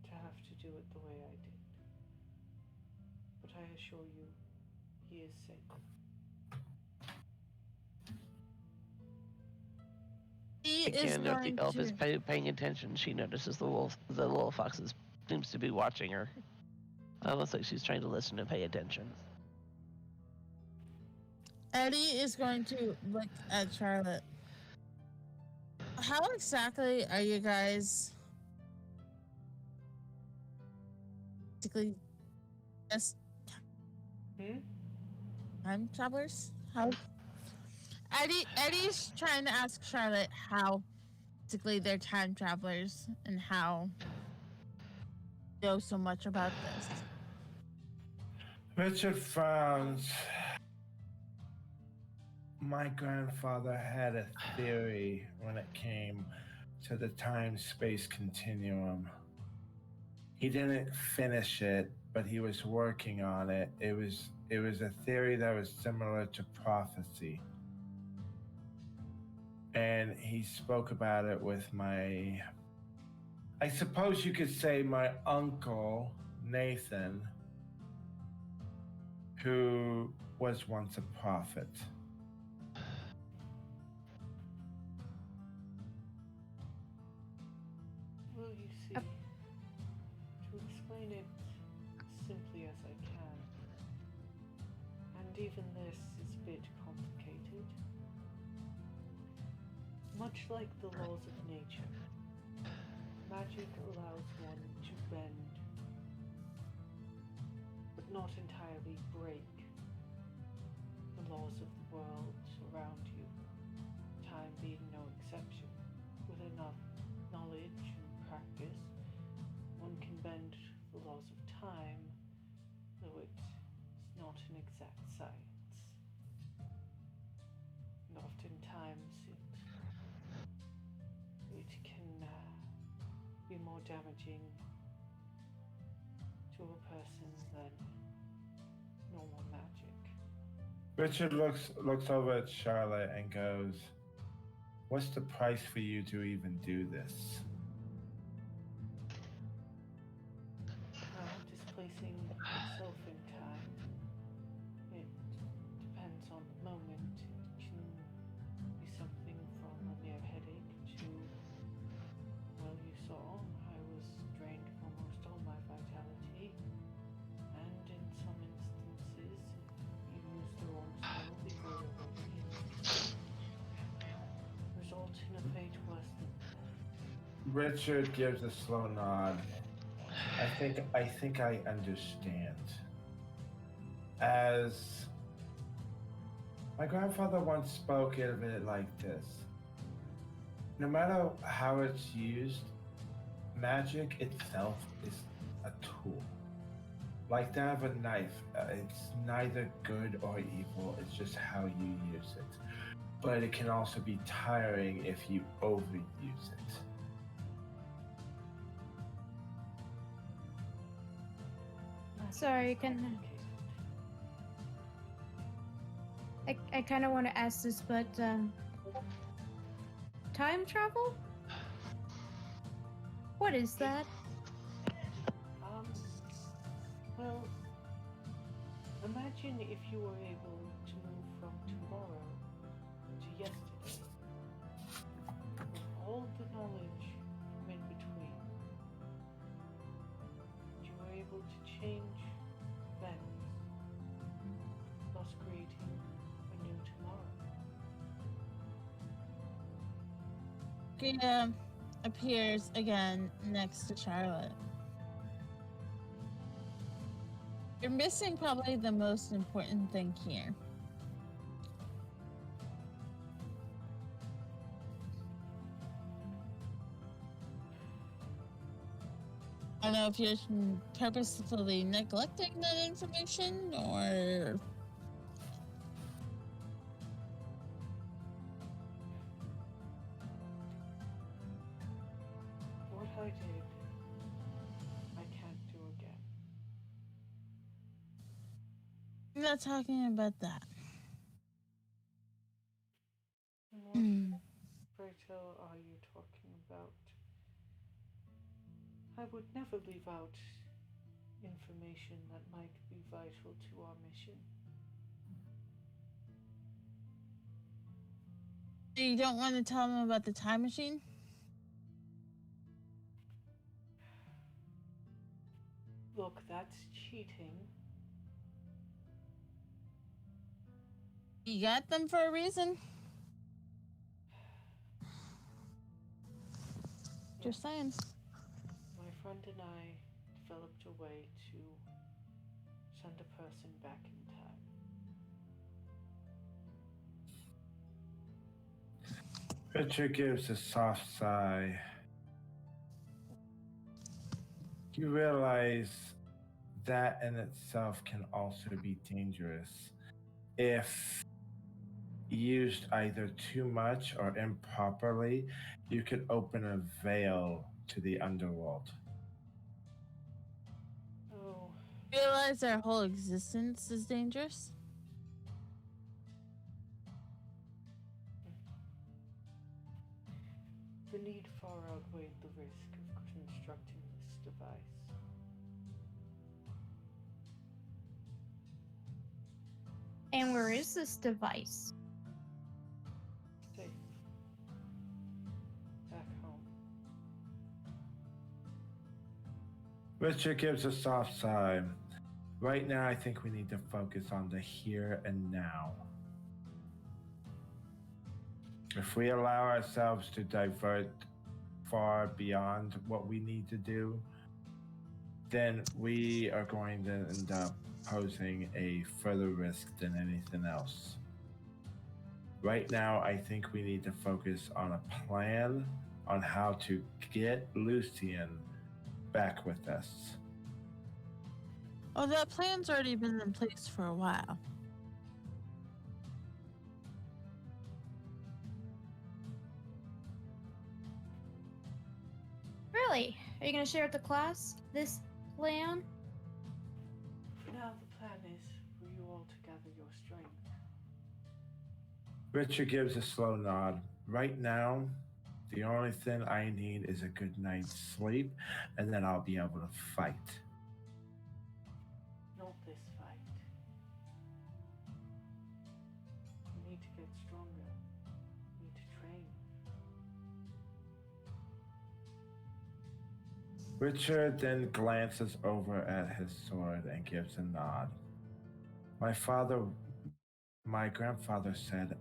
to have to do it the way I did. But I assure you, he is safe. He is again, if the going elf is to. paying attention, she notices the little fox seems to be watching her. Almost like she's trying to listen and pay attention. Eddie is going to look at Charlotte. How exactly are you guys basically just time travelers? How Eddie's trying to ask Charlotte how basically they're time travelers and how they know so much about this. Richard frowns. My grandfather had a theory when it came to the time-space continuum. He didn't finish it, but he was working on it. It was a theory that was similar to prophecy. And he spoke about it with I suppose you could say my uncle, Nathan, who was once a prophet. Well, you see, to explain it simply as I can, and even this is a bit complicated. Much like the laws of nature, magic allows one to bend, but not entirely break, the laws of the world around you, time being no exception. With enough knowledge and practice, one can bend the laws of time, though it's not an exact science. And oftentimes it can be more damaging to a person than normal magic. Richard looks over at Charlotte and goes, "What's the price for you to even do this?" Displacing itself in time, it depends on the moment. It can be something from a mere headache to, well, you saw, I was drained of almost all my vitality, and in some instances, you use the wrong spell before you're ready, and result in a fate worse than death. Richard gives a slow nod. I think I understand. As My grandfather once spoke of it like this: no matter how it's used, magic itself is a tool. Like that of a knife, it's neither good or evil, it's just how you use it. But it can also be tiring if you overuse it. Magic Sorry, is can complicated. I kind of want to ask this, but time travel? What is that? Well, imagine if you were able to move from tomorrow to yesterday, with all the knowledge from in between. You were able to change events, thus creating a new tomorrow. Gia appears again next to Charlotte. You're missing probably the most important thing here. I don't know if you're purposefully neglecting that information or. What I did, I can't do again. I'm not talking about that. What, pray tell, are you talking about? I would never leave out information that might be vital to our mission. You don't want to tell them about the time machine? Look, that's cheating. You got them for a reason? Just saying. My friend and I developed a way to send a person back in time. Richard gives a soft sigh. You realize that in itself can also be dangerous if used either too much or improperly. You could open a veil to the underworld. Oh, Realize our whole existence is dangerous? the need far outweighed the risk of constructing this device. And where is this device? Safe. Back home. Richard gives a soft sigh. Right now, I think we need to focus on the here and now. If we allow ourselves to divert far beyond what we need to do, then we are going to end up posing a further risk than anything else. Right now, I think we need to focus on a plan on how to get Lucian back with us. Oh, that plan's already been in place for a while. Really? Are you gonna share with the class this plan? For now, the plan is for you all to gather your strength. Richard gives a slow nod. Right now, the only thing I need is a good night's sleep, and then I'll be able to fight. Not this fight. You need to get stronger. You need to train. Richard then glances over at his sword and gives a nod. My grandfather said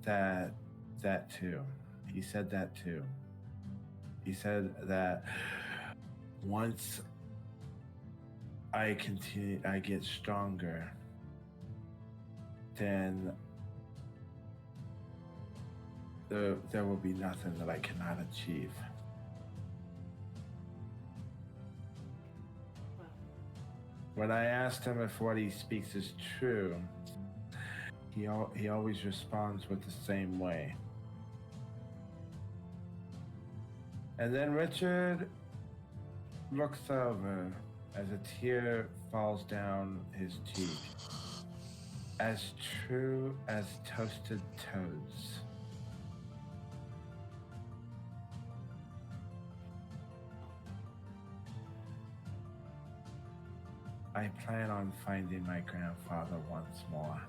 that too. He said that too. He said that once I get stronger, then there will be nothing that I cannot achieve. Well, When I asked him if what he speaks is true, he always responds with the same way. And then Richard looks over as a tear falls down his cheek. As true as toasted toads. I plan on finding my grandfather once more.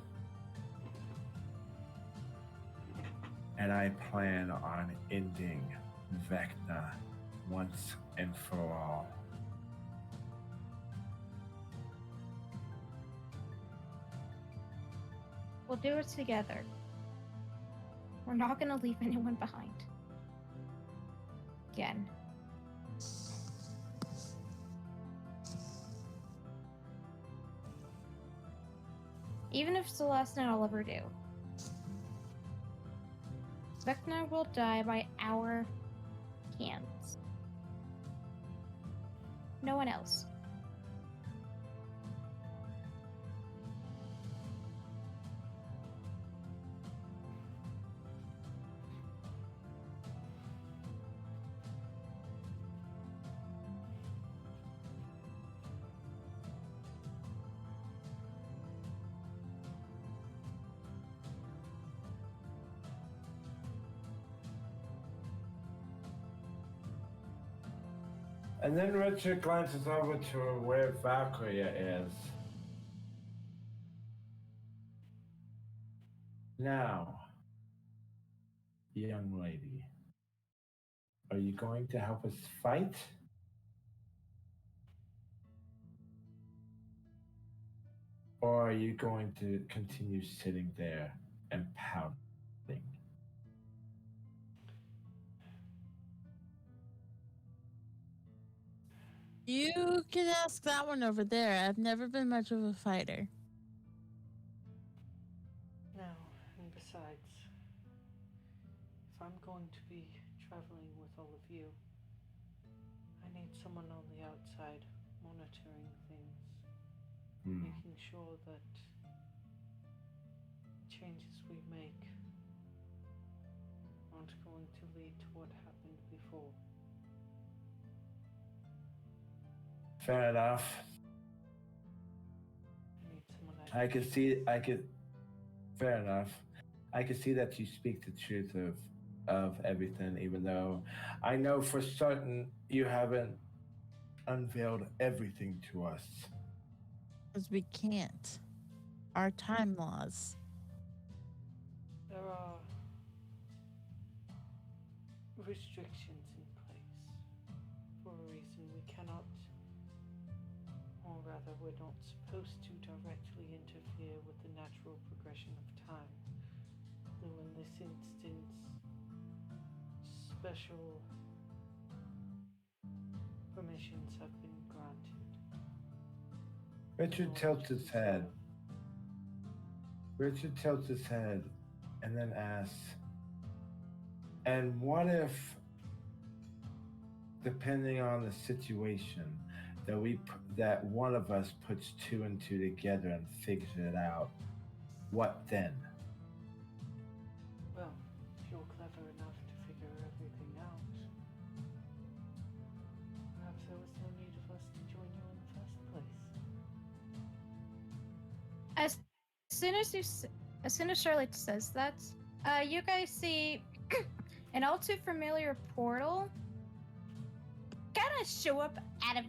And I plan on ending Vecna once and for all. We'll do it together. We're not gonna leave anyone behind. Again. Even if it's the last thing I'll ever do. Vecna will die by our hands. No one else. And then Richard glances over to where Valkyria is. Now, young lady, are you going to help us fight? Or are you going to continue sitting there and pouting? You can ask that one over there. I've never been much of a fighter. no, and besides, if I'm going to be traveling with all of you, I need someone on the outside monitoring things, making sure that changes we make aren't going to lead to what happened before. Fair enough. I need someone I could fair enough. I could see that you speak the truth of everything, even though I know for certain you haven't unveiled everything to us. Because we can't. Our time laws. There are restrictions in place for a reason. We cannot, or rather, we're not supposed to directly interfere with the natural progression of time. Though in this instance, special permissions have been granted. Richard tilts his head. Richard tilts his head and then asks, and what if, depending on the situation, that one of us puts two and two together and figures it out? What then? Well, if you're clever enough to figure everything out, perhaps there was no need of us to join you in the first place. As soon as Charlotte says that, you guys see an all too familiar portal kind of show up out of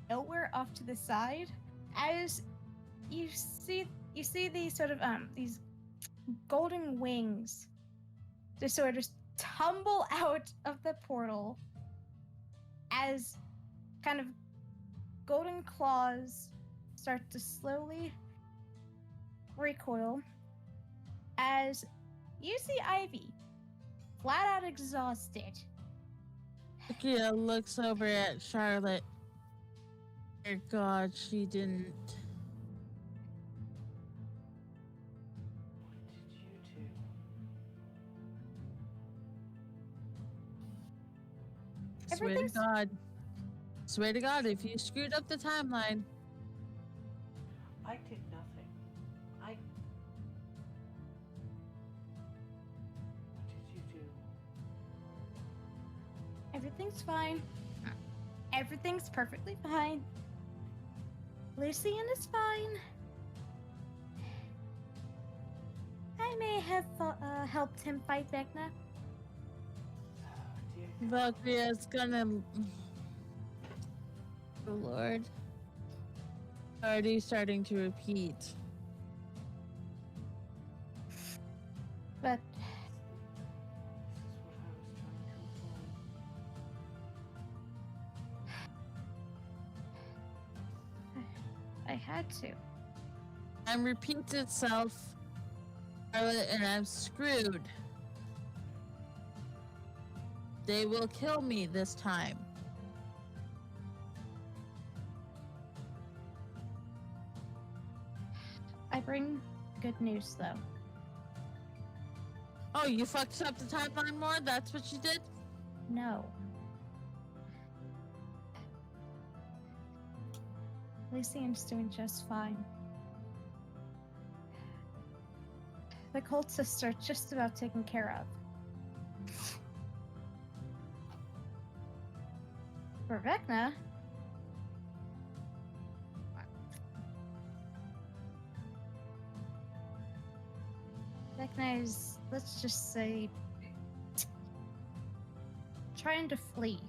nowhere off to the side. As you see these sort of these golden wings just sort of tumble out of the portal as kind of golden claws start to slowly recoil as you see Ivy flat out exhausted. Akia looks over at Charlotte. Dear God, she didn't. What did you do? Swear to Everything's God. Swear to God, if you screwed up the timeline, I did nothing. What did you do? everything's fine. Everything's perfectly fine. Lucian is fine. I may have helped him fight Vecna. Dear Valkyria's gonna. Oh Lord. Already starting to repeat. But this is what I was trying to avoid. I had to. Time repeats itself, Charlotte, and I'm screwed. They will kill me this time. I bring good news though. Oh, you fucked up the timeline more? That's what you did? No. Lucian's doing just fine. The cultists are just about taken care of. For Vecna, Vecna is, let's just say, trying to flee.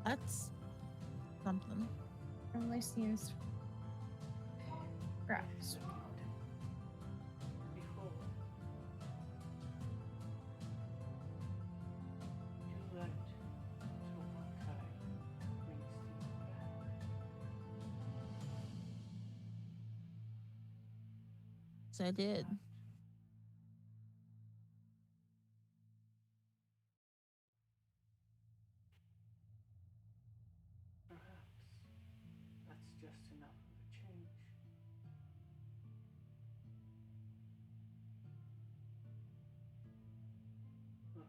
That's something. From Lucian's grasp. Before. You let Tomakai bring Steve back. Yes, I did. Perhaps that's just enough of a change. Look,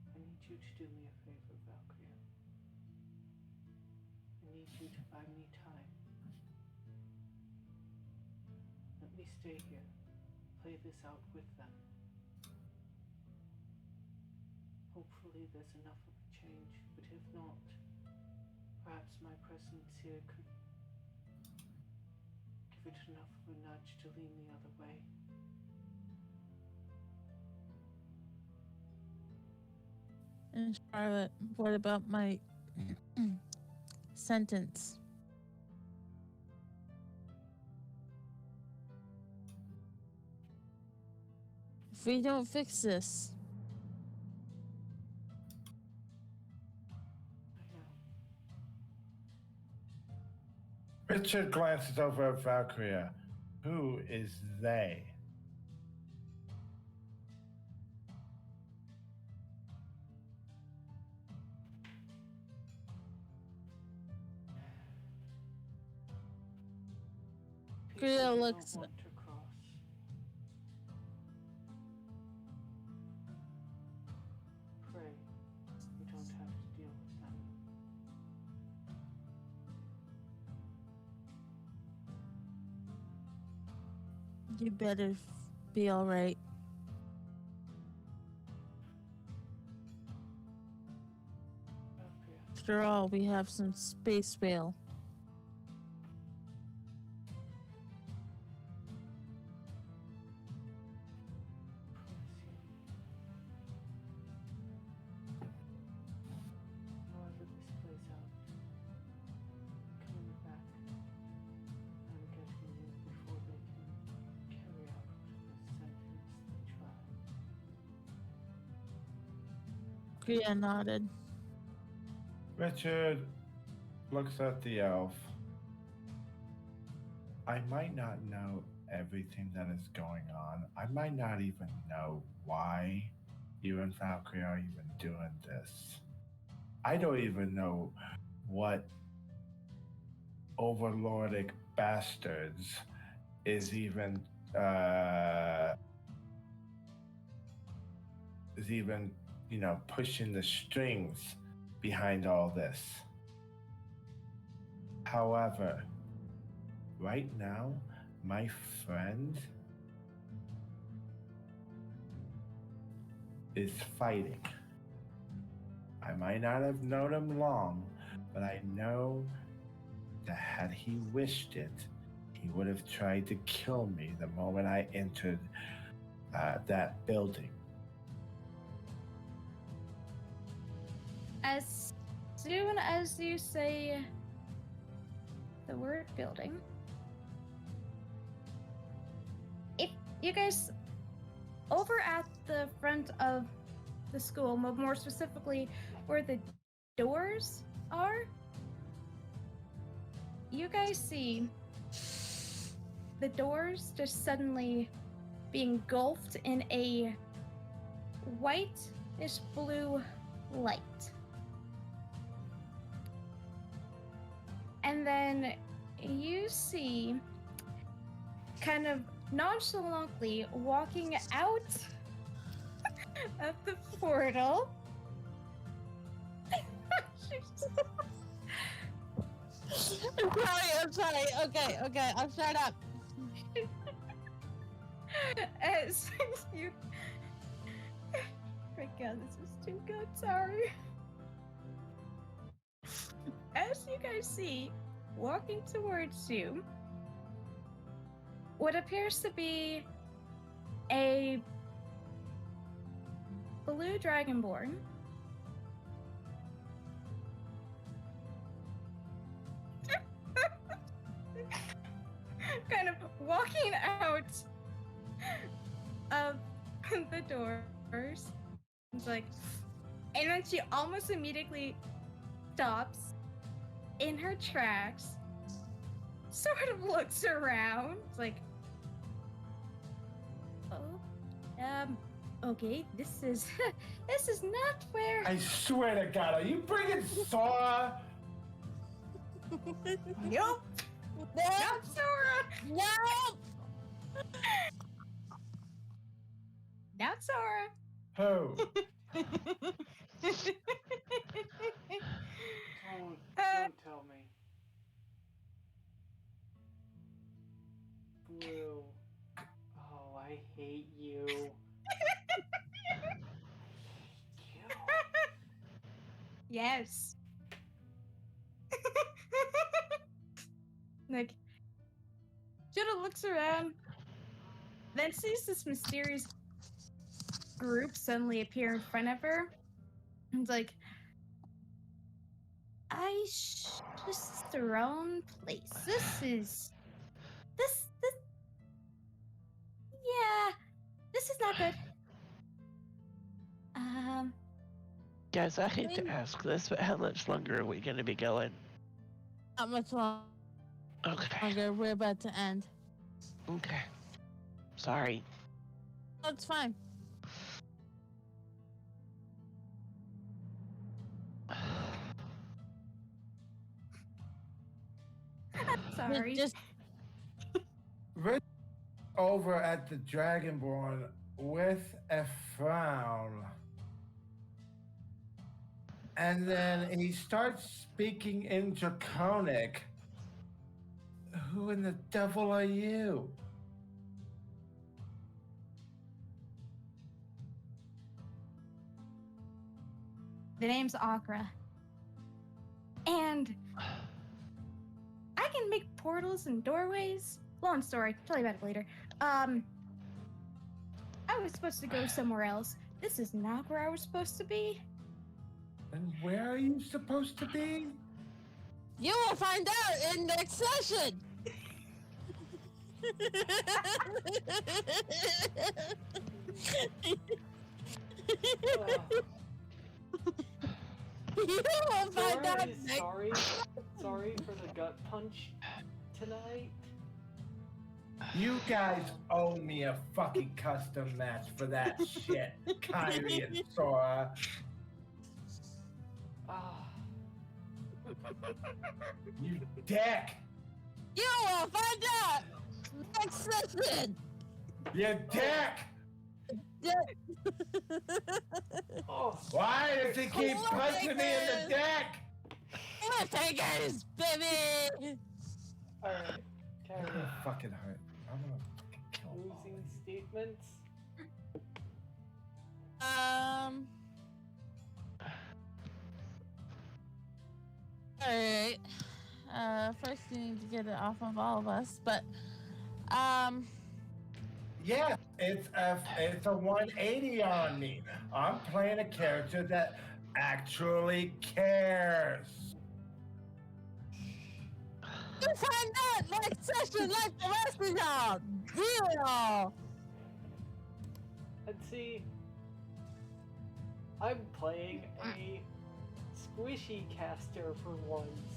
I need you to do me a favor, Valkyria. I need you to buy me time. Let me stay here, play this out with them. Hopefully there's enough of a change, but if not, perhaps my presence here could give it enough of a nudge to lean the other way. And Charlotte, what about my sentence? If we don't fix this, I know. Richard glances over at Valkyria. Who is they? People Kriya you looks- don't want to cross. Pray you don't have to deal with them. you better be alright. Valkyria, After all, we have some space whale. promise you. However this plays out, coming back and getting you before they can carry out the sentence they try. Kriya nodded. Richard looks at the elf. I might not know everything that is going on. I might not even know why you and Valkyrie are even doing this. I don't even know what overlordic bastards is even is even, pushing the strings behind all this. However, right now, my friend is fighting. I might not have known him long, but I know that had he wished it, he would have tried to kill me the moment I entered that building. As soon as you say the word building, if you guys over at the front of the school, more specifically where the doors are, you guys see the doors just suddenly being engulfed in a whitish blue light. And then you see, kind of nonchalantly walking out of the portal. I'm sorry. Okay, I'll shut up. As you... My god, this is too good, sorry. As you guys see, walking towards you, what appears to be a blue dragonborn. Kind of walking out of the doors. It's like, and then she almost immediately stops in her tracks, sort of looks around, it's like, okay, this is not where. I swear to God, are you bringing Sora? Nope. Not Sora. No. Not Sora. Who? Don't tell me. Blue. Oh, I hate you. Yes. Like, Judah looks around, then sees this mysterious group suddenly appear in front of her. And it's like, I just the wrong place. This yeah, this is not good. Guys, I hate to ask this, but how much longer are we going to be going? Not much longer. Okay. We're about to end. Okay. Sorry. That's fine. Sorry. Just Rich over at the Dragonborn with a frown. And then he starts speaking in Draconic. Who in the devil are you? The name's Akra. And I can make portals and doorways. Long story, tell you about it later. I was supposed to go somewhere else. This is not where I was supposed to be. And where are you supposed to be? you will find out in next session. You will find Dora out is next. sorry for the gut punch tonight. You guys owe me a fucking custom match for that shit, Kyrie and Sora. Ah, You dick! You will find out next session. You dick! Oh, Why does he keep punching me in the dick? Cliffhangers, baby! alright. I'm Carrie, gonna fucking hurt. I'm gonna fucking kill him. closing statements. Alright. First you need to get it off of all of us, but, Yeah, it's a 180 on me. I'm playing a character that actually cares. you find out next session like the rest of y'all! Deal! And see, I'm playing a squishy caster for once.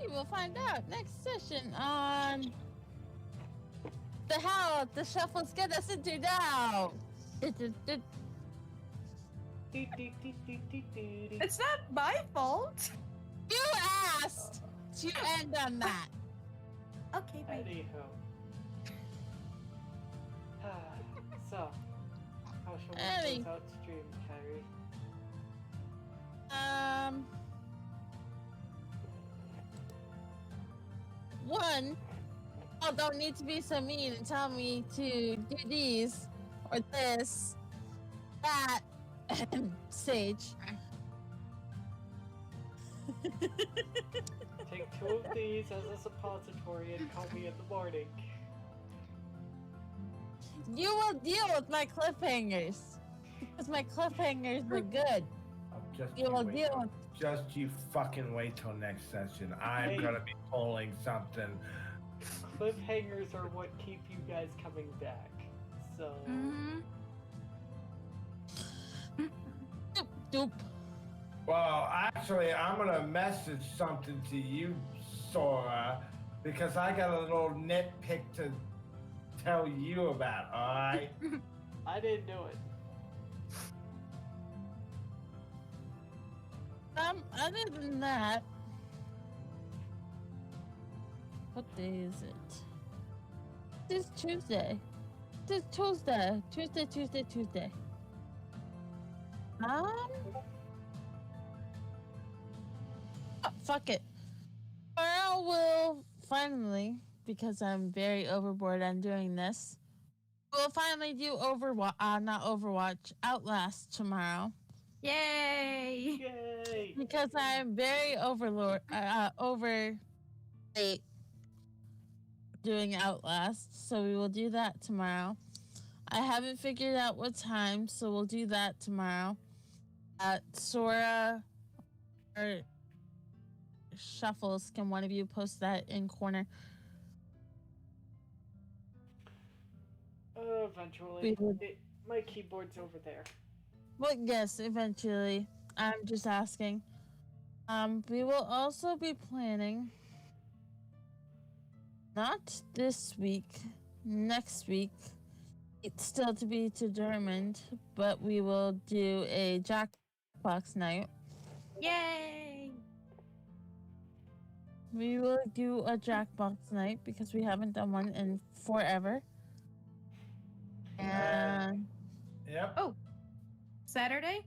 You will find out next session on the hell the shuffles get us into now. It's not my fault. You asked to end on that. Okay, bye. Anyhow. So, how shall we Any- close out stream, Kyrie? One, y'all don't need to be so mean and tell me to do these or this, that, and Sage. Take 2 of these as a suppository and call me in the morning. You will deal with my cliffhangers because my cliffhangers were good. You will deal with. Just you fucking wait till next session. I'm gonna be pulling something. Cliffhangers are what keep you guys coming back. So, Doop, doop. Well, actually, I'm gonna message something to you, Sora, because I got a little nitpick to tell you about. All right. I didn't do it. Other than that, what day is it? This is Tuesday. This is Tuesday. Tuesday. Fuck it. Tomorrow will finally, because I'm very overboard on doing this, we'll finally do not Overwatch, Outlast tomorrow. Yay! Yay! Because I'm very over late doing Outlast, so we will do that tomorrow. I haven't figured out what time, so we'll do that tomorrow. Sora or Shuffles, can one of you post that in corner? Eventually. We would- My keyboard's over there. Well, yes, eventually. I'm just asking. We will also be planning, not this week, next week. It's still to be determined, but we will do a Jackbox night. Yay! We will do a Jackbox night because we haven't done one in forever. And Yep. Oh, Saturday?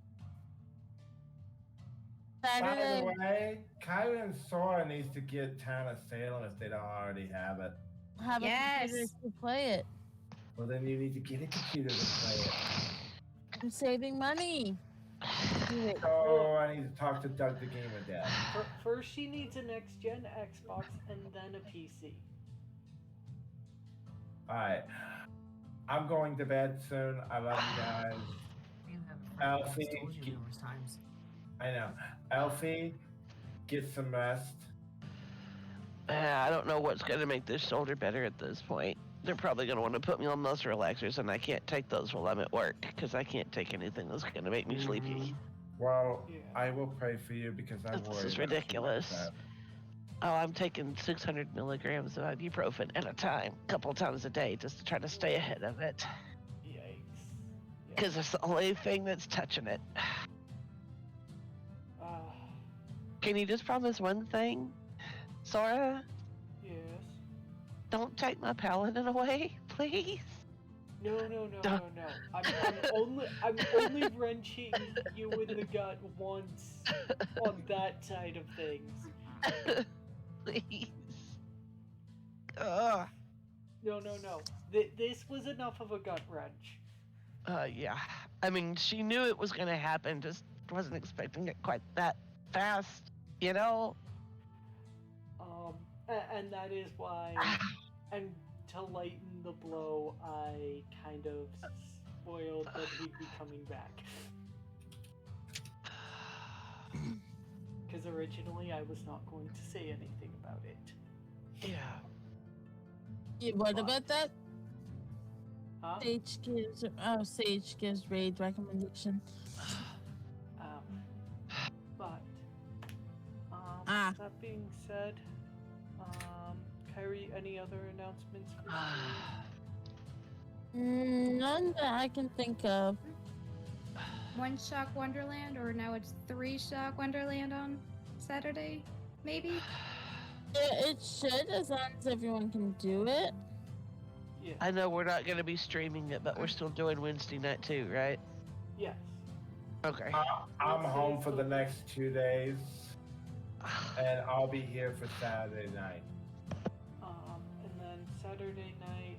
By Saturday, the way, Kyrie and Sora needs to get Town of Salem if they don't already have it. have a Yes. computer to play it. Well, then you need to get a computer to play it. I'm saving money. Do it. Oh, I need to talk to Doug the Gamer Dad. First, she needs a next-gen Xbox and then a PC. Alright. I'm going to bed soon. I love you guys. You have Alfie, told you numerous times. I know. Alfie, get some rest. I don't know what's going to make this shoulder better at this point. They're probably going to want to put me on muscle relaxers, and I can't take those while I'm at work because I can't take anything that's going to make me sleepy. Well, Yeah. I will pray for you because I This worry. is about you ridiculous. like that. Oh, I'm taking 600 milligrams of ibuprofen at a time, a couple times a day, just to try to stay ahead of it. Yikes. Because it's the only thing that's touching it. Can you just promise one thing, Sora? Yes. Don't take my paladin away, please. No. I'm only wrenching you in the gut once on that side of things. Please. Ugh. No. This was enough of a gut wrench. Yeah. I mean, she knew it was gonna happen, just wasn't expecting it quite that fast, you know? And that is why, and to lighten the blow, I kind of spoiled that he'd be coming back. Because originally I was not going to say anything about it. Yeah. What about that? Huh? Sage gives raid recommendation. But Ah. that being said, Kyrie, any other announcements for None that I can think of. One Shock Wonderland, or now it's 3 Shock Wonderland on Saturday, maybe? Yeah, it should, as long as everyone can do it. Yeah. I know we're not gonna be streaming it, but we're still doing Wednesday night too, right? Yes. Okay. I'm home for the next 2 days, and I'll be here for Saturday night. And then Saturday night,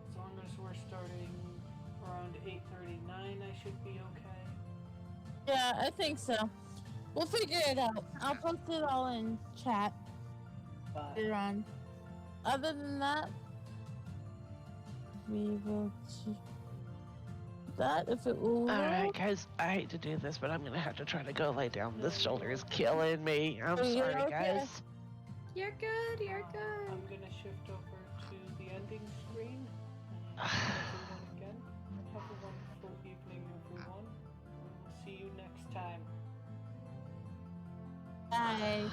as long as we're starting around 8:39, I should be okay. Yeah, I think so. We'll figure it out. I'll post it all in chat But later on. Other than that, we will do that if it will. Alright, guys, I hate to do this, but I'm gonna have to try to go lay down. This shoulder is killing me. I'm Are you sorry, okay? guys. You're good, you're good. I'm gonna shift over to the ending screen. And everyone again, have a wonderful evening, everyone. We will see you next time. Bye.